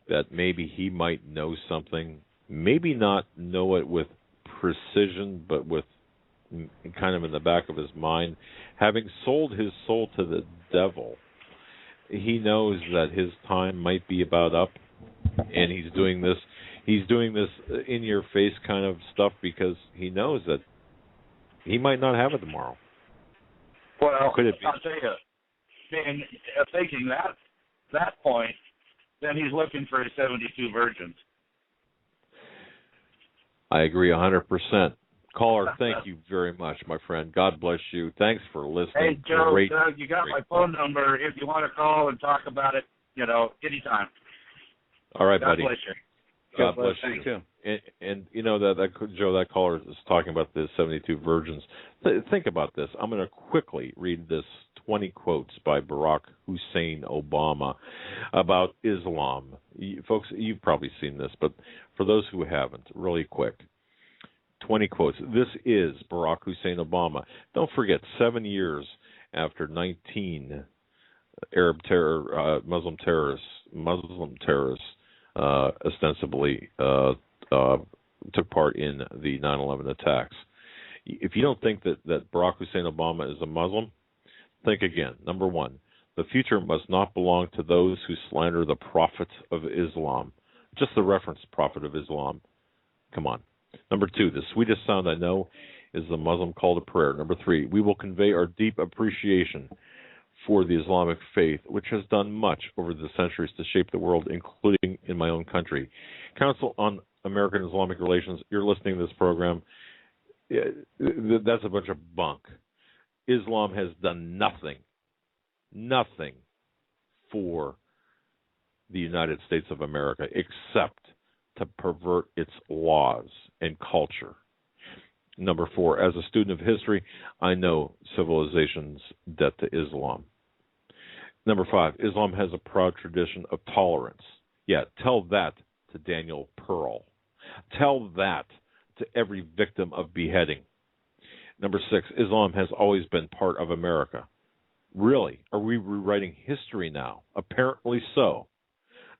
that maybe he might know something? Maybe not know it with precision, but with kind of in the back of his mind, having sold his soul to the devil, he knows that his time might be about up, and he's doing this in your face kind of stuff because he knows that he might not have it tomorrow. Well, could it be? I'll tell you, thinking that point, then he's looking for his 72 virgins. I agree 100%. Caller, thank you very much, my friend. God bless you. Thanks for listening. Hey, Joe, Doug, you got my phone number. If you want to call and talk about it, anytime. All right, God buddy. Bless you. God bless you. Too. And that Joe, that caller is talking about the 72 virgins. Think about this. I'm going to quickly read this 20 quotes by Barack Hussein Obama about Islam. Folks, you've probably seen this, but for those who haven't, really quick. 20 quotes. This is Barack Hussein Obama. Don't forget, 7 years after 19 Muslim terrorists ostensibly took part in the 9/11 attacks. If you don't think that Barack Hussein Obama is a Muslim, think again. Number one, the future must not belong to those who slander the prophet of Islam. Just the reference prophet of Islam. Come on. Number two, the sweetest sound I know is the Muslim call to prayer. Number three, we will convey our deep appreciation for the Islamic faith, which has done much over the centuries to shape the world, including in my own country. Council on American Islamic Relations, you're listening to this program. That's a bunch of bunk. Islam has done nothing for the United States of America except to pervert its laws and culture. Number four, as a student of history, I know civilization's debt to Islam. Number five, Islam has a proud tradition of tolerance. Yeah, tell that to Daniel Pearl. Tell that to every victim of beheading. Number six, Islam has always been part of America. Really? Are we rewriting history now? Apparently so.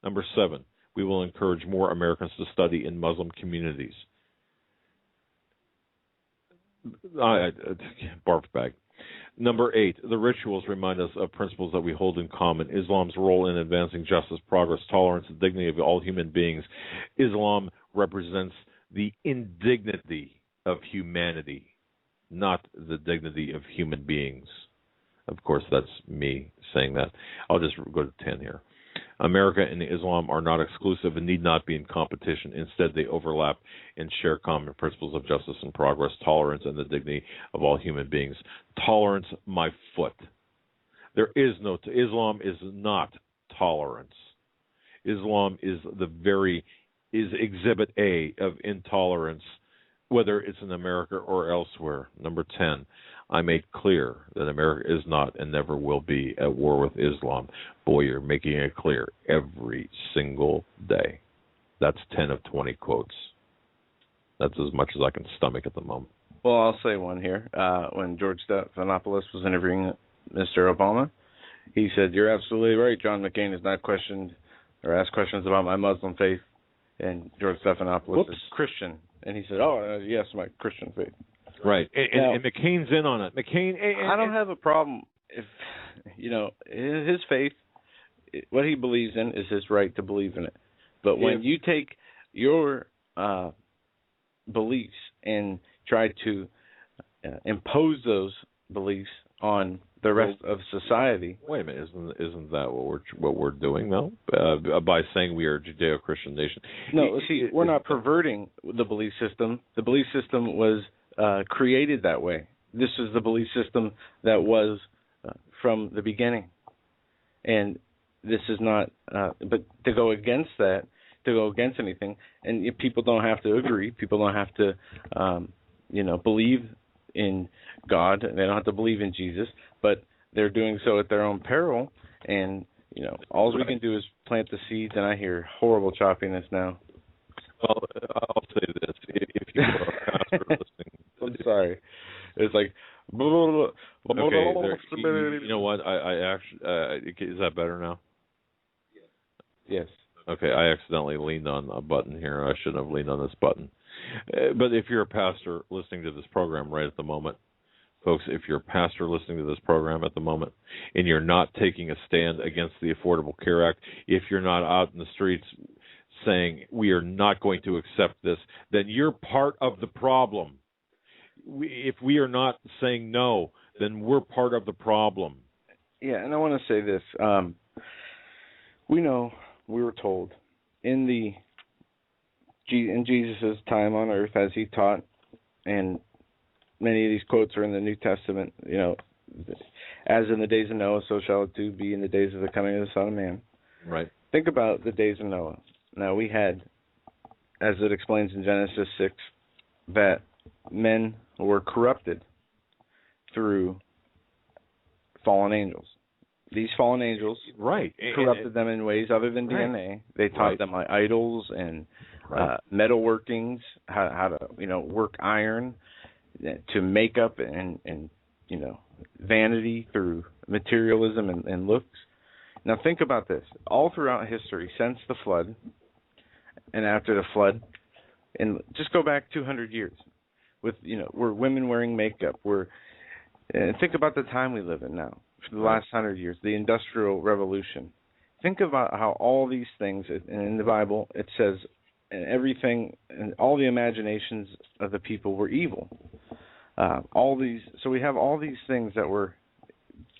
Number seven, we will encourage more Americans to study in Muslim communities. Barf bag. Number 8, the rituals remind us of principles that we hold in common. Islam's role in advancing justice, progress, tolerance, and dignity of all human beings. Islam represents the indignity of humanity, not the dignity of human beings. Of course, that's me saying that. I'll just go to 10 here. America and Islam are not exclusive and need not be in competition. Instead, they overlap and share common principles of justice and progress, tolerance, and the dignity of all human beings. Tolerance, my foot. There is no... Islam is not tolerance. Islam is Exhibit A of intolerance, whether it's in America or elsewhere. Number 10. I made clear that America is not and never will be at war with Islam. Boy, you're making it clear every single day. That's 10 of 20 quotes. That's as much as I can stomach at the moment. Well, I'll say one here. When George Stephanopoulos was interviewing Mr. Obama, he said, "You're absolutely right. John McCain has not questioned or asked questions about my Muslim faith." And George Stephanopoulos is Christian. And he said, yes, my Christian faith. Right, and McCain's in on it. McCain, I don't have a problem if, his faith, what he believes in is his right to believe in it. But when you take your beliefs and try to impose those beliefs on the rest of society. Wait a minute, isn't that what we're doing though? By saying we are a Judeo-Christian nation. No, see, we're not perverting the belief system. The belief system was created that way. This is the belief system that was from the beginning, and this is not. But to go against that, to go against anything, and people don't have to agree. People don't have to, believe in God. They don't have to believe in Jesus, but they're doing so at their own peril. And all we can do is plant the seeds. And I hear horrible choppiness now. Well, I'll say this: if you are a pastor listening, I'm sorry. It's like. Okay, you know what? I actually is that better now? Yes. Okay, I accidentally leaned on a button here. I shouldn't have leaned on this button. But if you're a pastor listening to this program right at the moment, folks, if you're a pastor listening to this program at the moment, and you're not taking a stand against the Affordable Care Act, if you're not out in the streets saying we are not going to accept this, then you're part of the problem. If we are not saying no, then we're part of the problem. Yeah, and I want to say this. We know, we were told, in Jesus' time on earth, as he taught, and many of these quotes are in the New Testament, as in the days of Noah, so shall it too be in the days of the coming of the Son of Man. Right. Think about the days of Noah. Now, we had, as it explains in Genesis 6, that men were corrupted through fallen angels. These fallen angels corrupted them in ways other than DNA. They taught them idols and metalworkings, how to work iron, to makeup and vanity through materialism and looks. Now think about this. All throughout history, since the flood and after the flood, and just go back 200 years, with we're women wearing makeup. And think about the time we live in now. For the last 100 years, the Industrial Revolution. Think about how all these things, and in the Bible, it says everything, and all the imaginations of the people were evil. So we have all these things that were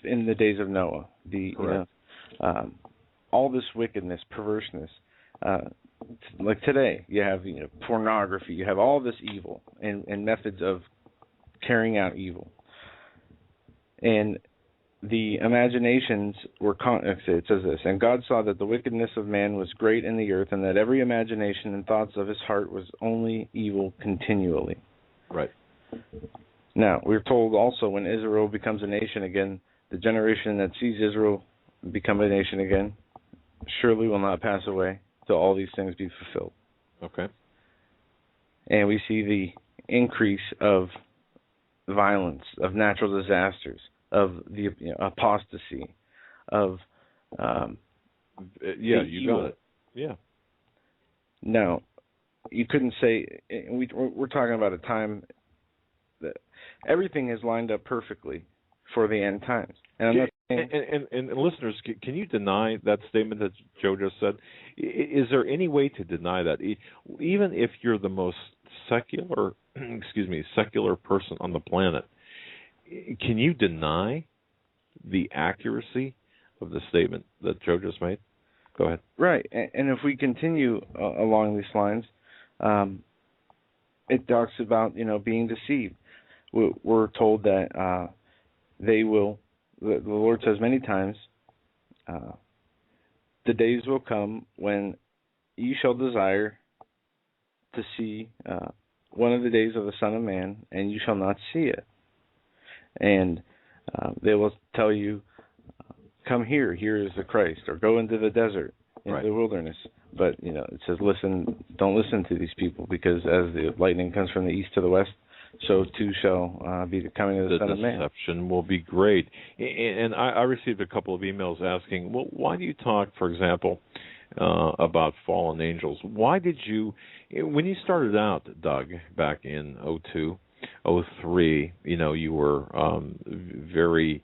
in the days of Noah. All this wickedness, perverseness. Like today, you have pornography. You have all this evil and methods of carrying out evil. And the imaginations were, it says this, and God saw that the wickedness of man was great in the earth, and that every imagination and thoughts of his heart was only evil continually. Right. Now, we're told also when Israel becomes a nation again, the generation that sees Israel become a nation again surely will not pass away till all these things be fulfilled. Okay. And we see the increase of violence, of natural disasters, of the apostasy, of you got it. Yeah. Now, you couldn't say we're talking about a time that everything has lined up perfectly for the end times. And I'm not saying, and listeners, can you deny that statement that Joe just said? Is there any way to deny that? Even if you're the most secular person on the planet, can you deny the accuracy of the statement that Joe just made? Go ahead. Right, and if we continue along these lines, it talks about being deceived. We're told that they will. The Lord says many times, the days will come when ye shall desire to see one of the days of the Son of Man, and you shall not see it. And they will tell you, come here is the Christ, or go into the desert, into the wilderness. But, it says, don't listen to these people, because as the lightning comes from the east to the west, so too shall be the coming of the Son of Man. The deception will be great. And I received a couple of emails asking, well, why do you talk, for example, about fallen angels? Why did you, when you started out, Doug, back in 2002, 2003, you were very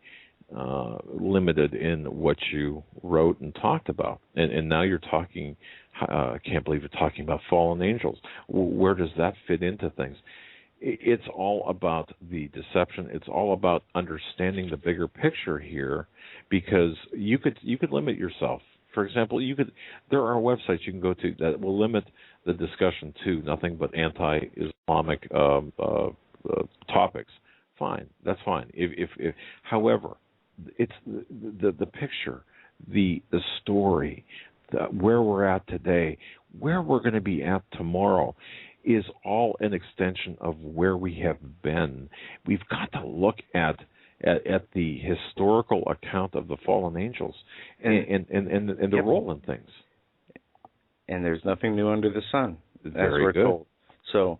limited in what you wrote and talked about. And now you're talking, I can't believe you're talking about fallen angels. Where does that fit into things? It's all about the deception. It's all about understanding the bigger picture here, because you could limit yourself. For example, there are websites you can go to that will limit the discussion to nothing but anti-Islamic topics. Fine, that's fine. If however, it's the picture, the story, where we're at today, where we're going to be at tomorrow, is all an extension of where we have been. We've got to look at the historical account of the fallen angels and the role in things. And there's nothing new under the sun, as we're good. told. So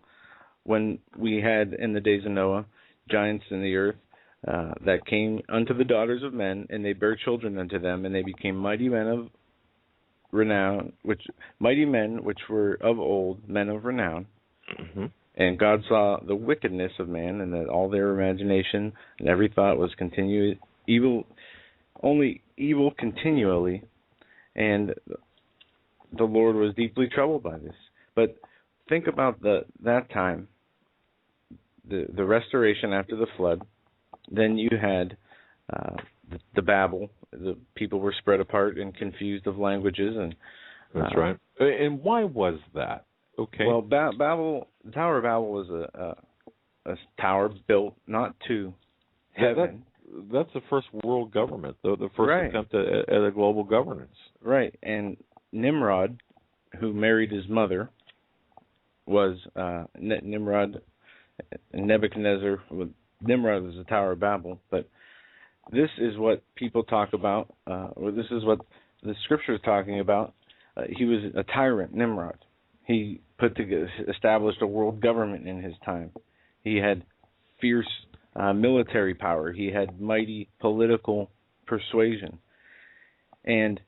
when we had in the days of Noah giants in the earth that came unto the daughters of men, and they bare children unto them, and they became mighty men of renown, which were of old, men of renown. Mm-hmm. And God saw the wickedness of man, and that all their imagination and every thought was only evil continually, and the Lord was deeply troubled by this. But think about that time, the restoration after the flood. Then you had the Babel. The people were spread apart and confused of languages, and that's right. And why was that? Okay. Well, Babel, the Tower of Babel was a tower built not to heaven. That's the first world government, the first attempt at a global governance. Right. And Nimrod, who married his mother, was Nimrod and Nebuchadnezzar. Nimrod was the Tower of Babel, but this is what people talk about, or this is what the Scripture is talking about. He was a tyrant, Nimrod. He established a world government in his time. He had fierce military power. He had mighty political persuasion. And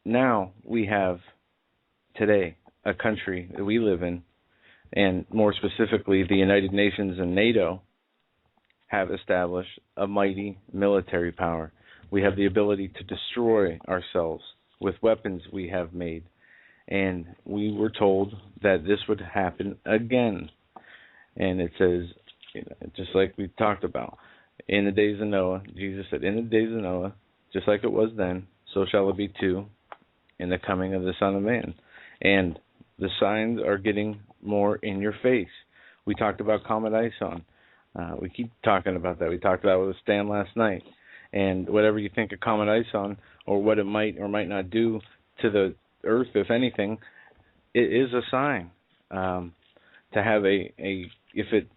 now we have today a country that we live in, and more specifically the United Nations and NATO, have established a mighty military power. We have the ability to destroy ourselves with weapons we have made. And we were told that this would happen again. And it says, just like we talked about, in the days of Noah, Jesus said, in the days of Noah, just like it was then, so shall it be too in the coming of the Son of Man. And the signs are getting more in your face. We talked about Comet Ison. We keep talking about that. We talked about it with Stan last night. And whatever you think of Comet Ison, or what it might or might not do to the Earth, if anything, it is a sign. To have if it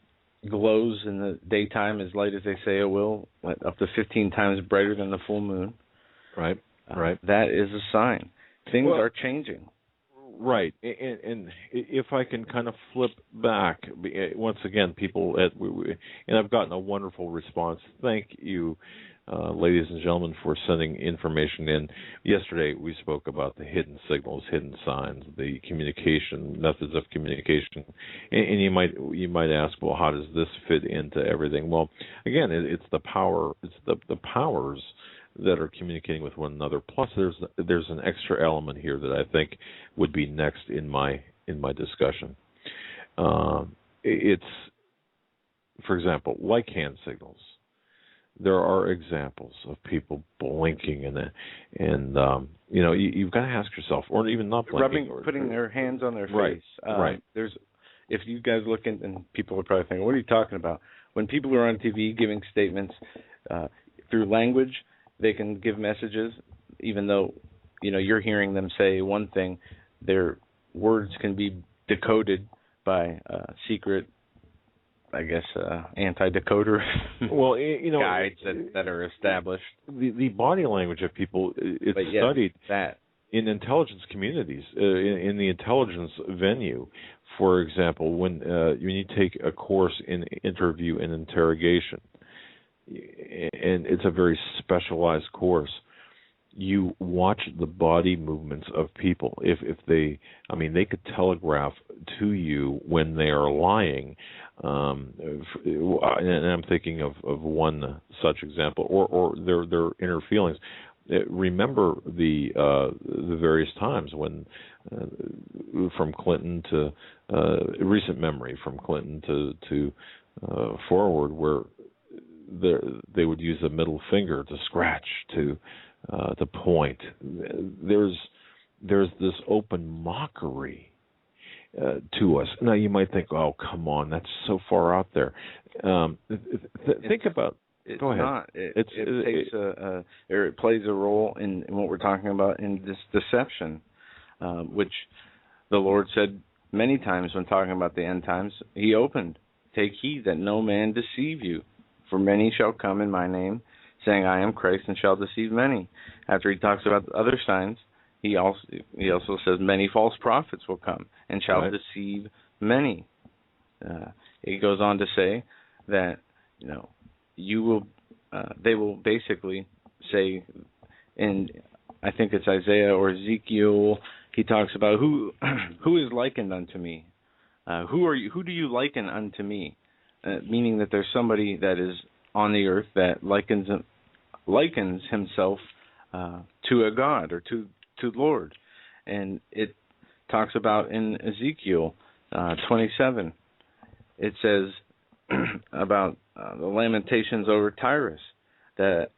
glows in the daytime as light as they say it will, up to 15 times brighter than the full moon. Right. That is a sign. Things are changing. Right, and if I can kind of flip back, once again, people, and I've gotten a wonderful response. Thank you, ladies and gentlemen, for sending information in. Yesterday, we spoke about the hidden signals, hidden signs, the communication methods of communication, and you might ask, well, how does this fit into everything? Well, again, it's the power, it's the powers that are communicating with one another. Plus, there's an extra element here that I think would be next in my discussion. It's, for example, like hand signals. There are examples of people blinking and you've got to ask yourself, or even not blinking, putting their hands on their face. Right. If you guys look in, and people are probably thinking, what are you talking about? When people are on TV giving statements through language, they can give messages, even though, you're hearing them say one thing, their words can be decoded by secret, I guess, anti-decoder guides that are established. The body language of people, it's studied in intelligence communities, in the intelligence venue. For example, when you take a course in interview and interrogation, and it's a very specialized course, you watch the body movements of people. If they could telegraph to you when they are lying, and I'm thinking of one such example, or their inner feelings. Remember the various times when, from Clinton to recent memory, from Clinton to forward, where they would use the middle finger to scratch, to point. There's this open mockery to us. Now you might think, oh, come on, that's so far out there. Think about. Go ahead. It plays a role in what we're talking about in this deception, which the Lord said many times when talking about the end times. He opened, "Take heed that no man deceive you, for many shall come in my name, saying, I am Christ, and shall deceive many." After he talks about other signs, he also says many false prophets will come and shall deceive many. He goes on to say that they will basically say, in I think it's Isaiah or Ezekiel, he talks about who is likened unto me. Who do you liken unto me? Meaning that there's somebody that is on the earth that likens himself to a god or to Lord. And it talks about in Ezekiel 27, it says about the lamentations over Tyrus, that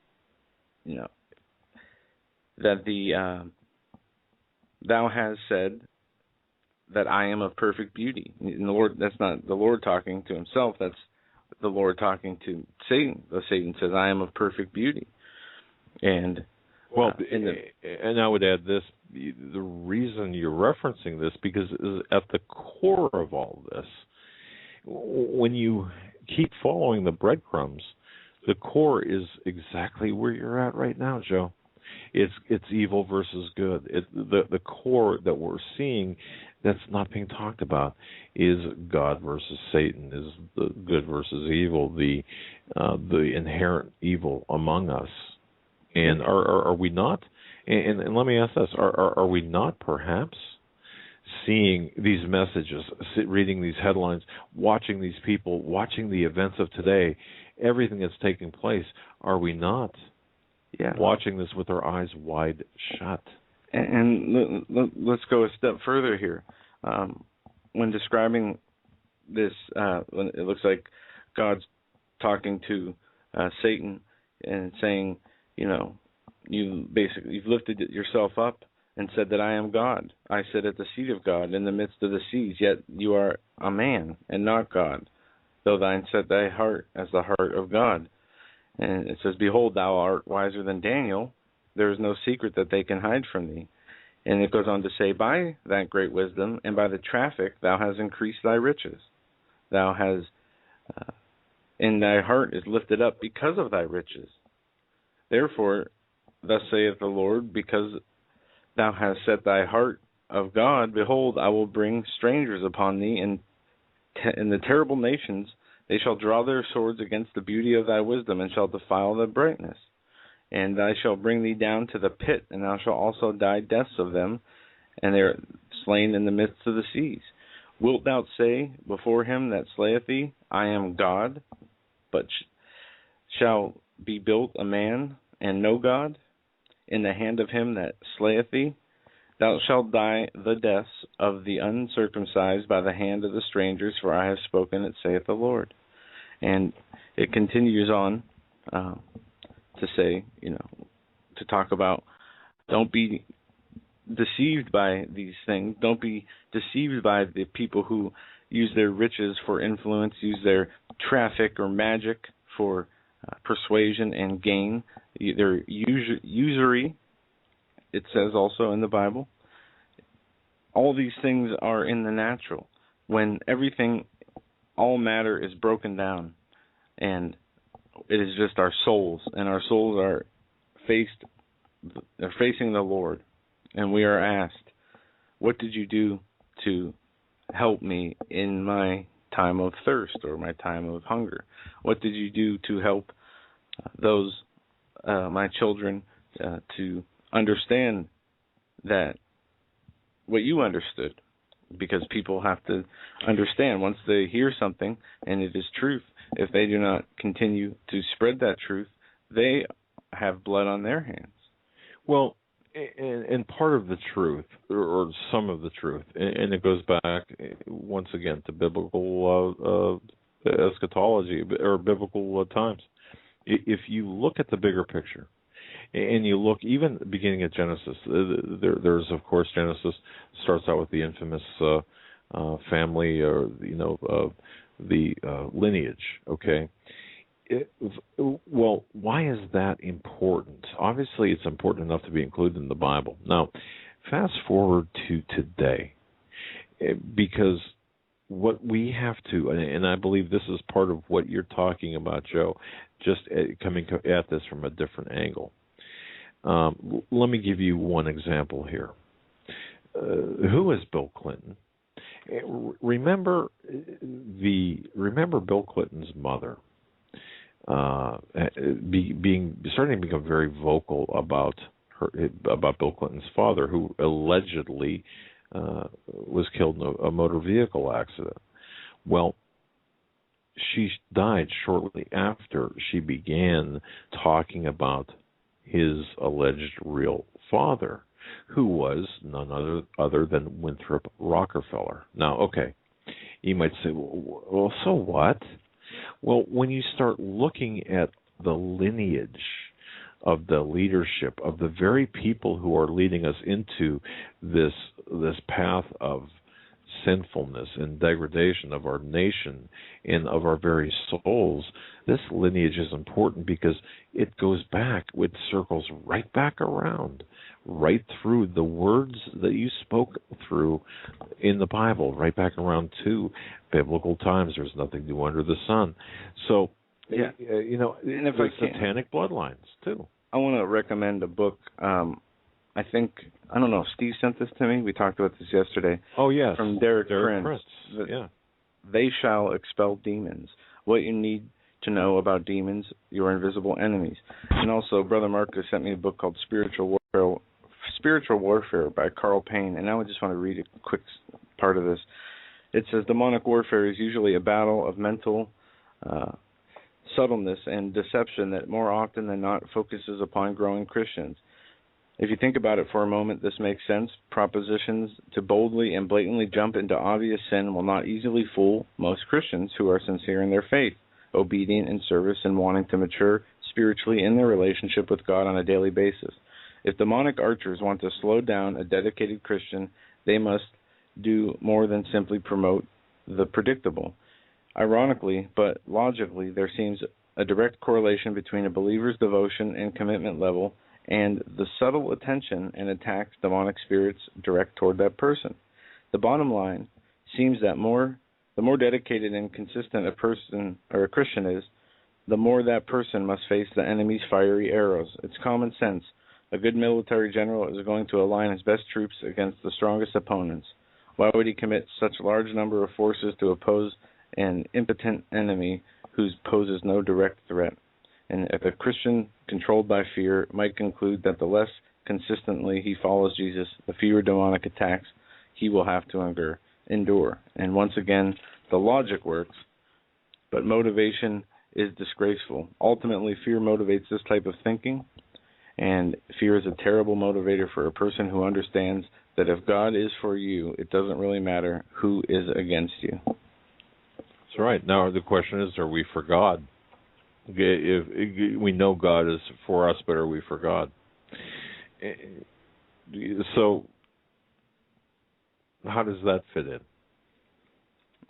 thou hast said that I am of perfect beauty. And the Lord, that's not the Lord talking to himself, that's the Lord talking to Satan. Satan says, I am of perfect beauty. And and I would add this, the reason you're referencing this, because at the core of all this, when you keep following the breadcrumbs, the core is exactly where you're at right now, Joe. It's evil versus good. The core that we're seeing that's not being talked about is God versus Satan, is the good versus evil, the inherent evil among us. And are we not? And let me ask this: Are we not perhaps seeing these messages, reading these headlines, watching these people, watching the events of today, everything that's taking place? Are we not watching this with our eyes wide shut? And let's go a step further here. When describing this, when it looks like God's talking to Satan and saying, you've lifted yourself up and said that I am God. I sit at the seat of God in the midst of the seas, yet you are a man and not God, though thine set thy heart as the heart of God. And it says, behold, thou art wiser than Daniel. There is no secret that they can hide from thee. And it goes on to say, by that great wisdom and by the traffic thou hast increased thy riches. Thou hast, in thy heart is lifted up because of thy riches. Therefore, thus saith the Lord, because thou hast set thy heart of God, behold, I will bring strangers upon thee, and the terrible nations, they shall draw their swords against the beauty of thy wisdom, and shall defile thy brightness. And I shall bring thee down to the pit, and thou shalt also die deaths of them, and they are slain in the midst of the seas. Wilt thou say before him that slayeth thee, I am God, but shall be built a man, and no God, in the hand of him that slayeth thee? Thou shalt die the deaths of the uncircumcised by the hand of the strangers, for I have spoken it, saith the Lord. And it continues on to say, to talk about, don't be deceived by these things. Don't be deceived by the people who use their riches for influence, use their traffic or magic for persuasion and gain. Their usury, it says also in the Bible. All these things are in the natural. When everything, all matter is broken down, and it is just our souls, and our souls are facing the Lord, and we are asked, what did you do to help me in my time of thirst or my time of hunger? What did you do to help those, my children, to understand that what you understood? Because people have to understand once they hear something and it is truth, if they do not continue to spread that truth, they have blood on their hands. Well, and part of the truth, or some of the truth, and it goes back once again to biblical eschatology or biblical times. If you look at the bigger picture, and you look even beginning at Genesis, there's of course Genesis starts out with the infamous family, or the lineage. Okay. Well, why is that important? Obviously, it's important enough to be included in the Bible. Now, fast forward to today, because what we have to, and I believe this is part of what you're talking about, Joe, just coming at this from a different angle. Let me give you one example here. Who is Bill Clinton? Remember Bill Clinton's mother starting to become very vocal about Bill Clinton's father, who allegedly was killed in a motor vehicle accident. Well, she died shortly after she began talking about his alleged real father, who was none other than Winthrop Rockefeller. Now, okay, you might say, well, so what? Well, when you start looking at the lineage of the leadership of the very people who are leading us into this path of sinfulness and degradation of our nation and of our very souls, this lineage is important because it goes back, it circles right back around, right through the words that you spoke through in the Bible, right back around to biblical times. There's nothing new under the sun. So, yeah, and if there's satanic bloodlines too. I want to recommend a book. I don't know if Steve sent this to me. We talked about this yesterday. Oh, yes. From Derek Prince. Yeah. They Shall Expel Demons. What you need to know about demons, your invisible enemies. And also, Brother Marcus sent me a book called Spiritual Warfare by Carl Payne. And now I just want to read a quick part of this. It says, demonic warfare is usually a battle of mental subtleness and deception that more often than not focuses upon growing Christians. If you think about it for a moment, this makes sense. Propositions to boldly and blatantly jump into obvious sin will not easily fool most Christians who are sincere in their faith, obedient in service, and wanting to mature spiritually in their relationship with God on a daily basis. If demonic archers want to slow down a dedicated Christian, they must do more than simply promote the predictable. Ironically, but logically, there seems a direct correlation between a believer's devotion and commitment level and the subtle attention and attacks demonic spirits direct toward that person. The bottom line seems that the more dedicated and consistent a person or a Christian is, the more that person must face the enemy's fiery arrows. It's common sense. A good military general is going to align his best troops against the strongest opponents. Why would he commit such a large number of forces to oppose an impotent enemy who poses no direct threat? And if a Christian controlled by fear might conclude that the less consistently he follows Jesus, the fewer demonic attacks he will have to endure. And once again, the logic works, but motivation is disgraceful. Ultimately, fear motivates this type of thinking, and fear is a terrible motivator for a person who understands that if God is for you, it doesn't really matter who is against you. That's right. Now the question is, are we for God? If we know God is for us, but are we for God? So how does that fit in?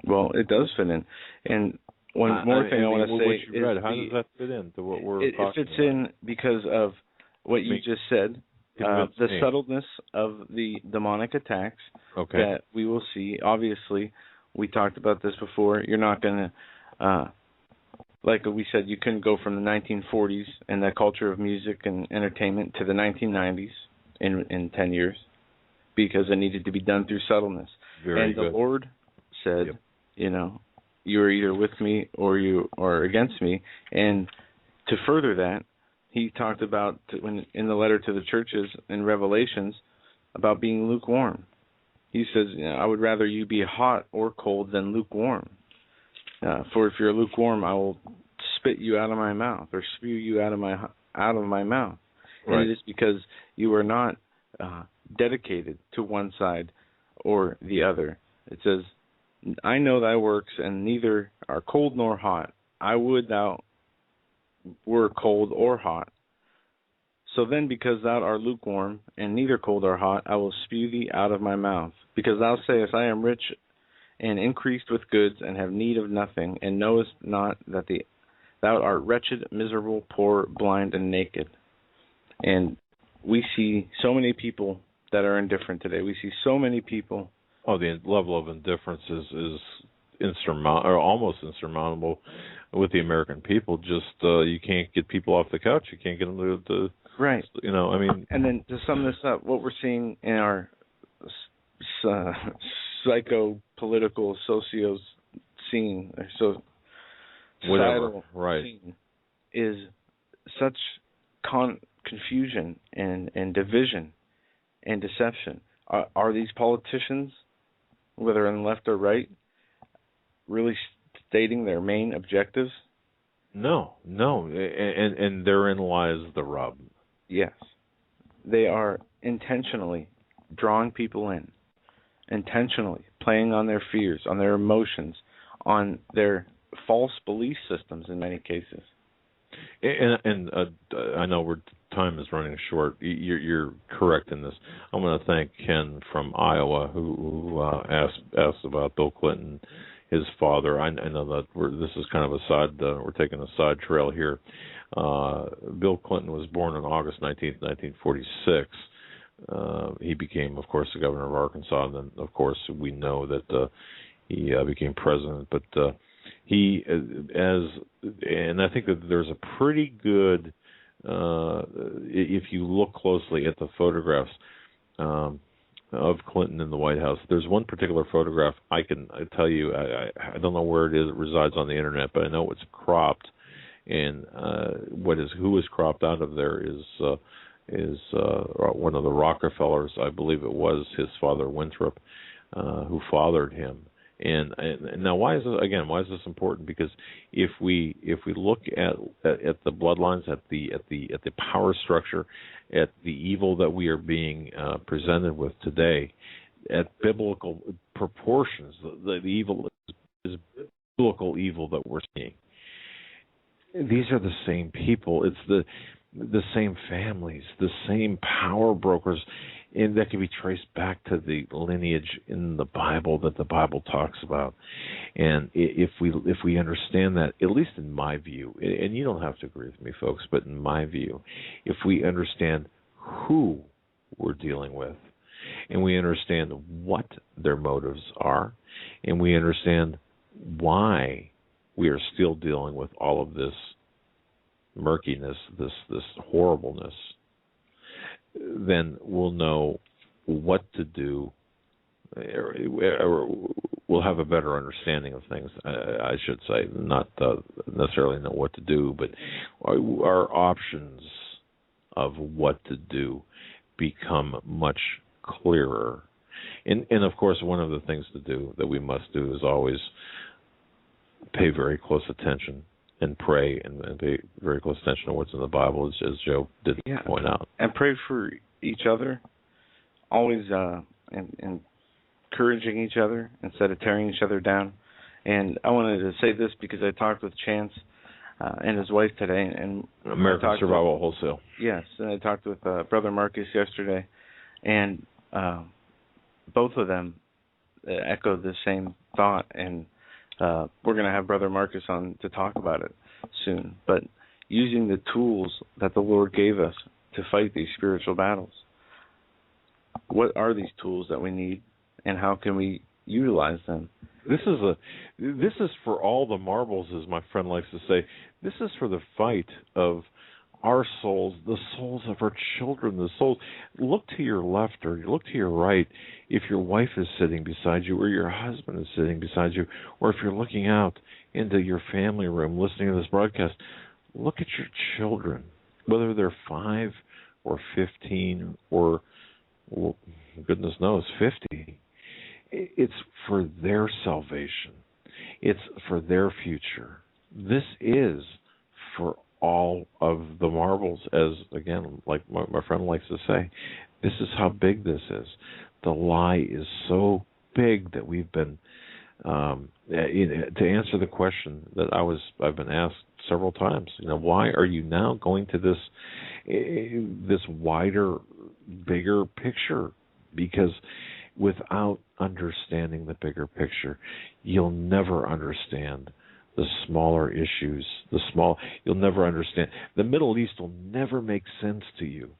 Well, it does fit in. And one more thing I want to say is how does that fit into what we're talking about? It fits in because of what you just said, the subtleness of the demonic attacks that we will see. Obviously, we talked about this before. You're not going to, like we said, you couldn't go from the 1940s and the culture of music and entertainment to the 1990s in 10 years because it needed to be done through subtleness. Very good. The Lord said, you are either with me or you are against me. And to further that, he talked about in the letter to the churches in Revelations about being lukewarm. He says, I would rather you be hot or cold than lukewarm. For if you're lukewarm, I will spit you out of my mouth or spew you out of my mouth. Right. And it is because you are not dedicated to one side or the other. It says, I know thy works, and neither are cold nor hot. I would thou were cold or hot. So then, because thou art lukewarm, and neither cold or hot, I will spew thee out of my mouth. Because thou sayest, I am rich and increased with goods, and have need of nothing, and knowest not that thou art wretched, miserable, poor, blind, and naked. And we see so many people that are indifferent today. We see so many people. Oh, the level of indifference is insurmountable, or almost insurmountable, with the American people. Just you can't get people off the couch. You can't get them to right. I mean. And then to sum this up, what we're seeing in our psycho-political socio scene, societal scene, is such confusion and division and deception. Are these politicians, whether in left or right, really stating their main objectives? No, and therein lies the rub. Yes, they are intentionally drawing people in, intentionally playing on their fears, on their emotions, on their false belief systems in many cases. And I know time is running short. You're correct in this. I'm going to thank Ken from Iowa who asked about Bill Clinton, his father. I know that this is kind of a side. We're taking a side trail here. Bill Clinton was born on August 19th, 1946. He became, of course, the governor of Arkansas, and then, of course, we know that he became president. But and I think that there's a pretty good, if you look closely at the photographs of Clinton in the White House, there's one particular photograph I tell you, I don't know where it is, it resides on the internet, but I know it's cropped, and who is cropped out of there is one of the Rockefellers, I believe it was his father Winthrop, who fathered him. And now, why is this important? Because if we look at the bloodlines, at the power structure, at the evil that we are being presented with today, at biblical proportions, the evil is biblical evil that we're seeing. These are the same people. It's the same families, the same power brokers, and that can be traced back to the lineage in the Bible that the Bible talks about. And if we understand that, at least in my view, and you don't have to agree with me, folks, but in my view, if we understand who we're dealing with, and we understand what their motives are, and we understand why we are still dealing with all of this murkiness, this horribleness, then we'll know what to do, or we'll have a better understanding of things, I should say, not necessarily know what to do, but our options of what to do become much clearer. And of course, one of the things to do that we must do is always pay very close attention and pray and pay very close attention to what's in the Bible, as Joe did point out. And pray for each other, always encouraging each other instead of tearing each other down. And I wanted to say this because I talked with Chance and his wife today. And American Survival Wholesale. Yes, and I talked with Brother Marcus yesterday, and both of them echoed the same thought. And we're going to have Brother Marcus on to talk about it soon. But using the tools that the Lord gave us to fight these spiritual battles. What are these tools that we need, and how can we utilize them? This is for all the marbles, as my friend likes to say. This is for the fight of our souls, the souls of our children, the souls. Look to your left or look to your right if your wife is sitting beside you or your husband is sitting beside you, or if you're looking out into your family room listening to this broadcast, look at your children, whether they're 5 or 15 or, well, goodness knows, 50. It's for their salvation. It's for their future. This is for all of the marbles, as, again, like my friend likes to say. This is how big this is. The lie is so big that we've been, to answer the question that I've been asked several times, why are you now going to this wider, bigger picture? Because without understanding the bigger picture, you'll never understand the smaller issues. You'll never understand. The Middle East will never make sense to you.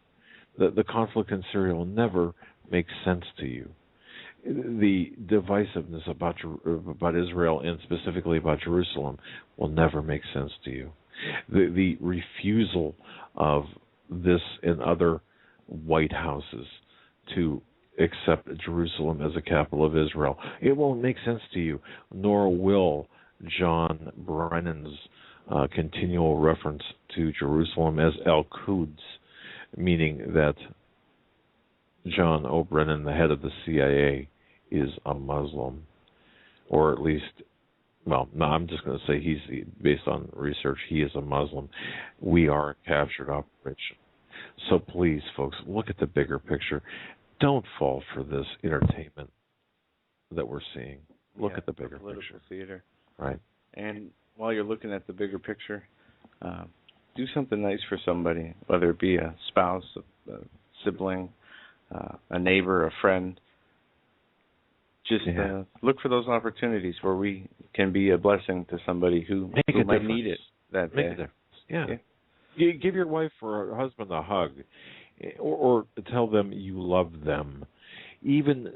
The conflict in Syria will never make sense to you. The divisiveness about Israel and specifically about Jerusalem will never make sense to you. The refusal of this and other White Houses to accept Jerusalem as a capital of Israel, it won't make sense to you, nor will John Brennan's continual reference to Jerusalem as Al-Quds, meaning that John O. Brennan, the head of the CIA, is a Muslim, or at least, well, no, I'm just going to say he's, based on research, he is a Muslim. We are a captured operation. So please, folks, look at the bigger picture. Don't fall for this entertainment that we're seeing. Look at the bigger picture. Theater. Right. And while you're looking at the bigger picture, do something nice for somebody, whether it be a spouse, a sibling, a neighbor, a friend. Just look for those opportunities where we can be a blessing to somebody who might need it that day. Make a difference. Yeah. Give your wife or husband a hug, or tell them you love them. Even